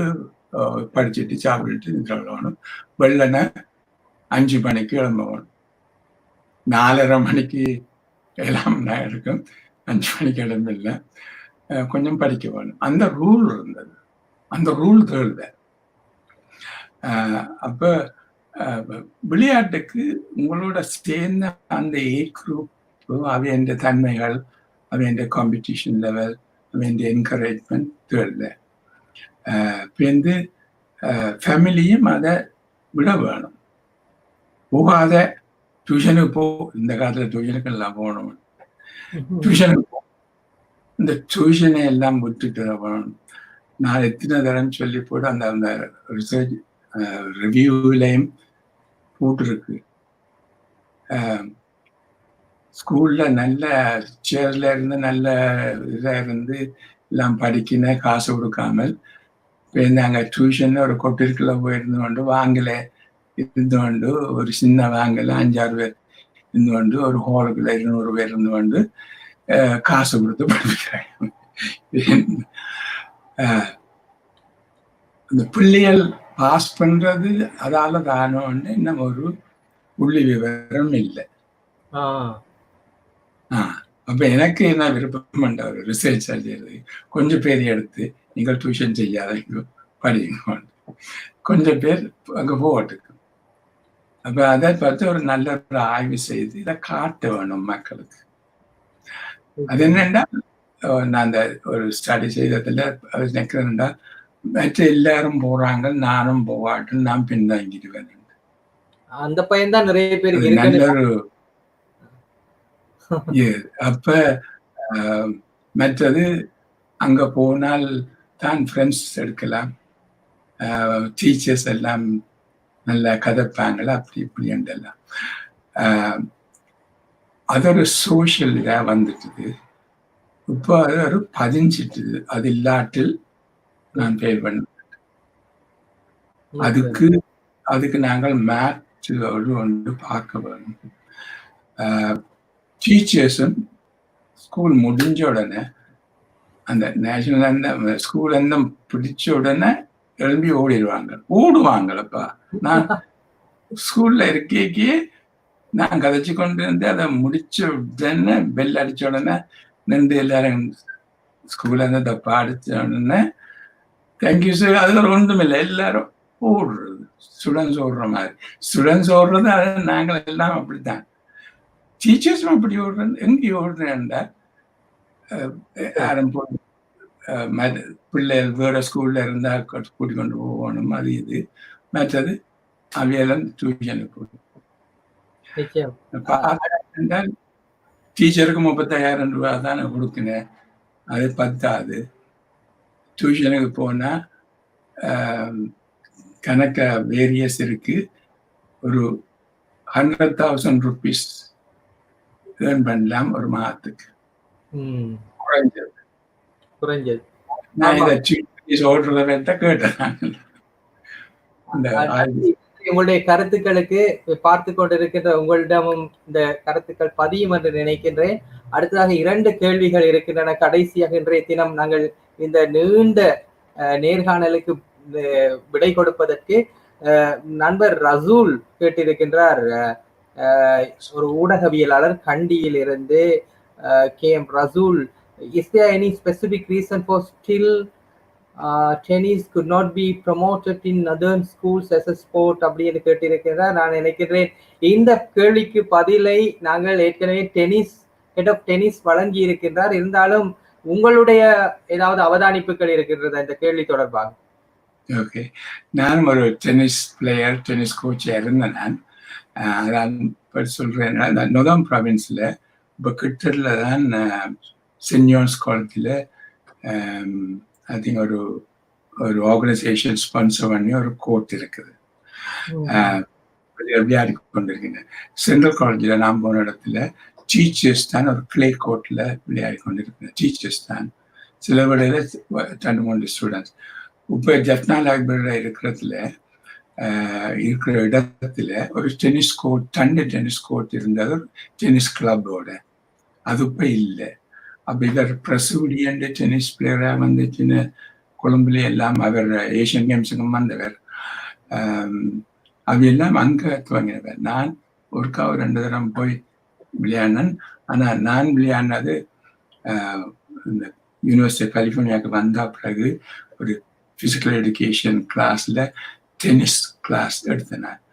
படிச்சுட்டு சாப்பிட்டுட்டு விளையாடணும். வெள்ளனை 5 மணிக்கு கிளம்பணும். 4:30 மணிக்கு எல்லாம் இருக்கும், 5 மணிக்கு கிளம்பில்ல, கொஞ்சம் படிக்க வேணும். அந்த ரூல் இருந்தது, அந்த ரூல் தேர்ந்த. அப்ப விளையாட்டுக்கு உங்களோட சேர்ந்த அந்த ஏஜ் குரூப் அவைய தன்மைகள், அவைய காம்படிஷன் லெவல், அவைய என்கரேஜ்மெண்ட் தேர்ந்த. வந்து ஃபேமிலியும் அதை விட வேணும். போகாத டியூஷனுக்கு போ, இந்த காலத்துல டியூஷனுக்கு எல்லாம் போகணும், டியூஷனுக்கு போ, இந்த டியூஷனை எல்லாம் விட்டுட்டு வேணும். நான் எத்தனை தரம் சொல்லி போட்டு அந்த அந்த ரிசர்ச் ரிவ்யூலையும் போட்டிருக்கு. ஸ்கூல்ல நல்ல சேர்ல இருந்து நல்ல இதாக இருந்து எல்லாம் படிக்கின காசு கொடுக்காமல் நாங்க டியூஷன் ஒரு கொட்டிற்குள்ள போயிருந்து கொண்டு வாங்கல இருந்து கொண்டு ஒரு சின்ன வாங்கல 5-6 பேர் இருந்து கொண்டு ஒரு ஹாலுக்குள்ள 200 பேர் இருந்து கொண்டு காசு கொடுத்து படிக்கிறாங்க. அந்த பிள்ளைகள் பாஸ் பண்றது அதால தானோன்னு இன்னும் ஒரு புள்ளி விவரம் இல்லை. அப்ப எனக்கு என்ன விருப்பம் பண்ண ஒரு ரிசர்ச் செய்யறது, கொஞ்சம் பேர் எடுத்து நீங்கள் டியூஷன் செய்யாத படிங்க, கொஞ்சம் பேர் அங்க போகட்டுக்கு. அப்ப அதை பார்த்து ஒரு நல்ல ஒரு ஆய்வு செய்து இதை காட்ட வேணும் மக்களுக்கு. அது என்னன்னா, நான் அந்த ஒரு ஸ்டடி செய்ததுல அது நினைக்கிறேன்டா, மற்ற எல்லாரும் போறாங்க, நானும் போவாட்டு, நான் பின்தாங்கிடுவேன். அந்த பையன் தான் நிறைய பேர் நல்ல ஒரு அப்ப மற்றது அங்க போனால் தான் ஃப்ரெண்ட்ஸ் எடுக்கலாம், டீச்சர்ஸ் எல்லாம் நல்ல கதைப்பாங்களா, அப்படி இப்படி எல்லாம். அது ஒரு சோஷியல் இதா வந்துட்டுது. இப்போ அது ஒரு பதிஞ்சிட்டுது. அது இல்லாட்டில் நான் பே பண்ண அதுக்கு நாங்கள் மேட்ச் ஒன்று பார்க்க வேணும். டீச்சர்ஸும் ஸ்கூல் முடிஞ்ச உடனே அந்த நேஷனல் ஸ்கூல் எல்லாம் பிடிச்ச உடனே எழும்பி ஓடுவாங்களப்பா. நான் ஸ்கூல்ல இருக்கே நான் கதைச்சு கொண்டு இருந்து அதை முடிச்ச உடனே பெல் அடிச்ச உடனே நின்று எல்லாரும் ஸ்கூல்ல இருந்து தப்பா அடிச்ச உடனே தேங்க்யூ சார், அதுல ஒன்றும் இல்லை, எல்லாரும் ஓடுறது, ஸ்டூடெண்ட்ஸ் ஓடுற மாதிரி. ஸ்டூடெண்ட்ஸ் ஓடுறது அது நாங்கள் எல்லாம் அப்படித்தான். டீச்சர்ஸும் அப்படி ஓடுறது. எங்கே ஓடுறேன்டா யாரும் போய் பிள்ளைகள் வேற ஸ்கூல்ல இருந்தா கூட்டி கொண்டு போகணும், அது இது. மற்றது அவையெல்லாம் டியூஷனுக்கு போகணும். டீச்சருக்கு 35,000 ரூபாய் தானே கொடுக்கினேன், அது பத்தாது. டியூஷனுக்கு போனா கணக்க வேரியஸ் இருக்கு. ஒரு 100,000 rupees ஏர்ன் பண்ணலாம் ஒரு மாதத்துக்கு, குறைஞ்சது. நான் இதை ஓடுறத வைத்த கேட்டேன். உங்களுடைய கருத்துக்களுக்கு பார்த்து கொண்டிருக்கின்ற உங்களிடமும் இந்த கருத்துக்கள் பதியும் என்று நினைக்கின்றேன். அடுத்ததாக 2 கேள்விகள் இருக்கின்றன. கடைசியாக இன்றைய தினம் நாங்கள் இந்த நீண்ட நேர்காணலுக்கு விடை கொடுப்பதற்கு நண்பர் ரசூல் கேட்டிருக்கின்றார். ஒரு ஊடகவியலாளர் கண்டியில் இருந்து KM Rasool, is there any specific reason for still tennis could not be promoted in northern schools as a sport அப்படின்னு கேட்டிருக்கிறார். நான் நினைக்கிறேன் இந்த கேள்விக்கு பதிலை நாங்கள் ஏற்கனவே ஹெட் ஆஃப் டென்னிஸ் வழங்கி இருக்கின்றார். இருந்தாலும் உங்களுடைய ஏதாவது அவதானிப்புகள் இருக்கின்றதா இந்த கேள்வி தொடர்பாக? ஓகே, நானும் ஒரு டென்னிஸ் பிளேயர், டென்னிஸ் கோச்சா இருந்தேன். நான் அதான் சொல்றேன், நொதம் ப்ராவின்ஸ்ல இப்போ கிட்டல தான் சென்ட் ஜான்ஸ் காலேஜில் ஐ திங்க் ஒரு ஆர்கனைசேஷன் ஸ்பான்சர் பண்ணி ஒரு கோர்ட் இருக்குது, விளையாடி கொண்டிருக்கிறேன். சென்ட்ரல் காலேஜில் நான் போன இடத்துல டீச்சர்ஸ் தான் ஒரு கிளே கோர்ட்டில் விளையாடி கொண்டிருக்கிறேன். டீச்சர்ஸ் தான், சில வேளையில் 2-3 ஸ்டூடெண்ட்ஸ். இப்போ ஜப்னா லைப்ரரியில் இருக்கிற இடத்துல ஒரு டென்னிஸ் கோர்ட், 2 டென்னிஸ் கோர்ட் இருந்தது டென்னிஸ் கிளப்போட. அது இப்போ இல்லை. அப்போ இவர் பிரசூடியன் டென்னிஸ் பிளேயராக வந்துச்சுன்னு கொழும்புல எல்லாம் அவர் ஏஷியன் கேம்ஸுக்கும் வந்தவர். அவையெல்லாம் அங்கே துவங்கினவர். நான் ஒருக்கா 2 தரம் போய் விளையாடினேன். ஆனால் நான் விளையாடினது இந்த யூனிவர்சிட்டி கலிஃபோர்னியாவுக்கு வந்த பிறகு ஒரு ஃபிசிக்கல் எஜுகேஷன் கிளாஸில் டென்னிஸ் கிளாஸ் எடுத்தேன். நான்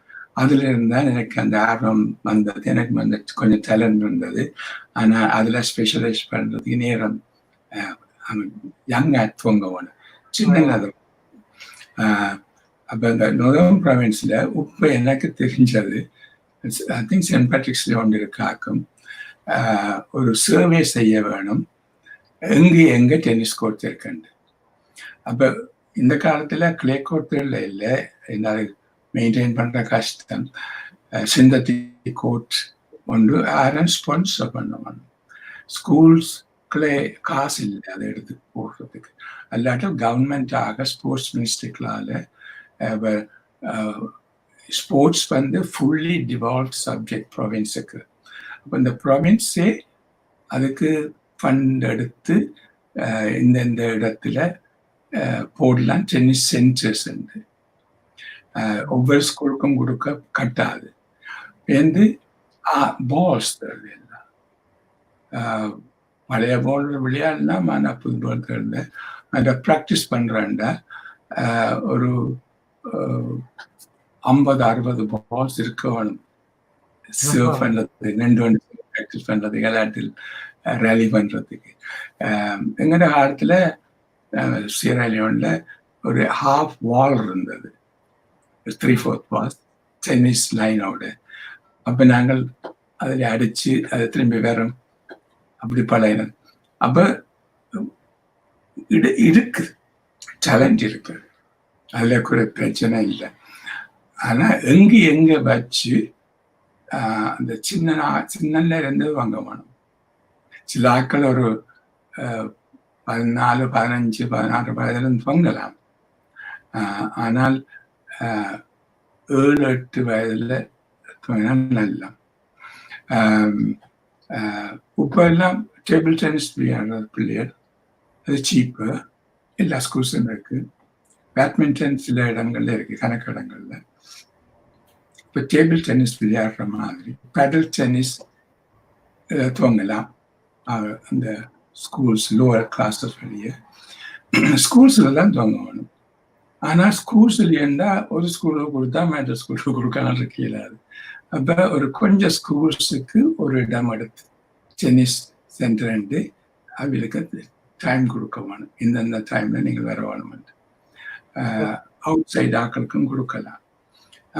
அதில் இருந்தால் எனக்கு அந்த ஆர்வம் வந்தது. எனக்கு வந்து கொஞ்சம் டேலண்ட் இருந்தது. ஆனால் அதில் ஸ்பெஷலைஸ் பண்ணுறதுக்கு நேரம் யங் துவங்கணும், சின்ன. அப்போ இந்த நொதம் ப்ராவின்ஸில் இப்போ எனக்கு தெரிஞ்சது, ஐ திங்க் சென்ட் பேட்ரிக்ஸில் ஒன்று இருக்காக்கும், ஒரு சர்வே செய்ய வேணும் எங்கே டென்னிஸ் கோர்ட் இருக்குண்டு. அப்போ இந்த காலத்தில் கிளே கோர்ட்டுகளில் இல்லை, என்னால் மெயின்டைன் பண்ணுற கஷ்டம். சிந்தட்டிக் கோர்ட் ஒன்று யாரும் ஸ்பான்சர் பண்ணணும். ஸ்கூல்ஸ்களே காசு இல்லை அதை எடுத்து போடுறதுக்கு. அல்லாட்டும் கவர்மெண்ட்டாக ஸ்போர்ட்ஸ் மினிஸ்ட்ரிகளால் ஸ்போர்ட்ஸ் வந்து ஃபுல்லி டிவால்வ் சப்ஜெக்ட் ப்ரொவின்ஸுக்கு. அப்போ இந்த ப்ரொவின்ஸே அதுக்கு ஃபண்ட் எடுத்து இந்த இடத்துல போடலாம் டென்னிஸ் சென்டர்ஸ். ஒவ்வொரு ஸ்கூலுக்கும் கொடுக்க கட்டாது. வந்து பால்ஸ் தருது எல்லாம். பழைய பால் விளையாடனா நான் புது பால் தருது. அதை ப்ராக்டிஸ் பண்ணுறேன்டா ஒரு 50-60 பால்ஸ் இருக்க வேணும். சர்வ் பண்ணுறது, 2 ப்ராக்டிஸ் பண்ணுறது, விளையாட்டில் ரேலி பண்ணுறதுக்கு. எங்களோட காலத்தில் சியராலியோன்ல ஒரு ஹாஃப் வால் இருந்தது, 3/4 வால் டென்னிஸ் லைனோட. அப்போ நாங்கள் அதில் அடித்து அதை திரும்பி வரோம், அப்படி பழையது. அப்போ இருக்கு, டேலண்ட் இருக்கு, அதில் கூட பிரச்சனை இல்லை. ஆனால் எங்கே வச்சு அந்த சின்ன இருந்து வாங்க வேணும். சில ஆட்கள் ஒரு 14, 15, 16 வயதிலிருந்து வாங்கலாம். ஆனால் 7-8 வயதில் நல்லா. இப்போ எல்லாம் டேபிள் டென்னிஸ் விளையாடுற பிள்ளையர், அது சீப்பு, எல்லா ஸ்கூல்ஸும் இருக்கு. பேட்மிண்டன் சில இடங்கள்ல இருக்கு, கணக்கு இடங்கள்ல. இப்போ டேபிள் டென்னிஸ் விளையாடுற மாதிரி பேடல் டென்னிஸ் துவங்கலாம். அந்த ஸ்கூல்ஸ் லோவர் கிளாஸஸ் வெளியே ஸ்கூல்ஸில் தான் துவங்கணும். ஆனா ஸ்கூல்ஸ்ல இருந்தா ஒரு ஸ்கூலுக்கு கொடுத்தா மற்ற ஸ்கூலுக்கு கொடுக்கலாம் இருக்கலாது. அப்ப ஒரு கொஞ்சம் ஸ்கூல்ஸுக்கு ஒரு இடம் எடுத்து டென்னிஸ் சென்டர் அவங்களுக்கு டைம் கொடுக்க வேணும். இந்தந்த டைம்ல நீங்கள் வர வேணும். அவுட் சைட் ஆக்களுக்கும் கொடுக்கலாம்.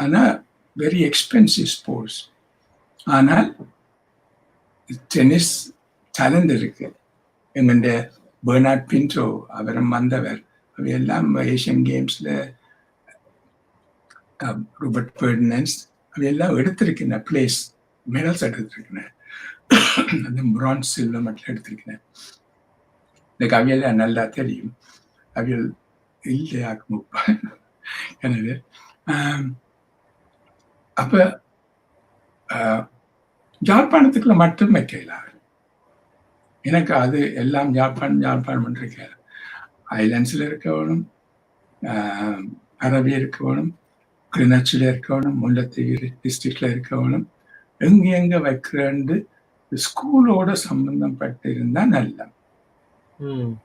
ஆனா வெரி எக்ஸ்பென்சிவ் ஸ்போர்ட்ஸ். ஆனால் டென்னிஸ் டேலண்ட் இருக்கு. எங்களுடைய பெர்னார்ட் பின்டோ அவரும் வந்தவர். அவையெல்லாம் ஏசியன் கேம்ஸ்ல ரோபர்ட் பெர்டினன்ஸ் அவையெல்லாம் எடுத்திருக்கிற பிளேஸ் மெடல்ஸ் எடுத்திருக்கிறேன். அந்த பிரான்ஸ் சில்வர் மட்டும் எடுத்திருக்கிறேன். எனக்கு அவையெல்லாம் நல்லா தெரியும். அவையல் இல்லையாக்கும். எனவே அப்ப யாழ்ப்பாணத்துக்குள்ள மட்டும் வைக்கலாம். எனக்கு அது எல்லாம் யாழ்ப்பாணம் இருக்க ஐலாண்ட்ஸ்ல இருக்க வேணும், அரபி இருக்க வேணும், கிளிநொச்சியில இருக்க வேணும், முல்லைத்தீவு டிஸ்ட்ரிக்ட்ல இருக்க வேணும். எங்க வைக்கிறேன்னு ஸ்கூலோட சம்பந்தப்பட்டு இருந்தா நல்லா.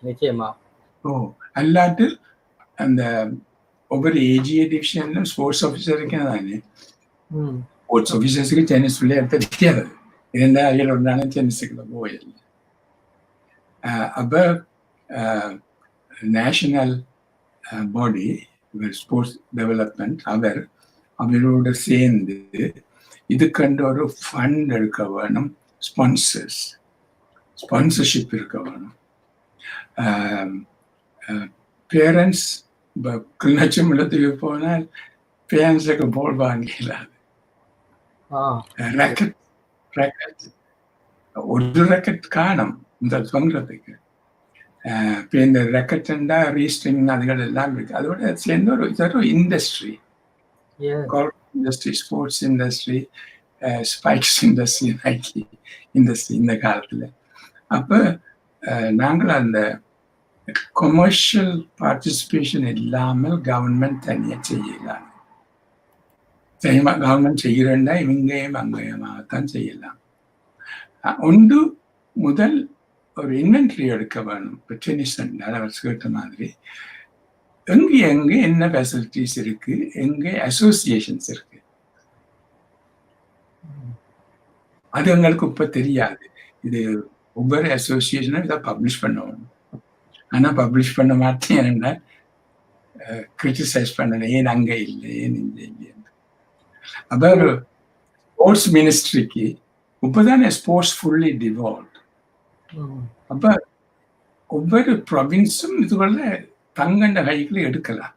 நிச்சயமா. அல்லாட்டு அந்த ஒவ்வொரு ஏஜிஏ டிவிஷன்லும் ஸ்போர்ட்ஸ் ஆஃபீஸர் இருக்கேன் தானே. ஸ்போர்ட்ஸ் ஆஃபீஸர்ஸுக்கு டென்னிஸ் விளையாட தெரியாது. இருந்தா அவையில் ஒரு நாளும் டென்னிஸுக்குள்ள போயிடல. அப்ப நேஷனல் பாடி ஸ்போர்ட்ஸ் டெவலப்மெண்ட் அவரோட சேர்ந்து இதுக்கண்டு ஒரு ஃபண்ட் எடுக்க வேணும். ஸ்பான்சர்ஷிப் இருக்க வேணும். பேரண்ட்ஸ் கிளிநொச்சி முள்ளத்துக்கு போனால் பேரண்ட்ஸுக்கு பால் வாங்கிடலாது. ராக்கெட் ஒரு ராக்கெட் காணும் இந்த சொல்றதுக்கு. இந்த ராக்கெட்னா ரீஸ்ட்ரிங் அதுகள் எல்லாம் இருக்கு. அதோட சேர்ந்து ஒரு industry, industry, sports industry, spikes industry, Nike industry இந்த காலத்துல. அப்ப நாங்கள் அந்த கமர்ஷியல் பார்ட்டிசிபேஷன் இல்லாமல் கவர்மெண்ட் தனியா செய்யலாம். கவர்மெண்ட் செய்கிறேன்னா இங்கேயும் அங்கேயுமாகத்தான் செய்யலாம். ஒன்று முதல் ஒரு இன்வென்ட்ரி எடுக்க வேணும். இப்போ டென்னிஸ் அவர் கேட்ட மாதிரி எங்க என்ன ஃபெசிலிட்டிஸ் இருக்கு, எங்க அசோசியேஷன்ஸ் இருக்கு, அது எங்களுக்கு இப்ப தெரியாது. இது ஒவ்வொரு அசோசியேஷனும் இதை பப்ளிஷ் பண்ணணும். ஆனா பப்ளிஷ் பண்ண மாட்டேன், கிரிட்டிசைஸ் பண்ணல, ஏன் அங்க இல்லை, ஏன் இங்க இல்லை. அப்ப ஒரு ஸ்போர்ட்ஸ் மினிஸ்ட்ரிக்கு இப்பதானே ஸ்போர்ட்ஸ் ஃபுல்லி டிவால்வ். அப்ப ஒவ்வொரு ப்ரொவின்ஸும் இதுக்குள்ள தங்கண்ட கைகளை எடுக்கலாம்.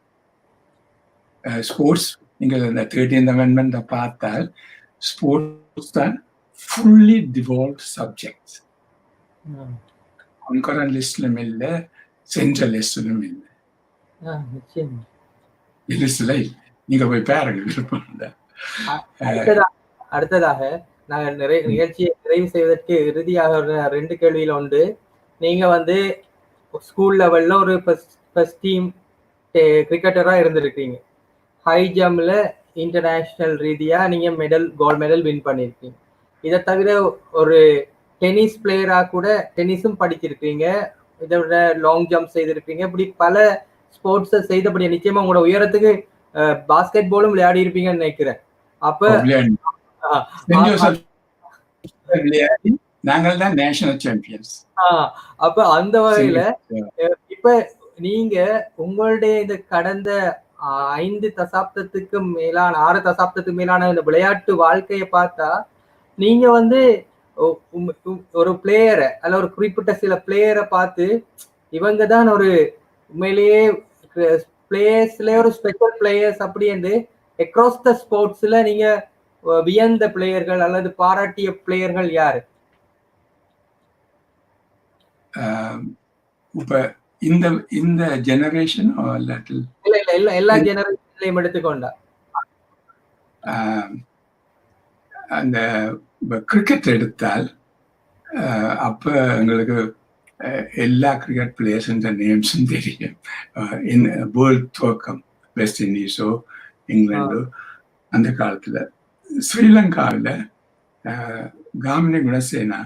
ஸ்போர்ட்ஸ் நீங்க இந்த 13th Amendment பார்த்தால் ஸ்போர்ட்ஸ் தான் ஃபுல்லி டிவால்வ் சப்ஜெக்ட். கன்கரண்ட் லிஸ்ட்லும் இல்லை, சென்ட்ரல் லிஸ்ட்லும் இல்லை. லிஸ்ட்ல நீங்க போய் பாருங்க. அடுத்ததாக நாங்கள் நிகழ்ச்சியை நிறைவு செய்வதற்கு இறுதியாக 2 கேள்வியில உண்டு. நீங்க ஸ்கூல் லெவல்ல ஒரு ஃபர்ஸ்ட் டீம் கிரிக்கெட்டரா இருந்திருக்கீங்க. ஹை ஜம்ப்ல இன்டர்நேஷனல் ரீதியா நீங்க கோல்ட் மெடல் வின் பண்ணிருக்கீங்க. இதை தவிர ஒரு டென்னிஸ் பிளேயரா கூட டென்னிஸும் படிச்சிருக்கீங்க, இதை விட லாங் ஜம்ப் செய்திருப்பீங்க. இப்படி பல ஸ்போர்ட்ஸை செய்தபடியா நிச்சயமா உங்களோட உயரத்துக்கு பாஸ்கெட் பாலும் விளையாடி இருப்பீங்கன்னு நினைக்கிறேன். அப்ப நாங்கள் தான் நேஷனல் சாம்பியன்ஸ். அப்ப அந்த வகையில இப்ப நீங்க உங்களுடைய இந்த கடந்த 5 தசாப்தத்துக்கு மேலான 6 தசாப்தத்துக்கு மேலான இந்த விளையாட்டு வாழ்க்கையை பார்த்தா நீங்க ஒரு பிளேயரை அல்ல ஒரு குறிப்பிட்ட சில பிளேயரை பார்த்து இவங்க தான் ஒரு உண்மையிலேயே பிளேயர்ஸ்ல ஒரு ஸ்பெஷல் பிளேயர்ஸ் அப்படி என்று அக்ராஸ் த ஸ்போர்ட்ஸ்ல நீங்க வியந்த பிளேயர்கள் அல்லது பாராட்டிய பிளேயர்கள் யாரு? இப்ப இந்த ஜெனரேஷன் இல்ல எல்லா ஜெனரேஷன்லயும் எடுத்துக்கொண்டா அந்த கிரிக்கெட் எடுத்தால் அப்ப எங்களுக்கு எல்லா கிரிக்கெட் பிளேயர்ஸ் நேம்ஸும் தெரியும். வேர்ல்ட் துவக்கம் வெஸ்ட் இண்டீஸோ இங்கிலாண்டோ அந்த காலத்துல. ஸ்ரீலங்காவில் காமினி குணசேனா,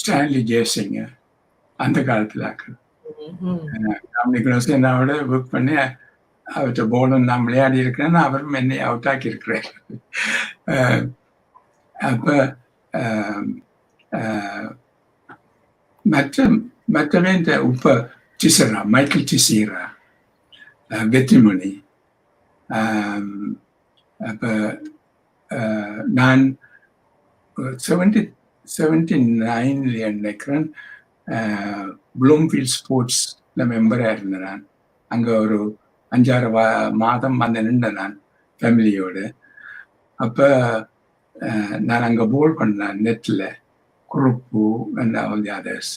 ஸ்டான்லி ஜெயசிங்க அந்த காலத்துல கம்யூனிகேஷன் என்னோட புக் பண்ணி அவர்கிட்ட போலும் நான் விளையாடி இருக்கிறேன், அவரும் என்னை அவுட் ஆக்கி இருக்கிறார். அப்ப மற்றவே இந்த டிசரா, மைக்கேல் டிசரா, வெற்றிமணி. அப்ப நான் 79 நினைக்கிறேன் ப்ளூம்ஃபீல்ட் ஸ்போர்ட்ஸ்ல மெம்பரா இருந்தேன். நான் அங்க ஒரு 5-6 மாதம் வந்து நின்றேன் நான் ஃபேமிலியோடு. அப்ப நான் அங்க போல் பண்ணேன் நெட்ல, Kurup and all the others.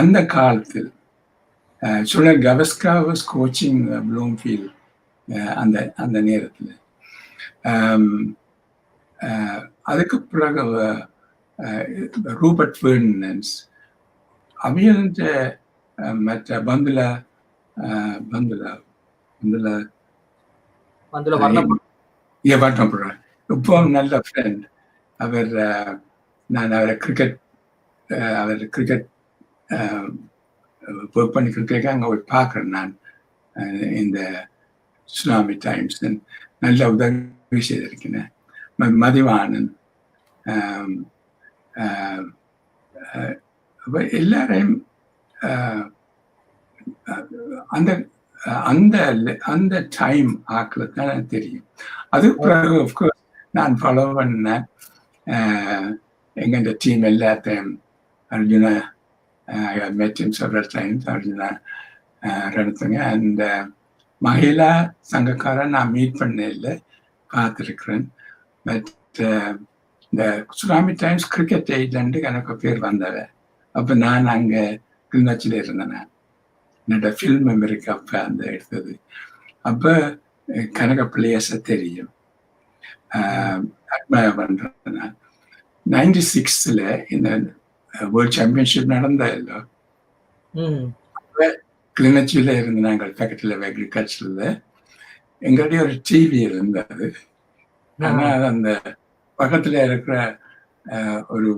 அந்த காலத்தில் சுழல் கவஸ்கா வாஸ் கோச்சிங் ப்ளூம்ஃபீல்ட். அந்த நேரத்தில் அதுக்கு பிறகு ரூபர்ட் ஃபெர்னாண்டஸ் அவையந்த மற்ற பந்துல இப்போ நல்ல ஃப்ரெண்ட் அவர். நான் அவரை கிரிக்கெட் ஒர்க் பண்ணி கிரிக்கெட் அங்கே போய் பார்க்குறேன் நான் இந்த சுனாமி டைம்ஸ். நல்ல உதவி செய்திருக்கிறேன். மதிவானன் எல்லாரையும் அந்த டைம் ஆக்களை தான் எனக்கு தெரியும். அது பிறகு ஆஃப்கோர்ஸ் நான் ஃபாலோ பண்ணேன் எங்க டீம் எல்லாத்தையும். Arjuna met him several times. Arjuna நடத்துங்க. அந்த மகிழா சங்கக்காரன் நான் மீட் பண்ண இல்லை, பார்த்துருக்கிறேன். பட் இந்த சுனாமி டைம்ஸ் கிரிக்கெட் ஏஜென்ட் எனக்கு பேர் வந்தவ. அப்போ நான் அங்கே கிளிநொச்சியில் இருந்தேன். என்னோட ஃபில்ம் மெமரிக்கு அப்போ அந்த எடுத்தது. அப்போ கனக பிளேயர்ஸை தெரியும், அட்மயர் பண்ணுறேன். நான் 96 இந்த வேர்ல்ட் சாம்பியன்ஷிப் நடந்ததில்ல, அப்போ கிளிநொச்சியில் இருந்து நாங்கள் பக்கத்தில் அக்ரிகல்ச்சரில் எங்களுடைய ஒரு டிவி இருந்தது. ஆனால் அந்த பக்கத்தில் இருக்கிற ஒரு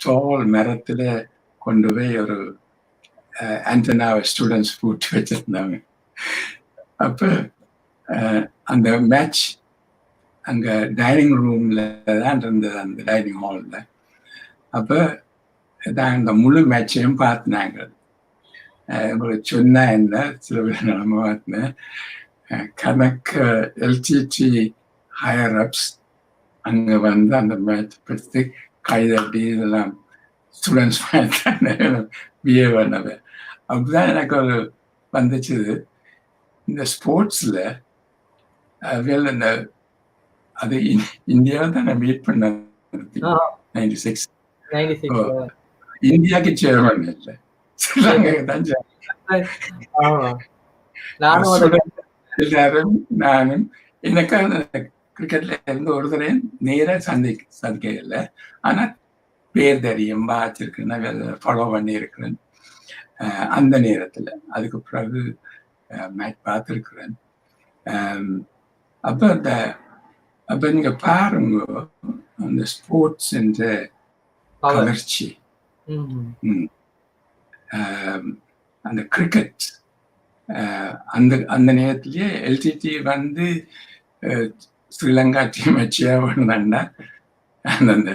தோல் மரத்தில் கொண்டு போய் ஒரு ஆண்டனாவை ஸ்டூடெண்ட்ஸ் போட்டு வச்சிருந்தாங்க. அப்போ அந்த மேட்ச் அங்கே டைனிங் ரூமில் தான் இருந்தது, அந்த டைனிங் ஹாலில். அப்போ நான் அந்த முழு மேட்சையும் பார்த்தினாங்க. உங்களுக்கு சொன்னா என்ன சில பேர் நிலம பார்த்தேன். கணக்கு எல்டிடி ஹையர் அப்ஸ் அங்கே வந்து அந்த மேட்ச் பற்றி கைதட்டி இதெல்லாம் ஸ்டூடெண்ட்ஸ் பிஹேவ் பண்ணது. அப்படிதான் எனக்கு ஒரு வந்துச்சு. இந்த ஸ்போர்ட்ஸில் இந்த அது இந்தியாவை தான் நான் மீட் பண்ண 96. இந்தியாவுக்கு சேர்மன் இல்லை, ஸ்ரீலங்காவுக்கு தான் எல்லாரும் நானும். எனக்காக கிரிக்கெட்ல இருந்து ஒரு தரையும் நேராக சந்திக்க இல்லை, ஆனால் பேர் தெரியும், வாச்சிருக்கேன், ஃபாலோ பண்ணி இருக்கிறேன் அந்த நேரத்தில். அதுக்கு பிறகு மேட்ச் பார்த்துருக்குறேன். அப்போ நீங்க பாருங்க அந்த ஸ்போர்ட்ஸ் என்ற கவர்ச்சி. அந்த கிரிக்கெட் அந்த நேரத்திலேயே எல்டிடி வந்து ஸ்ரீலங்கா டீம் வச்சியா பண்ணாண்டா அந்த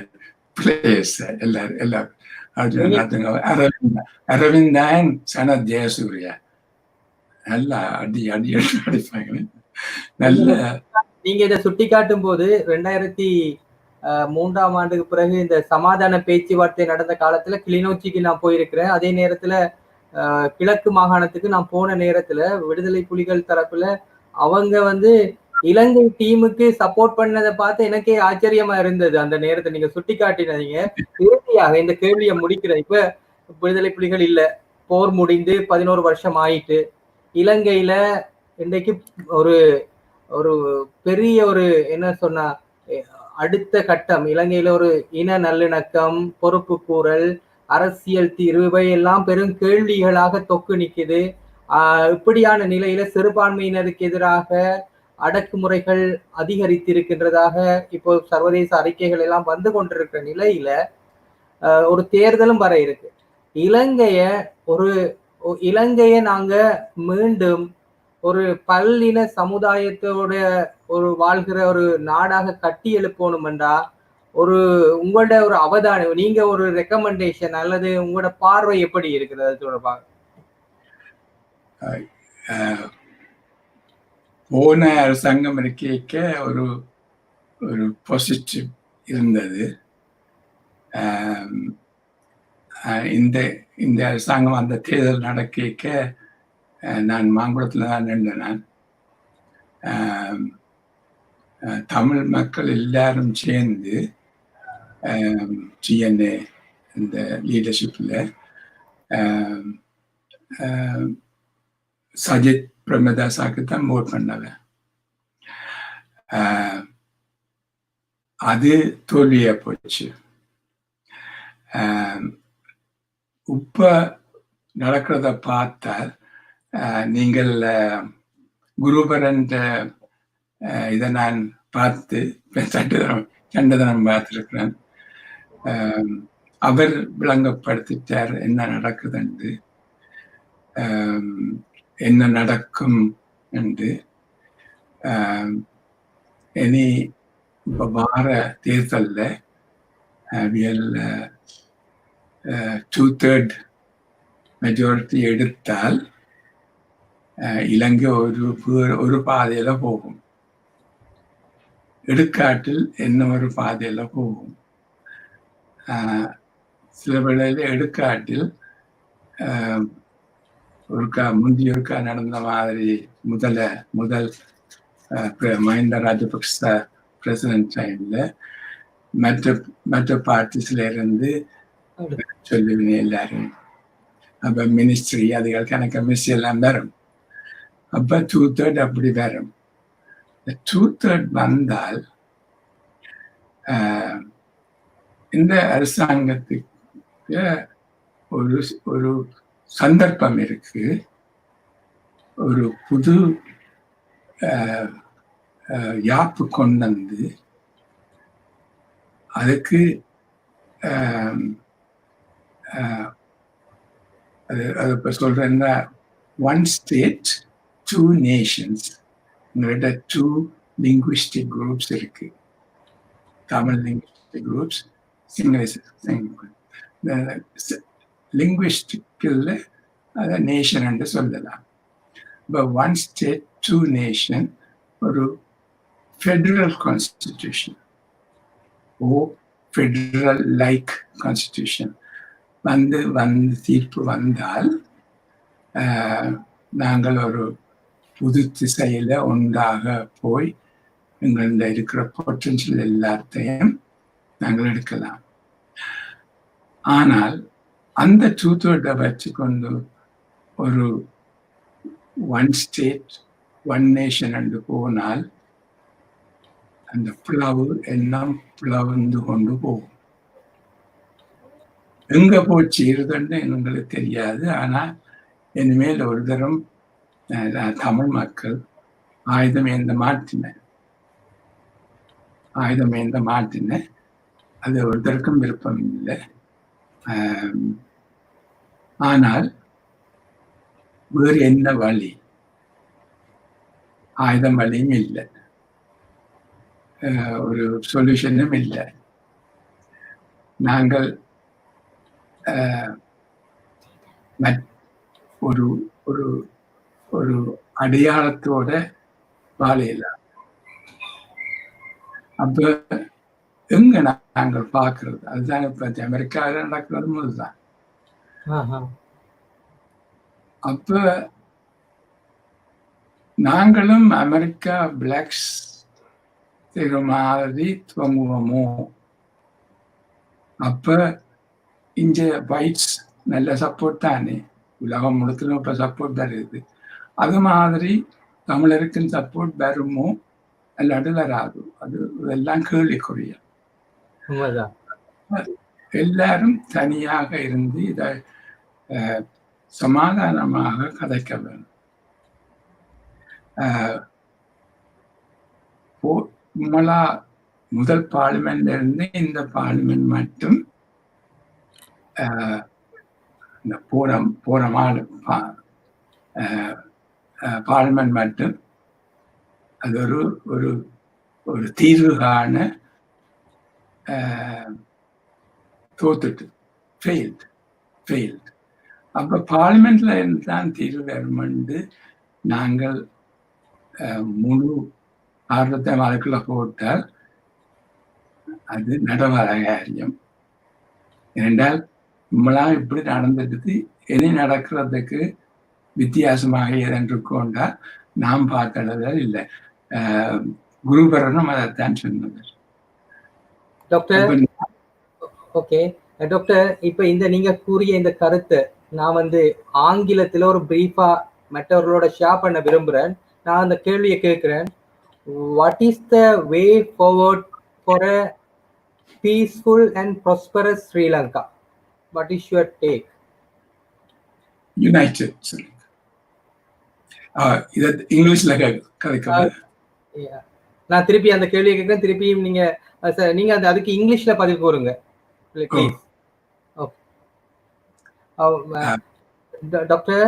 பிளேயர்ஸ் எல்லாரும் அரவிந்தன் சனத் ஜெயசூர்யா நல்லா அடிப்பாங்க. நல்ல நீங்க இதை சுட்டி காட்டும் போது 2003ஆம் ஆண்டுக்கு பிறகு இந்த சமாதான பேச்சுவார்த்தை நடந்த காலத்துல கிளிநொச்சிக்கு நான் போயிருக்கிறேன். அதே நேரத்துல கிழக்கு மாகாணத்துக்கு நான் போன நேரத்துல விடுதலை புலிகள் தரப்புல அவங்க வந்து இலங்கை டீமுக்கு சப்போர்ட் பண்ணதை பார்த்து எனக்கே ஆச்சரியமா இருந்தது. அந்த நேரத்தை நீங்க சுட்டி காட்டினீங்க. இறுதியாக இந்த கேள்வியை முடிக்கிற, இப்ப விடுதலை புலிகள் இல்ல, போர் முடிந்து 11 வருஷம் ஆயிட்டு, இலங்கையில இன்றைக்கு ஒரு ஒரு பெரிய ஒரு என்ன சொன்னா அடுத்த கட்டம், இலங்கையில ஒரு இன நல்லிணக்கம், பொறுப்பு கூறல், அரசியல் தீர்வு எல்லாம் பெரும் கேள்விகளாக தொக்கு நிக்குது. இப்படியான நிலையில சிறுபான்மையினருக்கு எதிராக அடக்குமுறைகள் அதிகரித்திருக்கின்றதாக இப்போ சர்வதேச அறிக்கைகள் எல்லாம் வந்து கொண்டிருக்கிற நிலையில ஒரு தேர்தலும் வர இருக்கு. இலங்கைய இலங்கையை நாங்க மீண்டும் ஒரு பல்லின சமுதாயத்தோட ஒரு வாழ்கிற ஒரு நாடாக கட்டி எழுப்பணும்டா ஒரு உங்களோட ஒரு அவதானம், நீங்க ஒரு ரெக்கமெண்டேஷன் அல்லது உங்களோட பார்வை எப்படி இருக்குது அது தொடர்பாக? போன அரசாங்கம் இருக்க ஒரு ஒரு பாசிட்டிவ் இருந்தது. இந்த இந்த அரசாங்கம் அந்த தேர்தல் நடக்க நான் மாங்குளத்தில் தான் நின்றேன். தமிழ் மக்கள் எல்லாரும் சேர்ந்து GNA இந்த லீடர்ஷிப்பில் சஜித் பிரேமதாசாக்கு தான் ஓட் பண்ணவன். அது தோல்வியா போச்சு. இப்ப நடக்கிறத பார்த்தால் நீங்கள் குருபரன் இதை நான் பார்த்து சண்டதனம் பார்த்திருக்கிறேன். அவர் விளங்கப்படுத்திட்டார் என்ன நடக்குதுண்டு, என்ன நடக்கும் என்று. இனி இப்ப வார தேர்தலில் 2/3 மெஜாரிட்டி எடுத்தால் இலங்கை ஒரு பாதையில போகும், எடுக்காட்டில் என்ன ஒரு பாதையில போகும். சில வேளையில எடுக்காட்டில் முந்தியொருக்கா நடந்த மாதிரி முதல் மஹிந்த ராஜபக்ச பிரசிடென்ட் டைம்ல மற்ற பார்ட்டிஸ்ல இருந்து சொல்லுவீங்க எல்லாரும். அப்ப மினிஸ்ட்ரி அதுகள் கணக்க மினிஸ்ட்ரி எல்லாம் வரும். அப்ப 2/3 அப்படி வரும். 2/3 வந்தால் இந்த அரசாங்கத்துக்கு ஒரு சந்தர்ப்பம் இருக்கு, ஒரு புது யாப்பு கொண்டு வந்து அதுக்கு அது இப்ப சொல்றேன்னா 1 state 2 nations, 2 linguistic groups இருக்கு. தமிழ் linguistic groups, லிங்குவிஸ்டிக்கல்ல அதை நேஷன் என்று சொல்லலாம். இப்போ 1 state 2 nation ஒரு ஃபெடரல் கான்ஸ்டிடியூஷன் ஓ ஃபெடரல் லைக் கான்ஸ்டிடியூஷன் வந்து தீர்ப்பு வந்தால் நாங்கள் ஒரு புது திசையில ஒன்றாக போய் எங்கள்ட இருக்கிற பொட்டன்ஷியல் எல்லாத்தையும் நாங்கள் எடுக்கலாம். ஆனால் அந்த 2/3 வச்சுக்கொண்டு ஒரு 1 state 1 nation என்று போனால் அந்த பிளவு எல்லாம் பிளவுந்து கொண்டு போகும். எங்க போய் சேருதுன்னு எங்களுக்கு தெரியாது. ஆனா இனிமேல் ஒரு தரம் தமிழ் மக்கள் ஆயுதம் ஏந்த மாட்டின அது ஒருத்தருக்கும் விருப்பம் இல்லை. ஆனால் வேறு என்ன வழி? ஆயுதம் வழியும் இல்லை, ஒரு சொல்யூஷனும் இல்லை. நாங்கள் ஒரு ஒரு ஒரு அடையாளத்தோட வாழையிலாம். அப்ப எங்க நாங்கள் பார்க்கறது அதுதான் இப்ப அமெரிக்காவில் நடக்கிறது முதல்தான். அப்ப நாங்களும் அமெரிக்கா பிளாக்ஸ் மாதிரி துவங்குவோமோ? அப்ப இங்க ஒயிட்ஸ் நல்ல சப்போர்ட் தானே, உலகம் முழுக்கலும் இப்ப சப்போர்ட் தருது. அது மாதிரி தமிழருக்கும் சப்போர்ட் வருமோ அல்லாது வராது? அது எல்லாம் கேள்விக்குரிய. எல்லாரும் தனியாக இருந்து இதை சமாதானமாக கதைக்க வேணும். முதல் பார்லிமெண்ட்ல இருந்து இந்த பார்லிமெண்ட் மட்டும் இந்த போன பார்லிமெண்ட் மட்டும் அது ஒரு ஒரு தீர்வு காண தோத்துட்டு ஃபெயில்டு. அப்ப பார்லிமெண்ட்ல தான் தீர்வு வருமென்று நாங்கள் முழு ஆர்வத்தை வழக்குல போட்டால் அது நடவாத காரியம். ஏனென்றால் நம்மளாம் இப்படி நடந்துட்டு இனி நடக்கிறதுக்கு வித்தியாசமாக ஏதென்று கொண்டா நாம் பார்த்தளவில் இல்லை. குருபரனும் அதைத்தான் சொன்னது. டாக்டர் ஓகே டாக்டர், இப்ப இந்த நீங்க கூறிய இந்த கருத்தை நான் ஆங்கிலத்துல ஒரு பிரீஃபா மற்றவர்களோட ஷேர் பண்ண விரும்புறேன். நான் அந்த கேள்வியை கேட்கிறேன். What is the way forward for a peaceful and prosperous Sri Lanka? What is your take? United Sri Lanka. இதை இங்கிலீஷ்ல கதைக்கலாம். நான் திருப்பி அந்த கேள்வியை கேட்கிறேன். திருப்பியும் நீங்க அதுக்கு இங்கிலீஷ்ல பதில் கூறுங்க please. Doctor,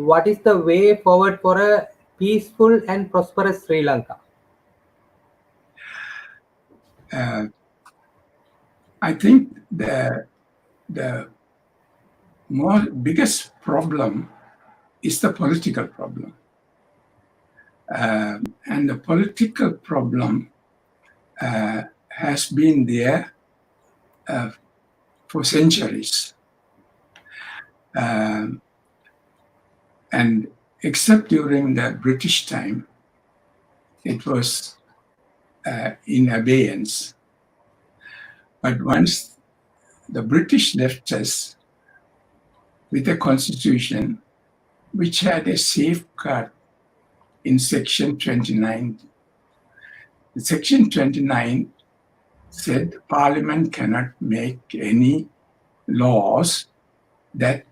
what is the way forward for a peaceful and prosperous Sri Lanka? I think the biggest problem is the political problem. And the political problem has been there for centuries. And except during the British time, it was in abeyance. But once the British left us with a constitution which had a safeguard in Section 29. Section 29 said Parliament cannot make any laws that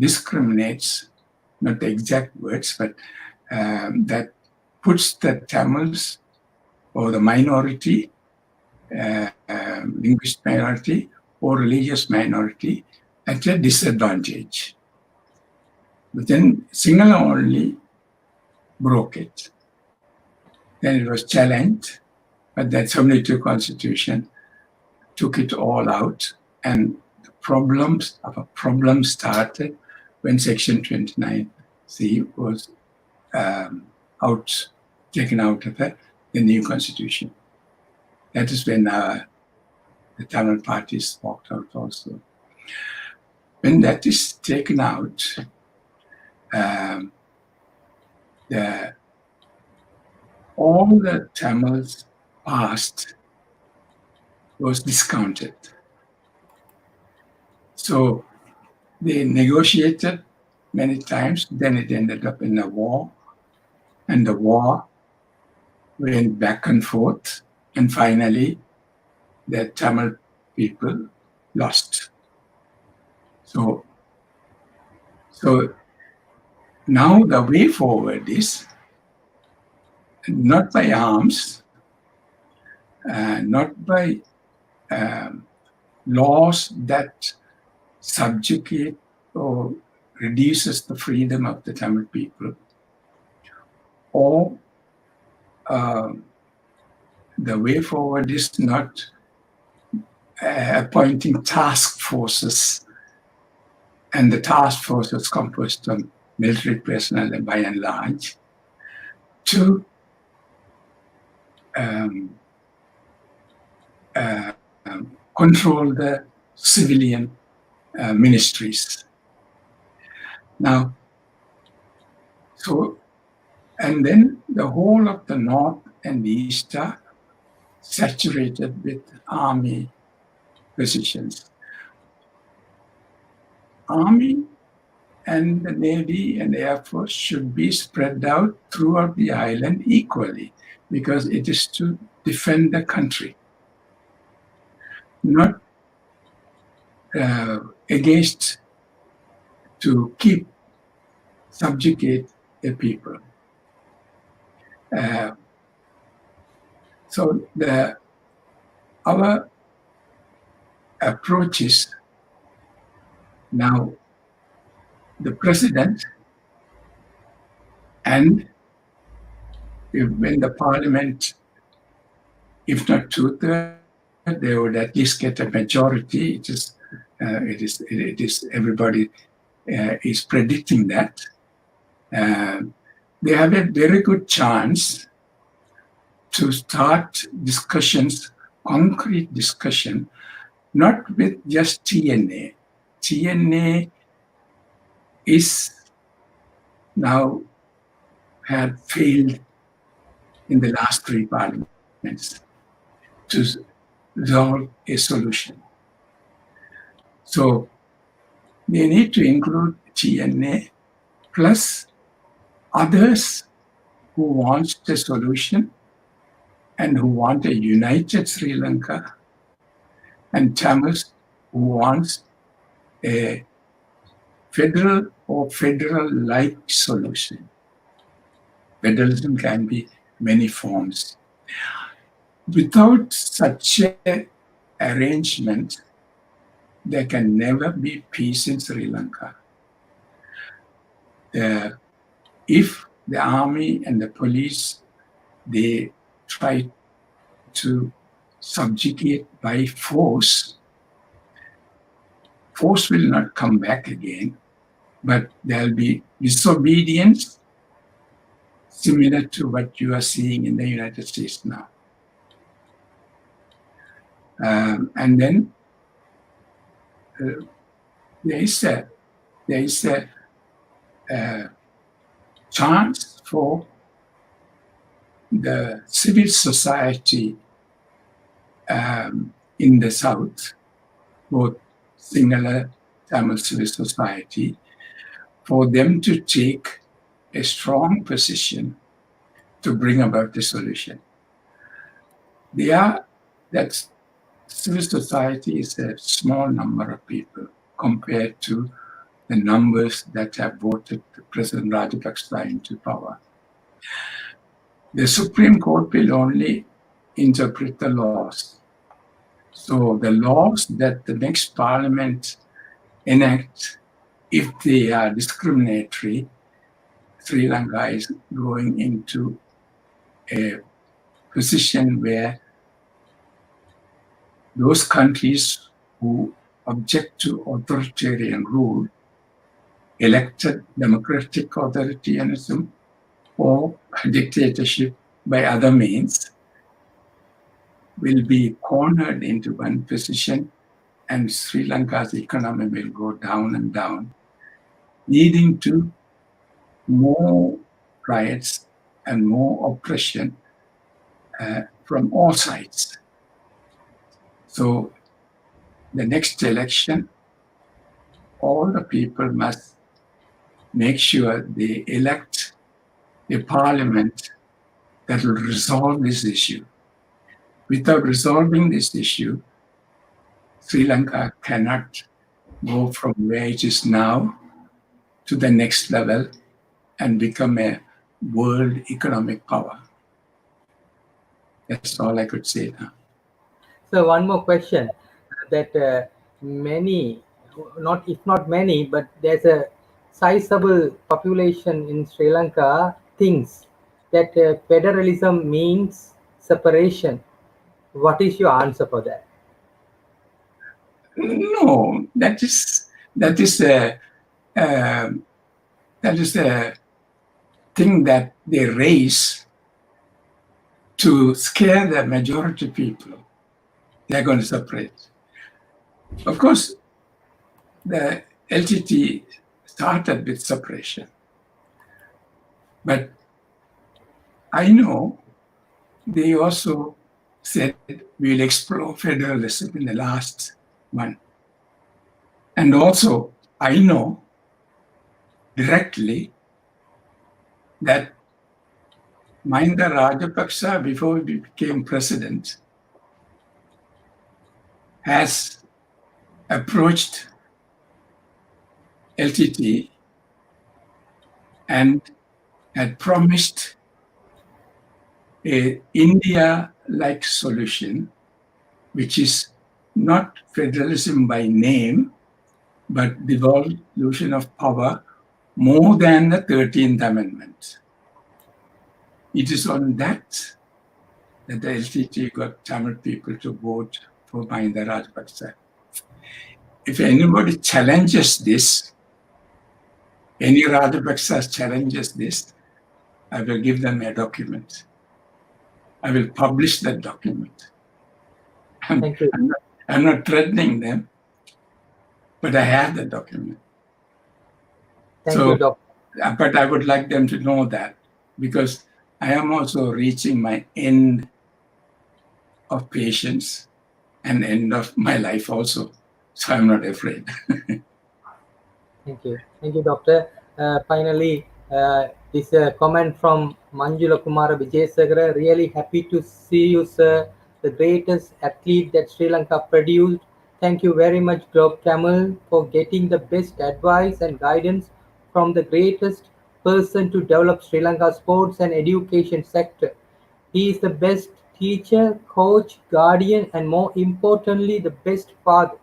discriminates, not the exact words, but that puts the Tamils or the minority, linguist minority or religious minority at a disadvantage. But then Sinhala only broke it. Then it was challenged, but that 72 Constitution took it all out, and the problems started when Section 29C was taken out of the new Constitution. That is when the Tamil parties walked out also. When that is taken out, all the Tamils past was discounted. So they negotiated many times, then it ended up in a war, and the war went back and forth, and finally the Tamil people lost. So now the way forward is not by arms, not by laws that subjugate or reduces the freedom of the Tamil people, or the way forward is not appointing task forces, and the task forces composed of military personnel by and large, to control the civilian ministries. Now, and then the whole of the north and east are saturated with army positions. Army and the Navy and the Air Force should be spread out throughout the island equally, because it is to defend the country, not against to subjugate the people. So our approach is Now, the president and when the parliament, if not two-thirds, they would at least get a majority. It is everybody is predicting that. They have a very good chance to start discussions, concrete discussion, not with just TNA. TNA is now had failed in the last 3 parliaments to resolve a solution. So they need to include TNA plus others who want a solution and who want a united Sri Lanka, and Tamils who wants a federal or federal-like solution. Federalism can be many forms. Without such an arrangement, there can never be peace in Sri Lanka. If the army and the police, they try to subjugate by force, force will not come back again, but there'll be disobedience similar to what you are seeing in the United States now. And then there is a chance for the civil society in the South, both Sinhala Tamil civil society, for them to take a strong position to bring about the solution. That civil society is a small number of people compared to the numbers that have voted President Rajapaksa into power. The Supreme Court will only interpret the laws. So the laws that the next parliament enact, if they are discriminatory, Sri Lanka is going into a position where those countries who object to authoritarian rule, elected democratic authoritarianism, or dictatorship by other means, will be cornered into one position, and Sri Lanka's economy will go down and down, leading to more riots and more oppression from all sides. So the next election, all the people must make sure they elect a parliament that will resolve this issue. Without resolving this issue, Sri Lanka cannot go from where it is now to the next level and become a world economic power. That's all I could say now. So one more question that many, if not many, but there's a sizable population in Sri Lanka thinks that federalism means separation. What is your answer for that? No, that is a thing that they raise to scare the majority people. They're going to separate. Of course, the LTT started with separation. But I know they also said we'll explore federalism in the last one. And also, I know directly that Mahinda Rajapaksa, before he became president, has approached LTT and had promised a India-like solution, which is not federalism by name, but devolution of power more than the 13th Amendment. It is on that the LTT got Tamil people to vote for Mahinda Rajapaksa. If anybody challenges this, any Rajapaksa challenges this, I will give them a document. I will publish that document. Thank you. I'm not threatening them, but I have the document. Thank you, Doctor. But I would like them to know that, because I am also reaching my end of patience and end of my life also. So I'm not afraid. Thank you. Thank you, Doctor. Finally, this comment from Manjula Kumara Vijayasagara. Really happy to see you, sir. The greatest athlete that Sri Lanka produced. Thank you very much, Globe Tamil, for getting the best advice and guidance from the greatest person to develop Sri Lanka sports and education sector. He is the best teacher, coach, guardian, and more importantly, the best father.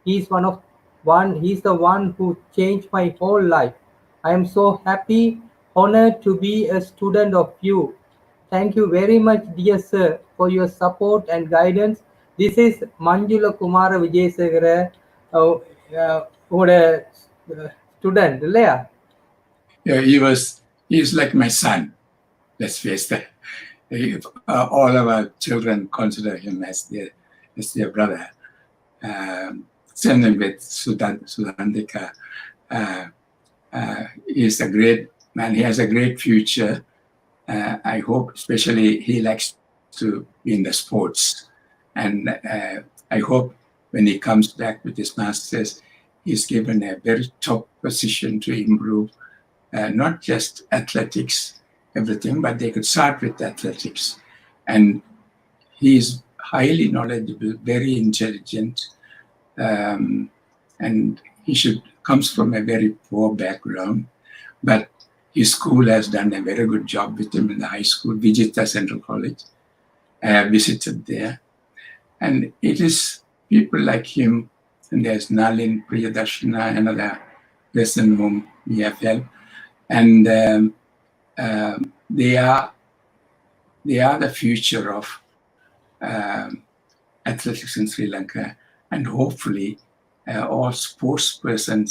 He's the one who changed my whole life. I am so happy, honored to be a student of you. Thank you very much, dear sir, for your support and guidance. This is Manjula Kumara Vijayasagara, student, இல்லையா? Yeah, he's like my son. Let's face that. All of our children consider him as their brother. Same with Sudandika. He is a great man. He has a great future. I hope, especially, he likes to be in the sports. And I hope when he comes back with his masters, he's given a very top position to improve not just athletics, everything, but they could start with athletics. And he is highly knowledgeable, very intelligent, and he comes from a very poor background, but his school has done a very good job with him in the high school, Vijita Central College. I have visited there. And it is people like him, and there's Nalin Priyadarshana, another person whom we have helped. And they are the future of athletics in Sri Lanka. And hopefully all sports persons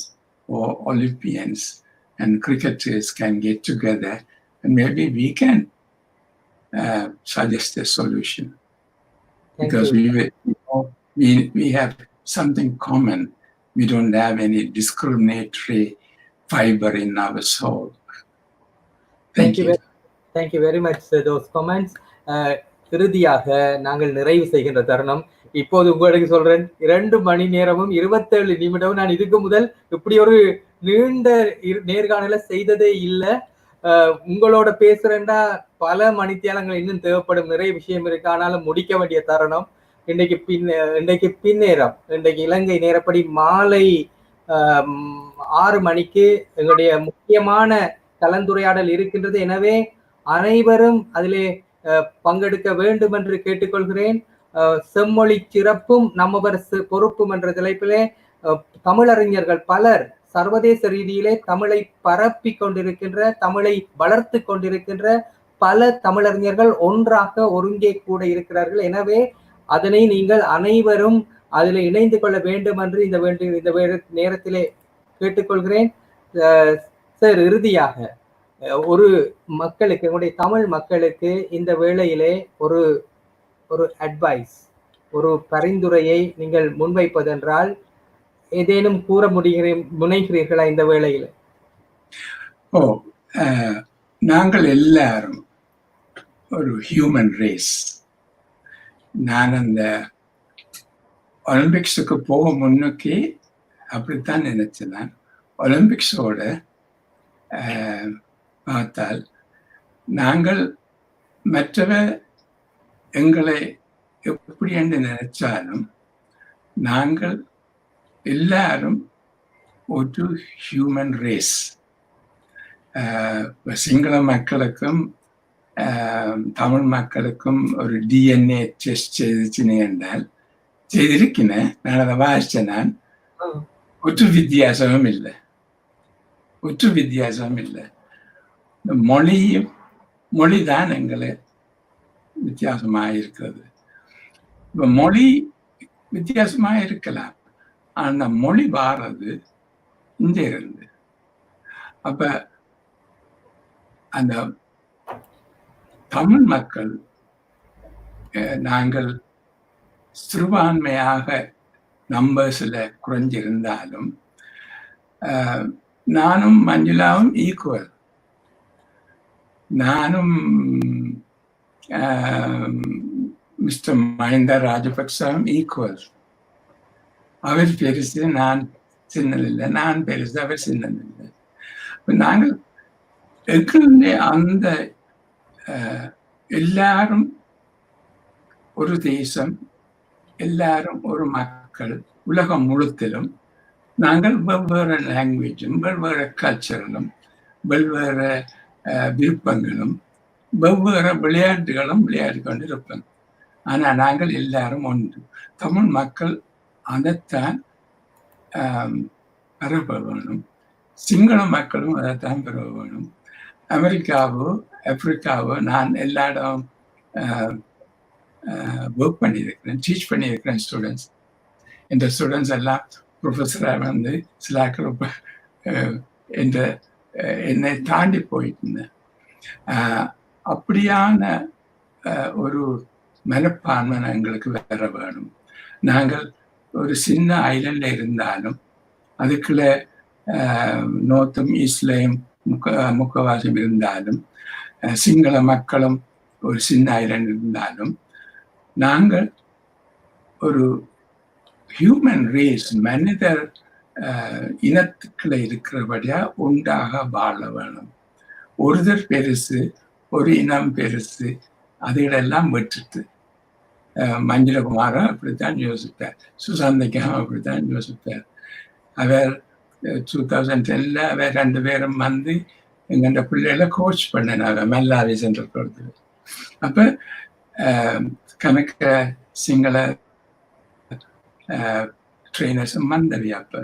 or Olympians and cricketers can get together, and maybe we can suggest a solution. Because we have something common. We don't have any discriminatory fiber in our soul. Thank you. Thank you very much for those comments. இறுதியாக நாங்கள் நிறைவு செய்கின்ற தருணம். இப்போது உங்களுக்கு சொல்றேன், 2 மணி நேரமும் 27 நிமிடமும் நான் இதுக்கு முதல் இப்படி ஒரு நீண்ட நேர்காணல செய்ததே இல்லை. உங்களோட பேசுறேன்டா பல மணித்தியாலங்கள் இன்னும் தேவைப்படும், நிறைய விஷயம் இருக்கு. ஆனாலும் முடிக்க வேண்டிய தருணம். இன்றைக்கு பின்னேரம், இன்றைக்கு இலங்கை நேரப்படி மாலை 6 மணிக்கு எங்களுடைய முக்கியமான கலந்துரையாடல் இருக்கின்றது. எனவே அனைவரும் அதிலே பங்கெடுக்க வேண்டும் என்று கேட்டுக்கொள்கிறேன். செம்மொழி சிறப்பும் நம்மவர் பொறுப்பும் என்ற தலைப்பிலே தமிழறிஞர்கள் பலர் சர்வதேச ரீதியிலே தமிழை பரப்பி கொண்டிருக்கின்ற, தமிழை வளர்த்து கொண்டிருக்கின்ற பல தமிழறிஞர்கள் ஒன்றாக ஒருங்கே கூட இருக்கிறார்கள். எனவே அதனை நீங்கள் அனைவரும் அதில் இணைந்து கொள்ள வேண்டும் என்று இந்த நேரத்திலே கேட்டுக்கொள்கிறேன். சார், இறுதியாக ஒரு மக்களுக்கு, எங்களுடைய தமிழ் மக்களுக்கு இந்த வேளையிலே ஒரு அட்வைஸ், ஒரு பரிந்துரையை நீங்கள் முன்வைப்பதென்றால் ஏதேனும் கூற முனைகிறீர்களா இந்த வேளையில்? நாங்கள் எல்லாரும் ஒரு ஹியூமன் ரேஸ். நான் அந்த ஒலிம்பிக்ஸுக்கு போக முன்னுக்கே அப்படித்தான் நினைச்சேன். நான் ஒலிம்பிக்ஸோட பார்த்தால் நாங்கள் மற்றவ எங்களை எப்படி என்று நினைச்சாலும் நாங்கள் எல்லாரும் ஒரு ஹியூமன் ரேஸ். சிங்கள மக்களுக்கும் தமிழ் மக்களுக்கும் ஒரு டிஎன்ஏ டெஸ்ட் செய்திருக்கிறேன். நான் அதை வாசிச்சேன். நான் ஒற்று வித்தியாசமும் இல்லை. ஒற்று வித்தியாசமும் இல்லை. மொழிதான் எங்களை வித்தியாசமாக இருக்கிறது. இப்ப மொழி வித்தியாசமாக இருக்கலாம், ஆனா மொழி வாரது இங்க இருந்து. அப்ப அந்த தமிழ் மக்கள் நாங்கள் சிறுபான்மையாக நம்பர்ஸ்ல குறைஞ்சிருந்தாலும் நானும் மஞ்சுளாவும் ஈக்குவல். நானும் மிஸ்டர் மஹிந்த ராஜபக்சவும் ஈக்குவல். அவர் பெருசு, நான் சின்னதில்லை. நான் பெருசு, அவர் சின்னதில்லை. நாங்கள் எங்களுடைய அந்த எல்லாரும் ஒரு தேசம், எல்லாரும் ஒரு மக்கள். உலகம் முழுத்திலும் நாங்கள் வெவ்வேறு லாங்குவேஜும் வெவ்வேறு கல்ச்சரலும் வெவ்வேறு விருப்பங்களும் வெவ்வேறு விளையாட்டுகளும் விளையாடி கொண்டு இருப்போம். ஆனால் நாங்கள் எல்லாரும் ஒன்று. தமிழ் மக்கள் அதைத்தான் பெற வேணும். சிங்கள மக்களும் அதைத்தான் பெற வேணும். அமெரிக்காவோ ஆப்பிரிக்காவோ நான் எல்லா இடம் ஒர்க் பண்ணியிருக்கிறேன், டீச் பண்ணியிருக்கிறேன் ஸ்டூடெண்ட்ஸ். இந்த ஸ்டூடெண்ட்ஸ் எல்லாம் ப்ரொஃபஸராக வந்து சிலாக்கள் என்னை தாண்டி போயிட்டு இருந்தேன். அப்படியான ஒரு மனப்பான்மை எங்களுக்கு வேற வேணும். நாங்கள் ஒரு சின்ன ஐலண்ட்ல இருந்தாலும் அதுக்குள்ள நோர்த்தும் ஈஸ்ட்லையும் முக்கவாசம் இருந்தாலும் சிங்கள மக்களும் ஒரு சின்ன ஐலண்ட் இருந்தாலும் நாங்கள் ஒரு ஹியூமன் ரேஸ், மனிதர் இனத்துக்குள்ள இருக்கிறபடியா உண்டாக வாழ வேணும். ஒருத்தர் பெருசு, ஒரு இனம் பெருசு, அதையெல்லாம் விட்டுட்டு மஞ்சளகுமாரன் அப்படித்தான் யோசிப்பார், சுசாந்திக்கம் அப்படித்தான் யோசிப்பார். அவர் 2010 அவர் 2 பேரும் வந்து எங்கள்ட பிள்ளைகளை கோச் பண்ணினாங்க மெல்லாவி சென்டர் கொடுத்து. அப்ப கணக்க சிங்கள ட்ரெயினர்ஸும் வந்தவி. அப்ப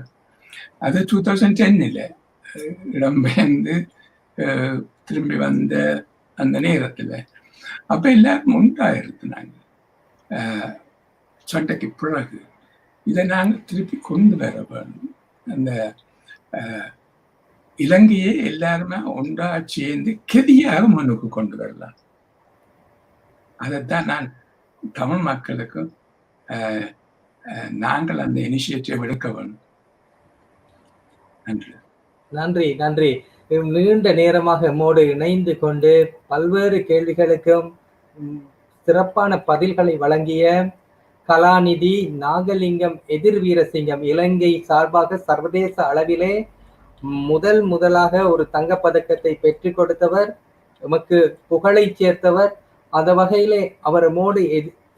அது 2010 இடம்பெயர்ந்து திரும்பி வந்த அந்த நேரத்தில் அப்ப எல்லாரும் உண்டாயிருந்தாங்க. சண்டைக்கு பிறகு இதை நாங்கள் திருப்பி கொண்டு வர வேணும். அந்த இலங்கையை எல்லாருமே ஒன்றா சேர்ந்து கெதியாக முன்னுக்கு கொண்டு வரலாம். அதைத்தான் நான் தமிழ் மக்களுக்கும் நாங்கள் அந்த இனிஷியேட்டிவ் எடுக்க வேணும். நன்றி. நன்றி நன்றி. நீண்ட நேரமாக நம்மோடு இணைந்து கொண்டு பல்வேறு கேள்விகளுக்கும் சிறப்பான பதில்களை வழங்கிய கலாநிதி நாகலிங்கம் எதிர்வீரசிங்கம், இலங்கை சார்பாக சர்வதேச அளவிலே முதலாக ஒரு தங்கப்பதக்கத்தை பெற்றுக் கொடுத்தவர், நமக்கு புகழை சேர்த்தவர். அந்த வகையிலே அவரோடு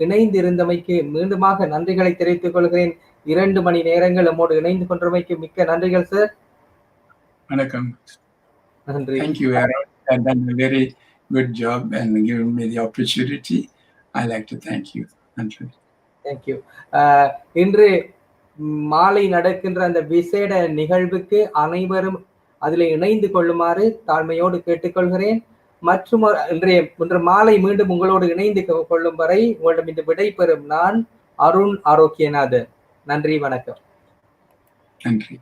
இணைந்திருந்தமைக்கு மீண்டுமாக நன்றிகளை தெரிவித்துக் கொள்கிறேன். 2 மணி நேரங்கள் நம்மோடு இணைந்து கொண்டமைக்கு மிக்க நன்றிகள் சார். வணக்கம். நன்றி. Thank you, Aaron. You've done a very good job and given me the opportunity. I'd like to thank you. நன்றி. Thank you. இன்று மாலை நடக்கின்ற அந்த விசேட நிகழ்வுக்கு அனைவரும் அதில் இணைந்து கொள்ளுமாறு தாழ்மையோடு கேட்டுக்கொள்கிறேன். மற்றும் இன்று மாலை மீண்டும் உங்களோடு இணைந்து கொள்ளும் வரை உங்களிடம் இந்த விடை பெறும் நான் அருண் ஆரோக்கியநாதன். நன்றி, வணக்கம். நன்றி.